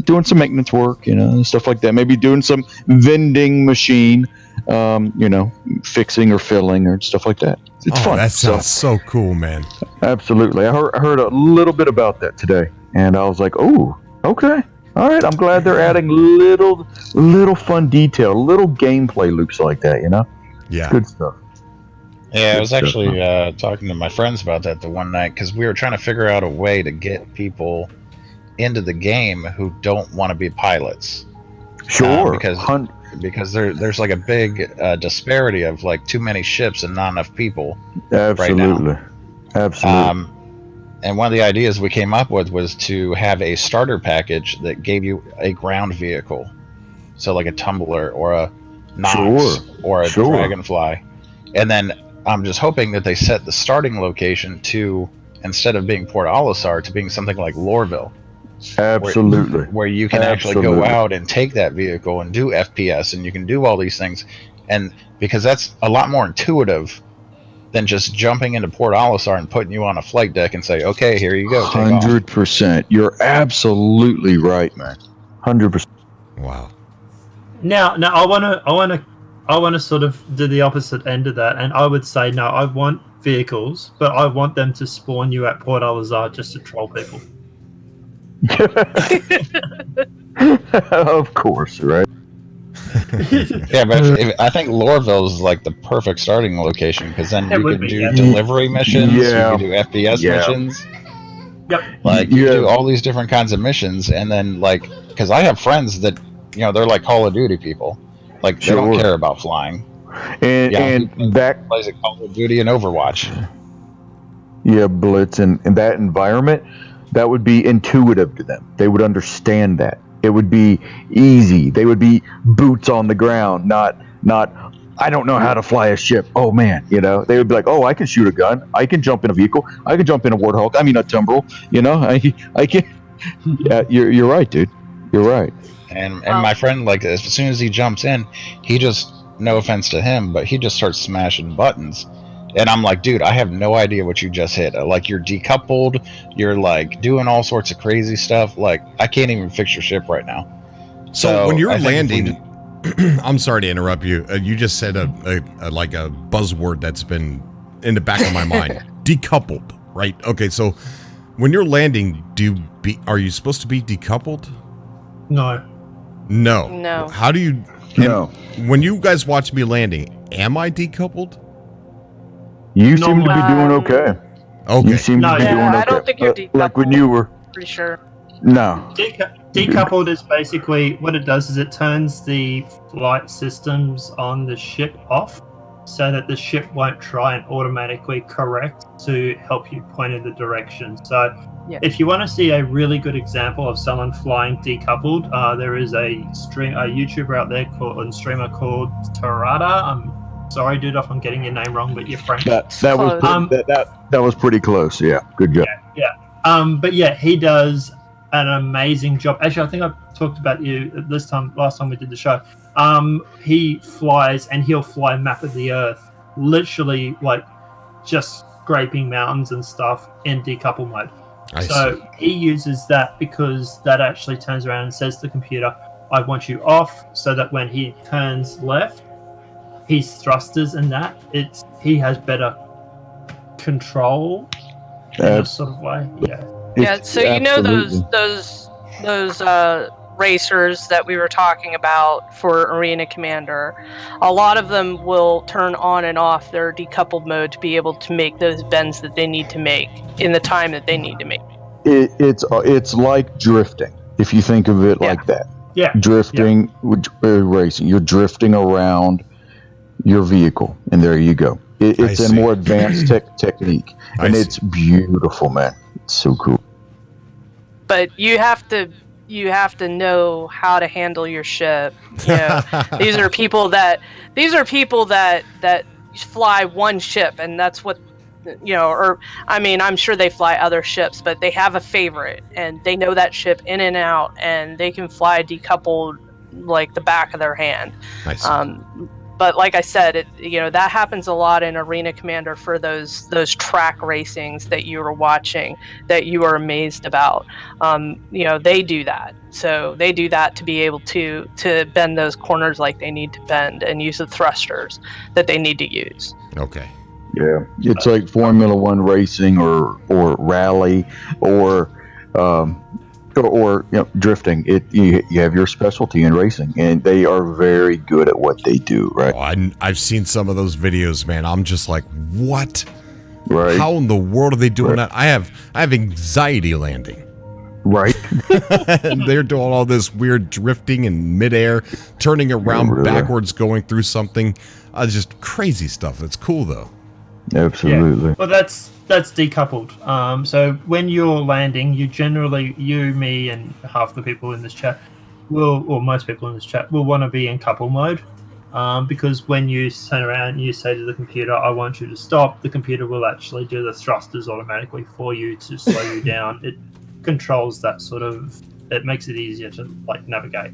doing some maintenance work, stuff like that. Maybe doing some vending machine, fixing or filling or stuff like that. It's fun. That sounds so cool, man. Absolutely. I heard a little bit about that today, and I was like, oh, okay. All right. I'm glad they're adding little fun detail, little gameplay loops like that, Yeah. Good stuff. Yeah, I was actually talking to my friends about that the one night, because we were trying to figure out a way to get people into the game who don't want to be pilots. Sure. Because there's like a big disparity of like too many ships and not enough people. Absolutely. Right now. Absolutely. And one of the ideas we came up with was to have a starter package that gave you a ground vehicle. So like a tumbler or a Nox or a Dragonfly. And then I'm just hoping that they set the starting location to, instead of being Port Olisar, to being something like Lorville. Absolutely. Where you can actually go out and take that vehicle and do FPS, and you can do all these things. And because that's a lot more intuitive than just jumping into Port Olisar and putting you on a flight deck and say, okay, here you go. 100%. You're absolutely right, man. 100%. Wow. Now I want to sort of do the opposite end of that, and I would say no. I want vehicles, but I want them to spawn you at Port Olisar just to troll people. Of course, right? Yeah, but I think Lorville is like the perfect starting location, because then you can do delivery missions, you can do FPS missions. Yep. Like you do all these different kinds of missions, and then like, because I have friends that, you know, they're like Call of Duty people, like they don't care about flying. And that plays like Call of Duty and Overwatch. Yeah, Blitz, and that environment, that would be intuitive to them. They would understand that. It would be easy. They would be boots on the ground, not I don't know how to fly a ship. Oh man, you know, they would be like, oh, I can shoot a gun. I can jump in a vehicle. I can jump in a Warthog. I mean, a Tumbrel. You know, I can. Yeah, you're right, dude. You're right. And my friend, like, as soon as he jumps in, he just, no offense to him, but he just starts smashing buttons. And I'm like, dude, I have no idea what you just hit. Like, you're decoupled. You're, like, doing all sorts of crazy stuff. Like, I can't even fix your ship right now. So when you're landing, I'm sorry to interrupt you. You just said a buzzword that's been in the back of my mind. Decoupled, right? Okay, so when you're landing, are you supposed to be decoupled? No. How do you? No. When you guys watch me landing, am I decoupled? You seem to be doing okay. Okay. You seem to be doing okay. I don't think you're decoupled. Like when you were. Pretty sure. No. Decoupled is basically what it does is it turns the flight systems on the ship off, so that the ship won't try and automatically correct to help you point in the direction. So if you want to see a really good example of someone flying decoupled, there is a YouTuber out there streamer called Tarada. I'm sorry, dude, if I'm getting your name wrong, but you're French. That was pretty close. Yeah, good job. But yeah, he does an amazing job. Actually, I think I talked about you last time we did the show. He flies, and he'll fly map of the Earth, literally like just scraping mountains and stuff in decouple mode. So he uses that because that actually turns around and says to the computer, I want you off, so that when he turns left, his thrusters and that, he has better control in a sort of way. So you know those racers that we were talking about for Arena Commander, a lot of them will turn on and off their decoupled mode to be able to make those bends that they need to make in the time that they need to make. It's like drifting, if you think of it like that. Yeah. Drifting, racing. You're drifting around your vehicle, and there you go. It's a more advanced technique, and it's beautiful, man. It's so cool. But you have to know how to handle your ship. You know, these are people that fly one ship, and that's what, you know. Or I mean, I'm sure they fly other ships, but they have a favorite, and they know that ship in and out, and they can fly decoupled like the back of their hand. But like I said, that happens a lot in Arena Commander for those track racings that you were watching that you were amazed about. They do that. So they do that to be able to bend those corners like they need to bend and use the thrusters that they need to use. Okay. Yeah, it's like Formula One racing or rally or drifting. You have your specialty in racing, and they are very good at what they do, right? I've seen some of those videos, man. I'm just like, what? Right. How in the world are they doing that? I have anxiety landing. Right. And they're doing all this weird drifting in midair, turning around really. backwards, going through something. Just crazy stuff. It's cool though. Absolutely. Yeah. Well, that's decoupled. So when you're landing, you, me, and half the people in this chat or most people in this chat will want to be in couple mode. Because when you turn around and you say to the computer, I want you to stop, the computer will actually do the thrusters automatically for you to slow you down. It controls that sort of, it makes it easier to like navigate.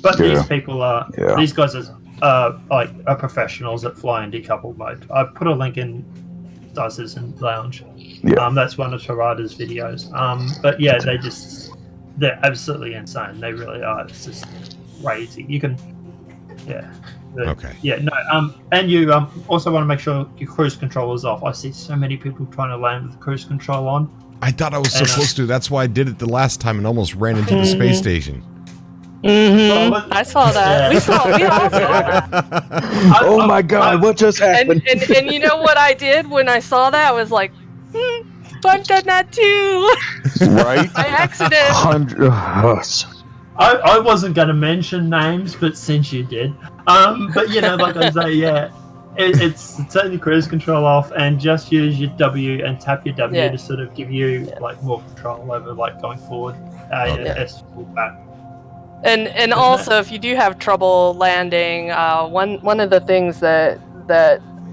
But these people these guys are professionals that fly in decoupled mode. I put a link in Citizen Lounge. Yeah. That's one of Tarada's videos. But yeah, they're absolutely insane. They really are. It's just crazy. You can, yeah. Okay. Yeah, no. And you also want to make sure your cruise control is off. I see so many people trying to land with the cruise control on. I thought I was supposed to. That's why I did it the last time and almost ran into the space station. Mm-hmm. I saw that. Yeah. We all saw that. Oh my God! What just happened? And you know what I did when I saw that? I was like, I've done that too. Right? By accident. I wasn't going to mention names, but since you did, but you know, like I say, yeah, it's turn your cruise control off and just use your W and tap your W to sort of give you like more control over like going forward, S back. And also, if you do have trouble landing, one of the things that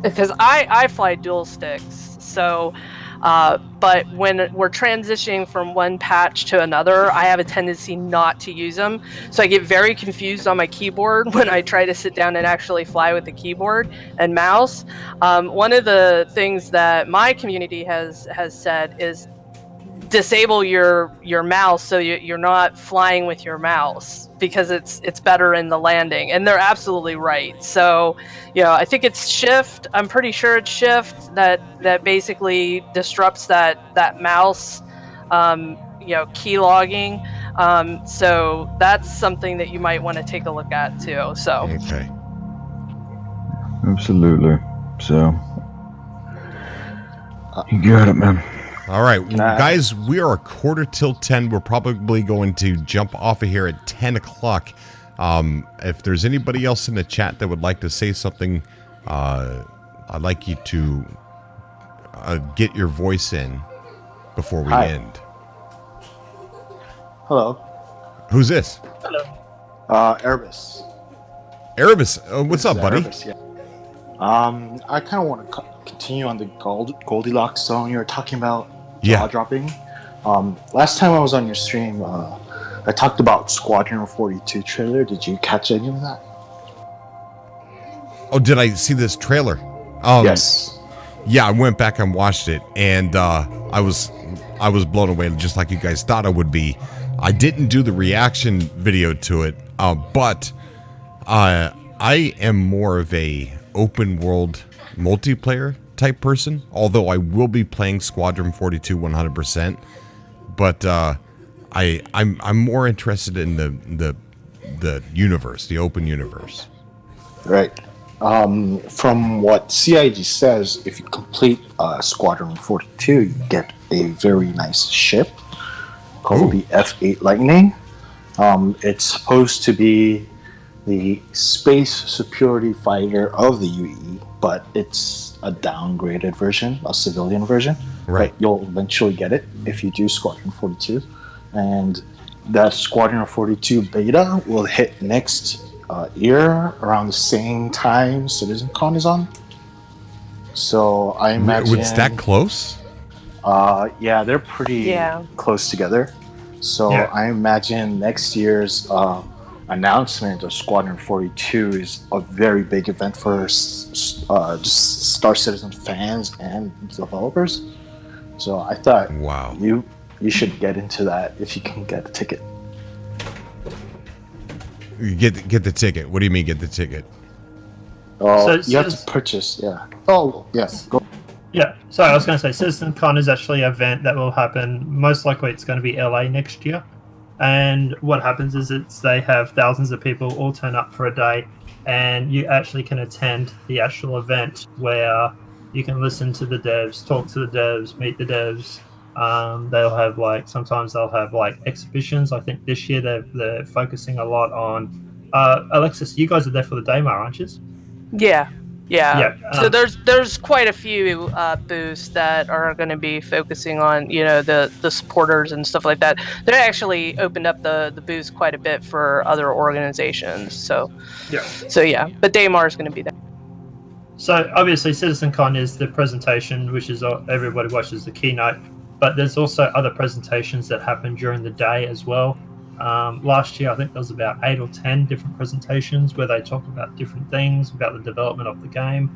because I fly dual sticks, so. But when we're transitioning from one patch to another, I have a tendency not to use them. So I get very confused on my keyboard when I try to sit down and actually fly with the keyboard and mouse. One of the things that my community has said is disable your mouse so you're not flying with your mouse because it's better in the landing, and they're absolutely right. So I think it's shift. I'm pretty sure it's shift that basically disrupts that mouse key logging. So that's something that you might want to take a look at too. So okay, absolutely. So you got it, man. All right, guys, we are 10:15. We're probably going to jump off of here at 10 o'clock. If there's anybody else in the chat that would like to say something, I'd like you to get your voice in before we end. Hello. Who's this? Hello. Erebus. Erebus. What's up, buddy? Erebus, yeah. I kind of want to continue on the Goldilocks song you were talking about, jaw dropping. Last time I was on your stream, I talked about Squadron 42 trailer. Did you catch any of that? Oh, did I see this trailer? Yes. Yeah, I went back and watched it, and I was blown away, just like you guys thought I would be. I didn't do the reaction video to it, but I am more of a open world multiplayer type person, although I will be playing Squadron 42 100%. But I'm more interested in the universe, the open universe. Right. From what CIG says, if you complete Squadron 42, you get a very nice ship called the F-8 Lightning. It's supposed to be the space security fighter of the UE, but it's a downgraded version, a civilian version. Right. But you'll eventually get it if you do Squadron 42. And that Squadron 42 beta will hit next year around the same time CitizenCon is on. So I imagine... It's that close? Yeah, they're pretty close together. So I imagine next year's announcement of Squadron 42 is a very big event for just Star Citizen fans and developers. So I thought, you should get into that if you can get a ticket. Get the ticket. What do you mean get the ticket? Oh, you have to purchase. Yeah. Oh, yes. Go. Yeah. So I was going to say, CitizenCon is actually an event that will happen. Most likely, it's going to be LA next year. And what happens is they have thousands of people all turn up for a day, and you actually can attend the actual event where you can listen to the devs, talk to the devs, meet the devs, They'll have sometimes they'll have exhibitions. I think this year they're focusing a lot on. Alexis, you guys are there for the Daymar, aren't you? Yeah. So there's quite a few booths that are going to be focusing on the supporters and stuff like that. They actually opened up the booths quite a bit for other organizations. So yeah, but Daymar is going to be there. So obviously, CitizenCon is the presentation, which is everybody watches the keynote. But there's also other presentations that happen during the day as well. Last year, I think there was about 8 or 10 different presentations where they talk about different things about the development of the game.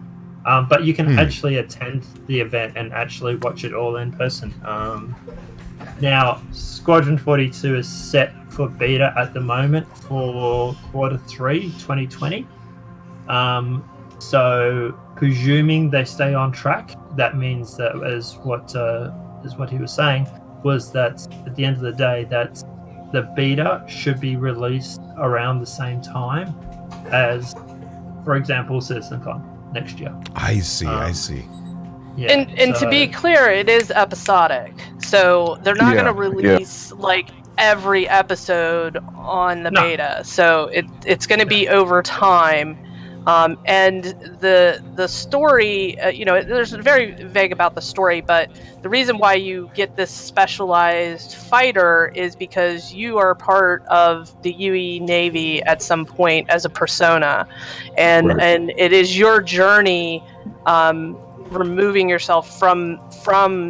But you can actually attend the event and actually watch it all in person. Now, Squadron 42 is set for beta at the moment for Q3 2020. So, presuming they stay on track, that means that is what he was saying, was that at the end of the day, that the beta should be released around the same time as, for example, CitizenCon next year. I see. Yeah, and to be clear, it is episodic, so they're not going to release every episode on the beta. So it's going to be over time. And the story, there's very vague about the story, but the reason why you get this specialized fighter is because you are part of the UE Navy at some point as a persona, and it is your journey removing yourself from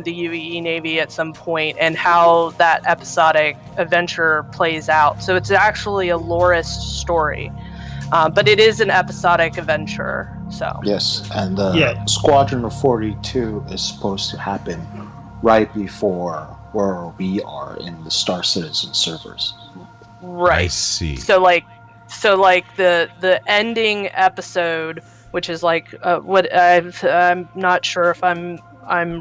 the UE Navy at some point, and how that episodic adventure plays out. So it's actually a lorist story. But it is an episodic adventure, so. Yes, and Squadron of 42 is supposed to happen right before where we are in the Star Citizen servers. Right. I see. So the ending episode, which is I'm not sure if I'm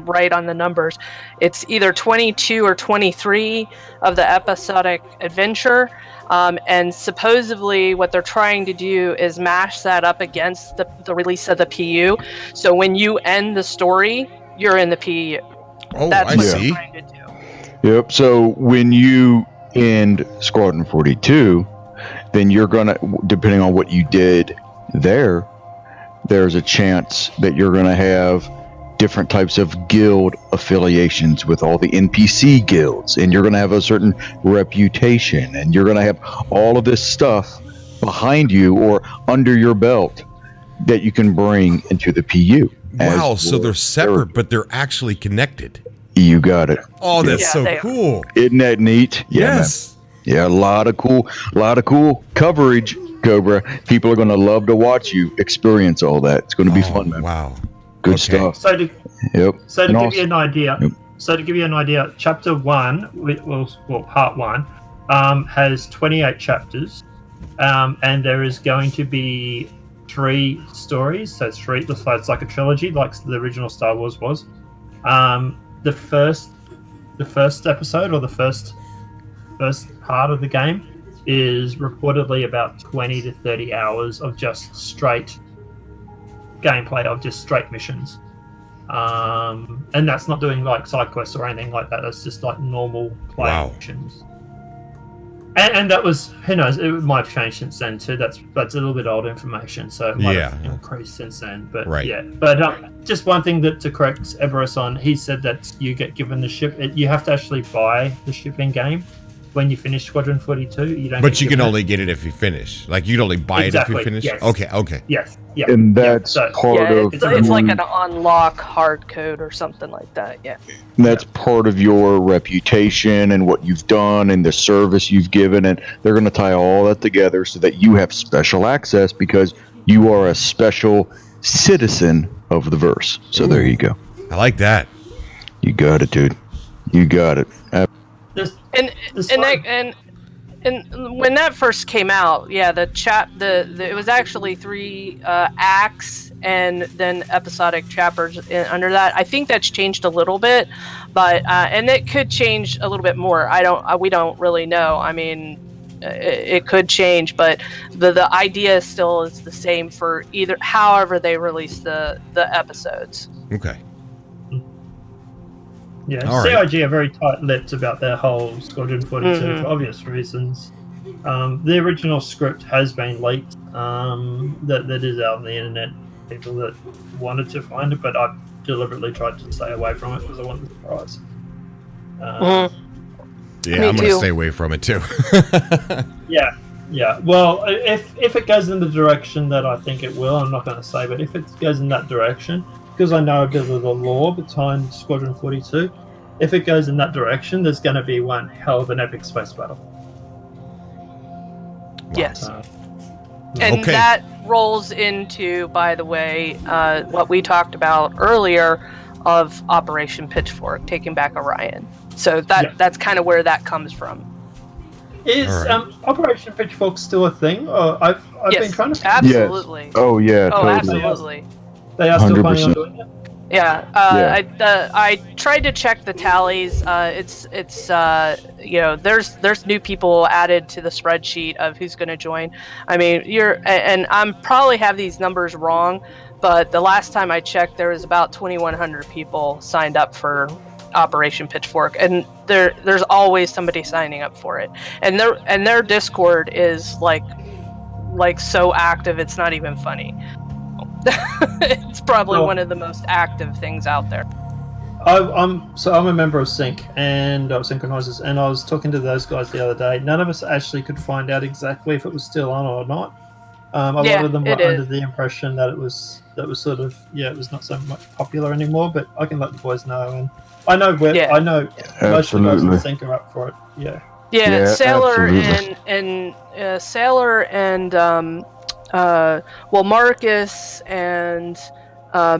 right on the numbers. It's either 22 or 23 of the episodic adventure. And supposedly what they're trying to do is mash that up against the release of the PU. So when you end the story, you're in the PU. Oh, That's I what see. they're trying to do. Yep. So when you end Squadron 42, then you're going to, depending on what you did there's a chance that you're going to have different types of guild affiliations with all the NPC guilds, and you're going to have a certain reputation, and you're going to have all of this stuff behind you or under your belt that you can bring into the PU. Wow, so they're separate, but they're actually connected. You got it. Oh, that's so cool. Isn't that neat? Yes. Yeah, a lot of cool coverage, Cobra. People are going to love to watch you experience all that. It's going to be fun, man. Wow. Good stuff. So to give you an idea, Yep. Chapter 1, Part 1, has 28 chapters, and there is going to be 3 stories. So it's like a trilogy, like the original Star Wars was. The first episode, or the first part of the game, is reportedly about 20 to 30 hours of just straight gameplay, of just straight missions, and that's not doing side quests or anything like that. That's just normal play missions. And that was, who knows, it might have changed since then too. That's a little bit old information, so it might have increased since then. But but just one thing to correct Everest on, he said that you get given the ship. You have to actually buy the ship in game when you finish Squadron 42. You don't. But you can only get it if you finish. You can only buy it if you finish. Yes. Okay. Yes. Yeah. And that's part of. It's like an unlock hard code or something like that. Yeah. And that's part of your reputation and what you've done and the service you've given, and they're going to tie all that together so that you have special access because you are a special citizen of the verse. So there you go. I like that. You got it, dude. You got it. And when that first came out, it was actually 3 acts and then episodic chapters under that. I think that's changed a little bit, but and it could change a little bit more. We don't really know. I mean, it could change, but the idea still is the same for however they release the episodes. Okay. Yeah, All CIG are very tight-lipped about their whole Squadron 42 for obvious reasons. The original script has been leaked. That is out on the internet. People that wanted to find it, but I deliberately tried to stay away from it because I wanted the surprise. Yeah, Me I'm going to too. stay away from it too. Yeah. Well, if it goes in the direction that I think it will, I'm not going to say, but if it goes in that direction, because I know a bit of the lore behind Squadron 42, if it goes in that direction, there's going to be one hell of an epic space battle. Yes. And Okay. that rolls into, by the way, what we talked about earlier of Operation Pitchfork, taking back Orion. So that's kind of where that comes from. Is Operation Pitchfork still a thing? I've been trying to. Absolutely. Yes. Oh yeah. Oh, Totally. absolutely. They are still 100%. planning on doing it. Yeah, I tried to check the tallies. It's there's new people added to the spreadsheet of who's going to join. I mean, and I'm probably have these numbers wrong, but the last time I checked, there was about 2,100 people signed up for Operation Pitchfork, and there's always somebody signing up for it. And their Discord is like so active, it's not even funny. It's probably one of the most active things out there. I'm a member of Sync and Synchronizers, and I was talking to those guys the other day. None of us actually could find out exactly if it was still on or not. A lot of them were under the impression that it was sort of it was not so much popular anymore. But I can let the boys know, and I know most of the guys in Sync are up for it. Yeah, Sailor and Sailor and Marcus and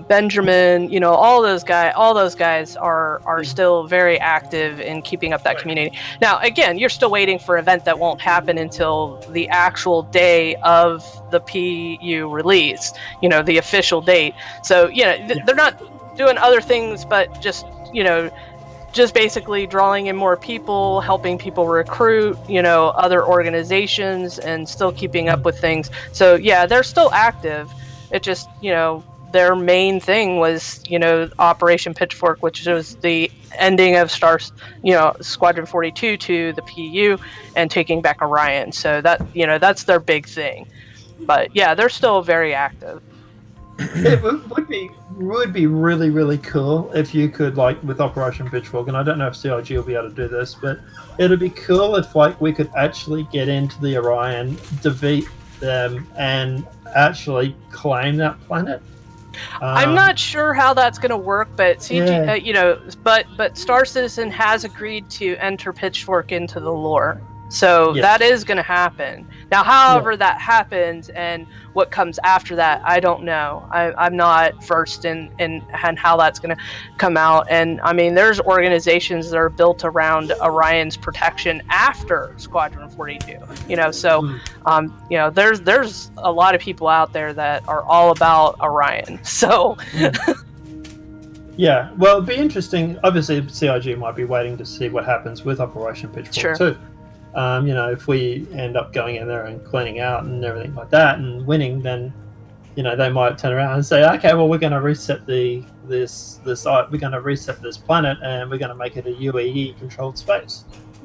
Benjamin, all those guys are still very active in keeping up that community. Now, again, you're still waiting for an event that won't happen until the actual day of the PU release, the official date. So, they're not doing other things, but just basically drawing in more people, helping people recruit, other organizations, and still keeping up with things. So yeah, they're still active. It just, their main thing was, Operation Pitchfork, which was the ending of Squadron 42 to the PU and taking back Orion. So that, that's their big thing. But yeah, they're still very active. It would be really, really cool if you could, with Operation Pitchfork, and I don't know if CIG will be able to do this, but it'd be cool if we could actually get into the Orion, defeat them, and actually claim that planet. I'm not sure how that's going to work, but but Star Citizen has agreed to enter Pitchfork into the lore. So that is going to happen. Now, however that happens and what comes after that, I don't know. I'm not versed in how that's going to come out. And I mean, there's organizations that are built around Orion's protection after Squadron 42. There's a lot of people out there that are all about Orion. So. Yeah, well, it'd be interesting. Obviously, CIG might be waiting to see what happens with Operation Pitchfork too. If we end up going in there and cleaning out and everything like that and winning, then they might turn around and say, okay, well, we're going to reset we're going to reset this planet and we're going to make it a UAE controlled space.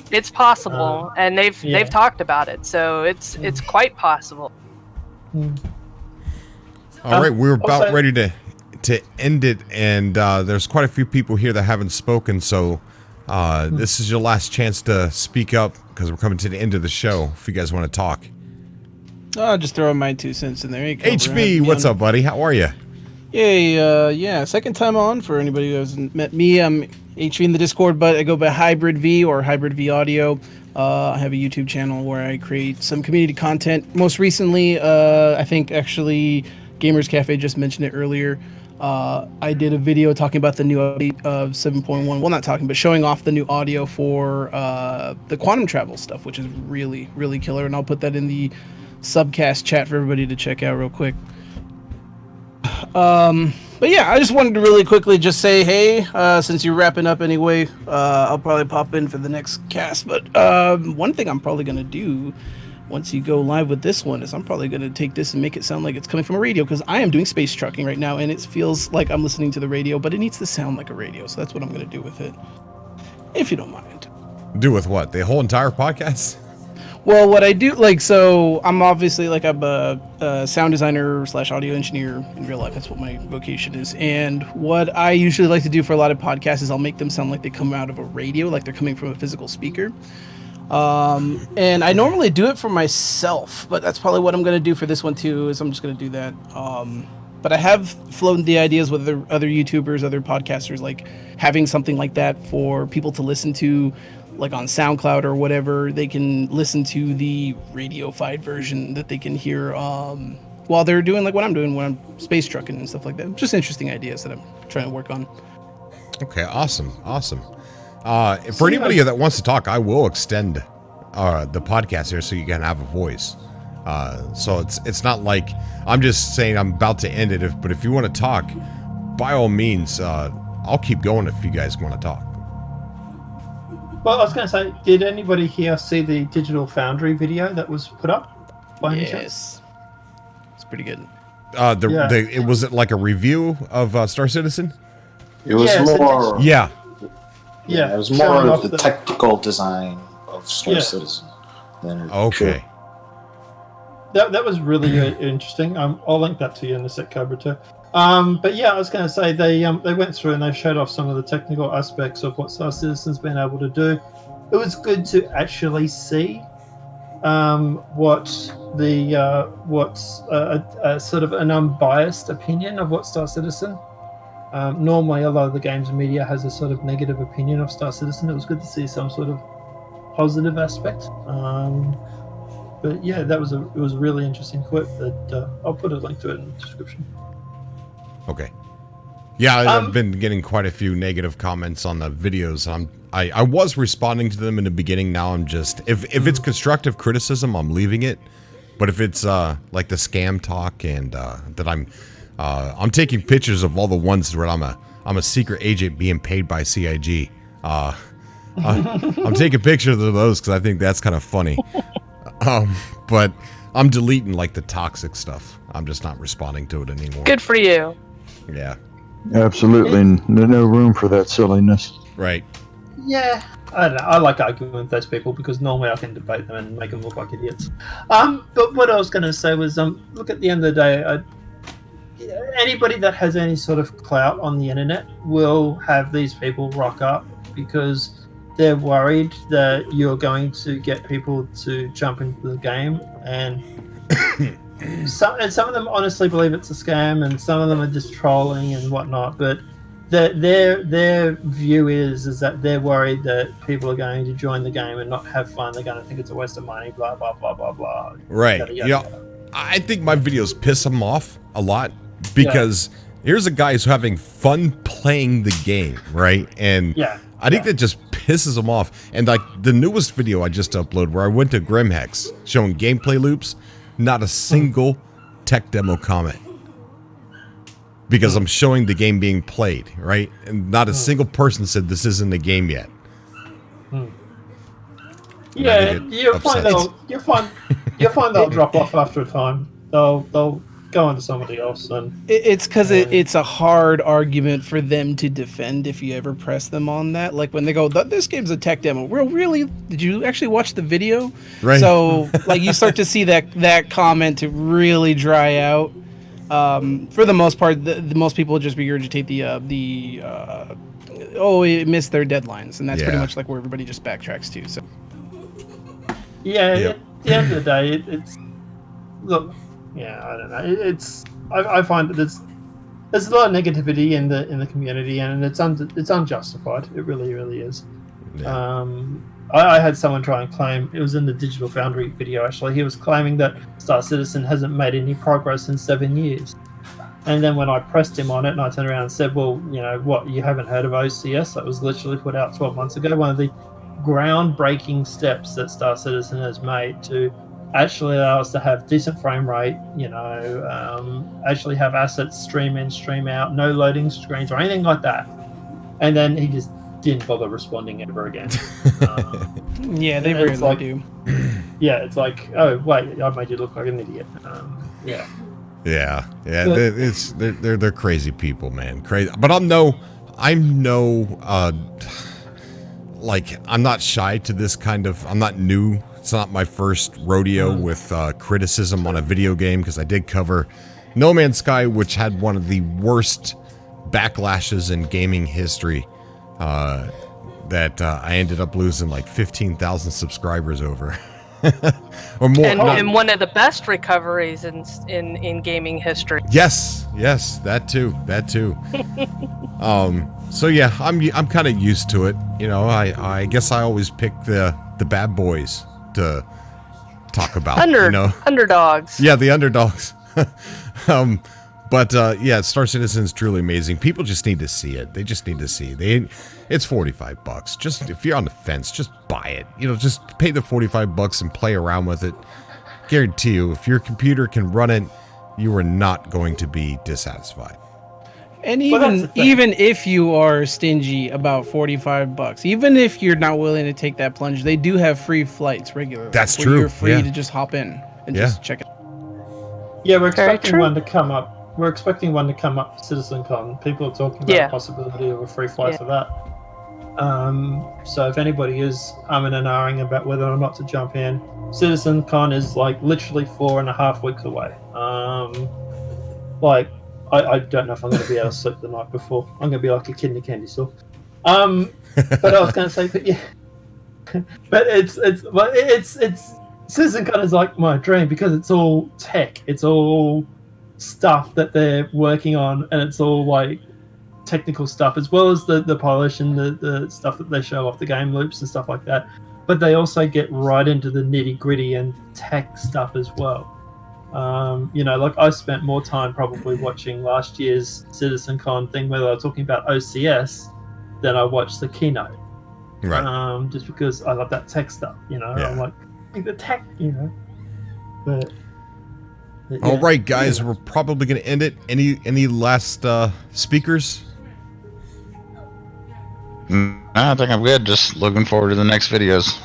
It's possible, and they've talked about it, so it's quite possible. All right, we're about ready to end it, and there's quite a few people here that haven't spoken, so this is your last chance to speak up because we're coming to the end of the show. If you guys want to talk, just throw my 2 cents in there. HB, what's up, buddy? How are you? Yeah, second time on. For anybody who hasn't met me, I'm HV in the Discord, but I go by Hybrid V or Hybrid V Audio. I have a YouTube channel where I create some community content. Most recently, I think actually Gamers Cafe just mentioned it earlier. I did a video talking about the new update of 7.1. Well, not talking, but showing off the new audio for the quantum travel stuff, which is really, really killer. And I'll put that in the subcast chat for everybody to check out real quick. But yeah, I just wanted to really quickly just say, hey, since you're wrapping up anyway, I'll probably pop in for the next cast. But one thing I'm probably going to do once you go live with this one is I'm probably going to take this and make it sound like it's coming from a radio, because I am doing space trucking right now and it feels like I'm listening to the radio, but it needs to sound like a radio. So that's what I'm going to do with it, if you don't mind. Do with what? The whole entire podcast? Well, what I do, like, so I'm obviously, like, I'm a sound designer / audio engineer in real life. That's what my vocation is. And what I usually like to do for a lot of podcasts is I'll make them sound like they come out of a radio, like they're coming from a physical speaker. And I normally do it for myself, but that's probably what I'm going to do for this one too, is I'm just going to do that. But I have floated the ideas with other YouTubers, other podcasters, like having something like that for people to listen to, like on SoundCloud or whatever. They can listen to the radiofied version that they can hear while they're doing like what I'm doing when I'm space trucking and stuff like that. Just interesting ideas that I'm trying to work on. Okay, awesome. For anybody that wants to talk, I will extend the podcast here so you can have a voice. So it's not like I'm just saying I'm about to end it. But if you want to talk, by all means, I'll keep going if you guys want to talk. Well, I was going to say, did anybody here see the Digital Foundry video that was put up? By any chance? It's pretty good. Was it like a review of Star Citizen? It was more. Yeah. Yeah, it was more of the technical design of Star Citizen. Okay. That was really interesting. I'll link that to you in the set, Cobra too. But yeah, I was going to say they went through and they showed off some of the technical aspects of what Star Citizen's been able to do. It was good to actually see what's a sort of an unbiased opinion of what Star Citizen. Normally, a lot of the games media has a sort of negative opinion of Star Citizen. It was good to see some sort of positive aspect. But yeah, it was a really interesting clip that I'll put a link to it in the description. Okay. Yeah, I've been getting quite a few negative comments on the videos. I was responding to them in the beginning. Now I'm just if it's constructive criticism, I'm leaving it. But if it's like the scam talk and that I'm taking pictures of all the ones where I'm a secret agent being paid by CIG. I'm taking pictures of those because I think that's kind of funny. But I'm deleting like the toxic stuff. I'm just not responding to it anymore. Good for you. Yeah. Absolutely. No room for that silliness. Right. Yeah. I don't know. I like arguing with those people because normally I can debate them and make them look like idiots. But what I was going to say was, look, at the end of the day, anybody that has any sort of clout on the internet will have these people rock up because they're worried that you're going to get people to jump into the game, and some of them honestly believe it's a scam, and some of them are just trolling and whatnot. But their view is that they're worried that people are going to join the game and not have fun. They're going to think it's a waste of money. Blah blah blah blah blah. Right. I think my videos piss them off a lot because here's a guy who's having fun playing the game, right? And I think that just pisses them off. And like the newest video I just uploaded where I went to Grimhex showing gameplay loops, not a single tech demo comment. Because I'm showing the game being played, right? And not a single person said this isn't a game yet. Yeah, you'll find they'll drop off after a time. They'll go on to somebody else. And it's because it's a hard argument for them to defend if you ever press them on that. Like when they go, "This game's a tech demo." Well, really? Did you actually watch the video? Right. So like you start to see that comment to really dry out. For the most part, the most people just regurgitate it missed their deadlines, and that's pretty much like where everybody just backtracks to. So at the end of the day, it's look. Yeah, I don't know. I find that there's a lot of negativity in the community, and it's unjustified. It really is. Yeah. I had someone try and claim, it was in the Digital Foundry video actually, he was claiming that Star Citizen hasn't made any progress in 7 years. And then when I pressed him on it and I turned around and said, well, you know what, you haven't heard of OCS? That was literally put out 12 months ago. One of the groundbreaking steps that Star Citizen has made to actually allow us to have decent frame rate, actually have assets stream in, stream out, no loading screens or anything like that. And then he just didn't bother responding ever again. Yeah, they it's really like- do. Yeah, it's like, oh wait, I made you look like an idiot. Yeah. Yeah, But- they're crazy people, man. Crazy, but I'm no, like I'm not shy to this kind of. I'm not new. It's not my first rodeo with criticism on a video game because I did cover No Man's Sky, which had one of the worst backlashes in gaming history. That I ended up losing like 15,000 subscribers over. Or more. And one of the best recoveries in gaming history. Yes, that too. So yeah, I'm kind of used to it. You know, I guess I always pick the bad boys to talk about. Underdogs. Yeah, the underdogs. But yeah, Star Citizen is truly amazing. People just need to see it. They just need to see. It's $45. Just if you're on the fence, just buy it. You know, just pay the $45 and play around with it. Guarantee you, if your computer can run it, you are not going to be dissatisfied. And Well, that's the thing. even if you are stingy about $45, even if you're not willing to take that plunge, they do have free flights regularly. That's where true, You're free yeah. to just hop in and Yeah. just check it. Yeah, we're Very expecting true. one to come up. We're expecting one to come up, CitizenCon. People are talking about Yeah. the possibility of a free flight Yeah. for that. So if anybody is umming and ahhing about whether or not to jump in, CitizenCon is like literally 4.5 weeks away. Like I don't know if I'm going to be able to sleep the night before. I'm going to be like a kid in a candy store. But I was going to say, but yeah, but it's CitizenCon is like my dream because it's all tech. It's all stuff that they're working on, and it's all like technical stuff as well as the polish and the stuff that they show off the game loops and stuff like that. But they also get right into the nitty gritty and tech stuff as well. You know, like I spent more time probably watching last year's CitizenCon thing where they were talking about OCS than I watched the keynote. Right. Just because I love that tech stuff, you know. Yeah. I'm like the tech, you know. But All yeah. right, guys, Yeah. we're probably going to end it. Any last speakers? No, I think I'm good. Just looking forward to the next videos.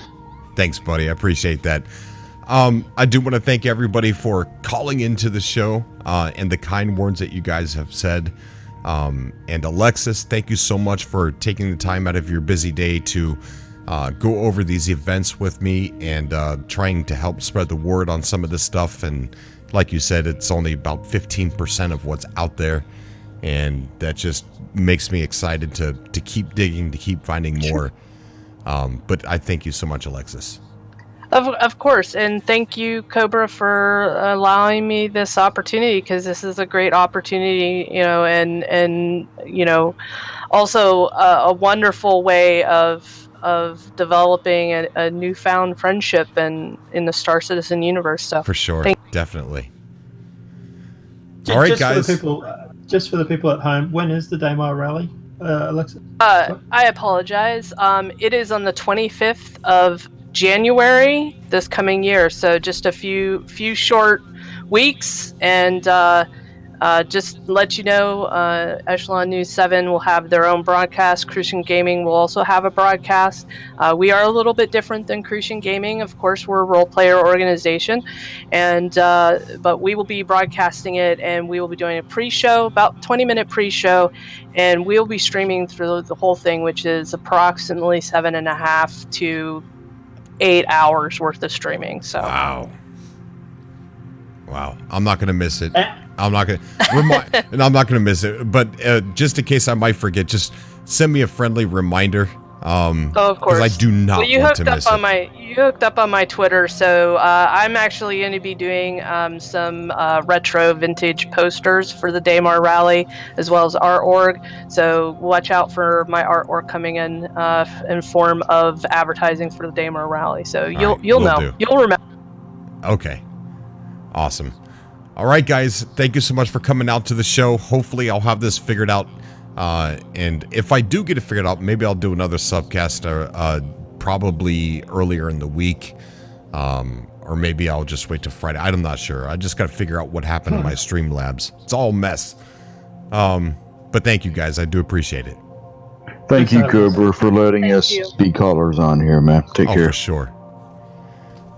Thanks, buddy. I appreciate that. I do want to thank everybody for calling into the show and the kind words that you guys have said. And Alexis, thank you so much for taking the time out of your busy day to go over these events with me and trying to help spread the word on some of this stuff. And like you said, it's only about 15% of what's out there. And that just makes me excited to keep digging, to keep finding more. But I thank you so much, Alexis. Of course, and thank you, Cobra, for allowing me this opportunity because this is a great opportunity, you know, and you know, also a wonderful way of developing a newfound friendship in the Star Citizen universe. So For sure. Thank- Definitely. Ju- All right, just guys. For the people, just for the people at home, when is the Daymar rally, Alexa? I apologize. It is on the 25th of January this coming year, so just a few short weeks, and just let you know, Echelon News 7 will have their own broadcast. Crucian Gaming will also have a broadcast. We are a little bit different than Crucian Gaming. Of course, we're a role-player organization, and but we will be broadcasting it, and we will be doing a pre-show, about 20-minute pre-show, and we'll be streaming through the whole thing, which is approximately 7.5 to 8 hours worth of streaming. So Wow. I'm not going to miss it. Eh. I'm not going to and I'm not going to miss it, but just in case I might forget, just send me a friendly reminder. Oh, of course. Because I do not Well, you want hooked to up miss on it. you hooked up on my Twitter, so I'm actually going to be doing some retro vintage posters for the Daymar Rally, as well as artwork. So watch out for my artwork coming in form of advertising for the Daymar Rally. So you'll right, you'll will know, do. you'll remember. Okay. Awesome. All right, guys. Thank you so much for coming out to the show. Hopefully, I'll have this figured out. And if I do get it figured out, maybe I'll do another subcast probably earlier in the week. Or maybe I'll just wait till Friday. I'm not sure. I just got to figure out what happened in my Streamlabs. It's all a mess. But thank you, guys. I do appreciate it. Thank you, Thanks for having us. Cobra, for letting Thank us you. be callers on here, man. Take Oh, care. for sure.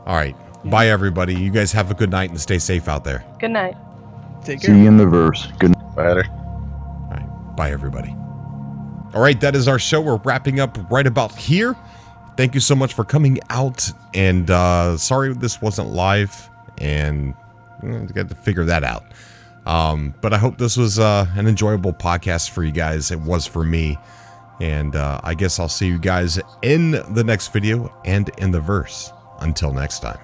All right. Bye, everybody. You guys have a good night and stay safe out there. Good night. Take See care. you in the verse. Good night. Better. All right. Bye, everybody. All right. That is our show. We're wrapping up right about here. Thank you so much for coming out. And sorry this wasn't live. And got to figure that out. But I hope this was an enjoyable podcast for you guys. It was for me. And I guess I'll see you guys in the next video and in the verse. Until next time.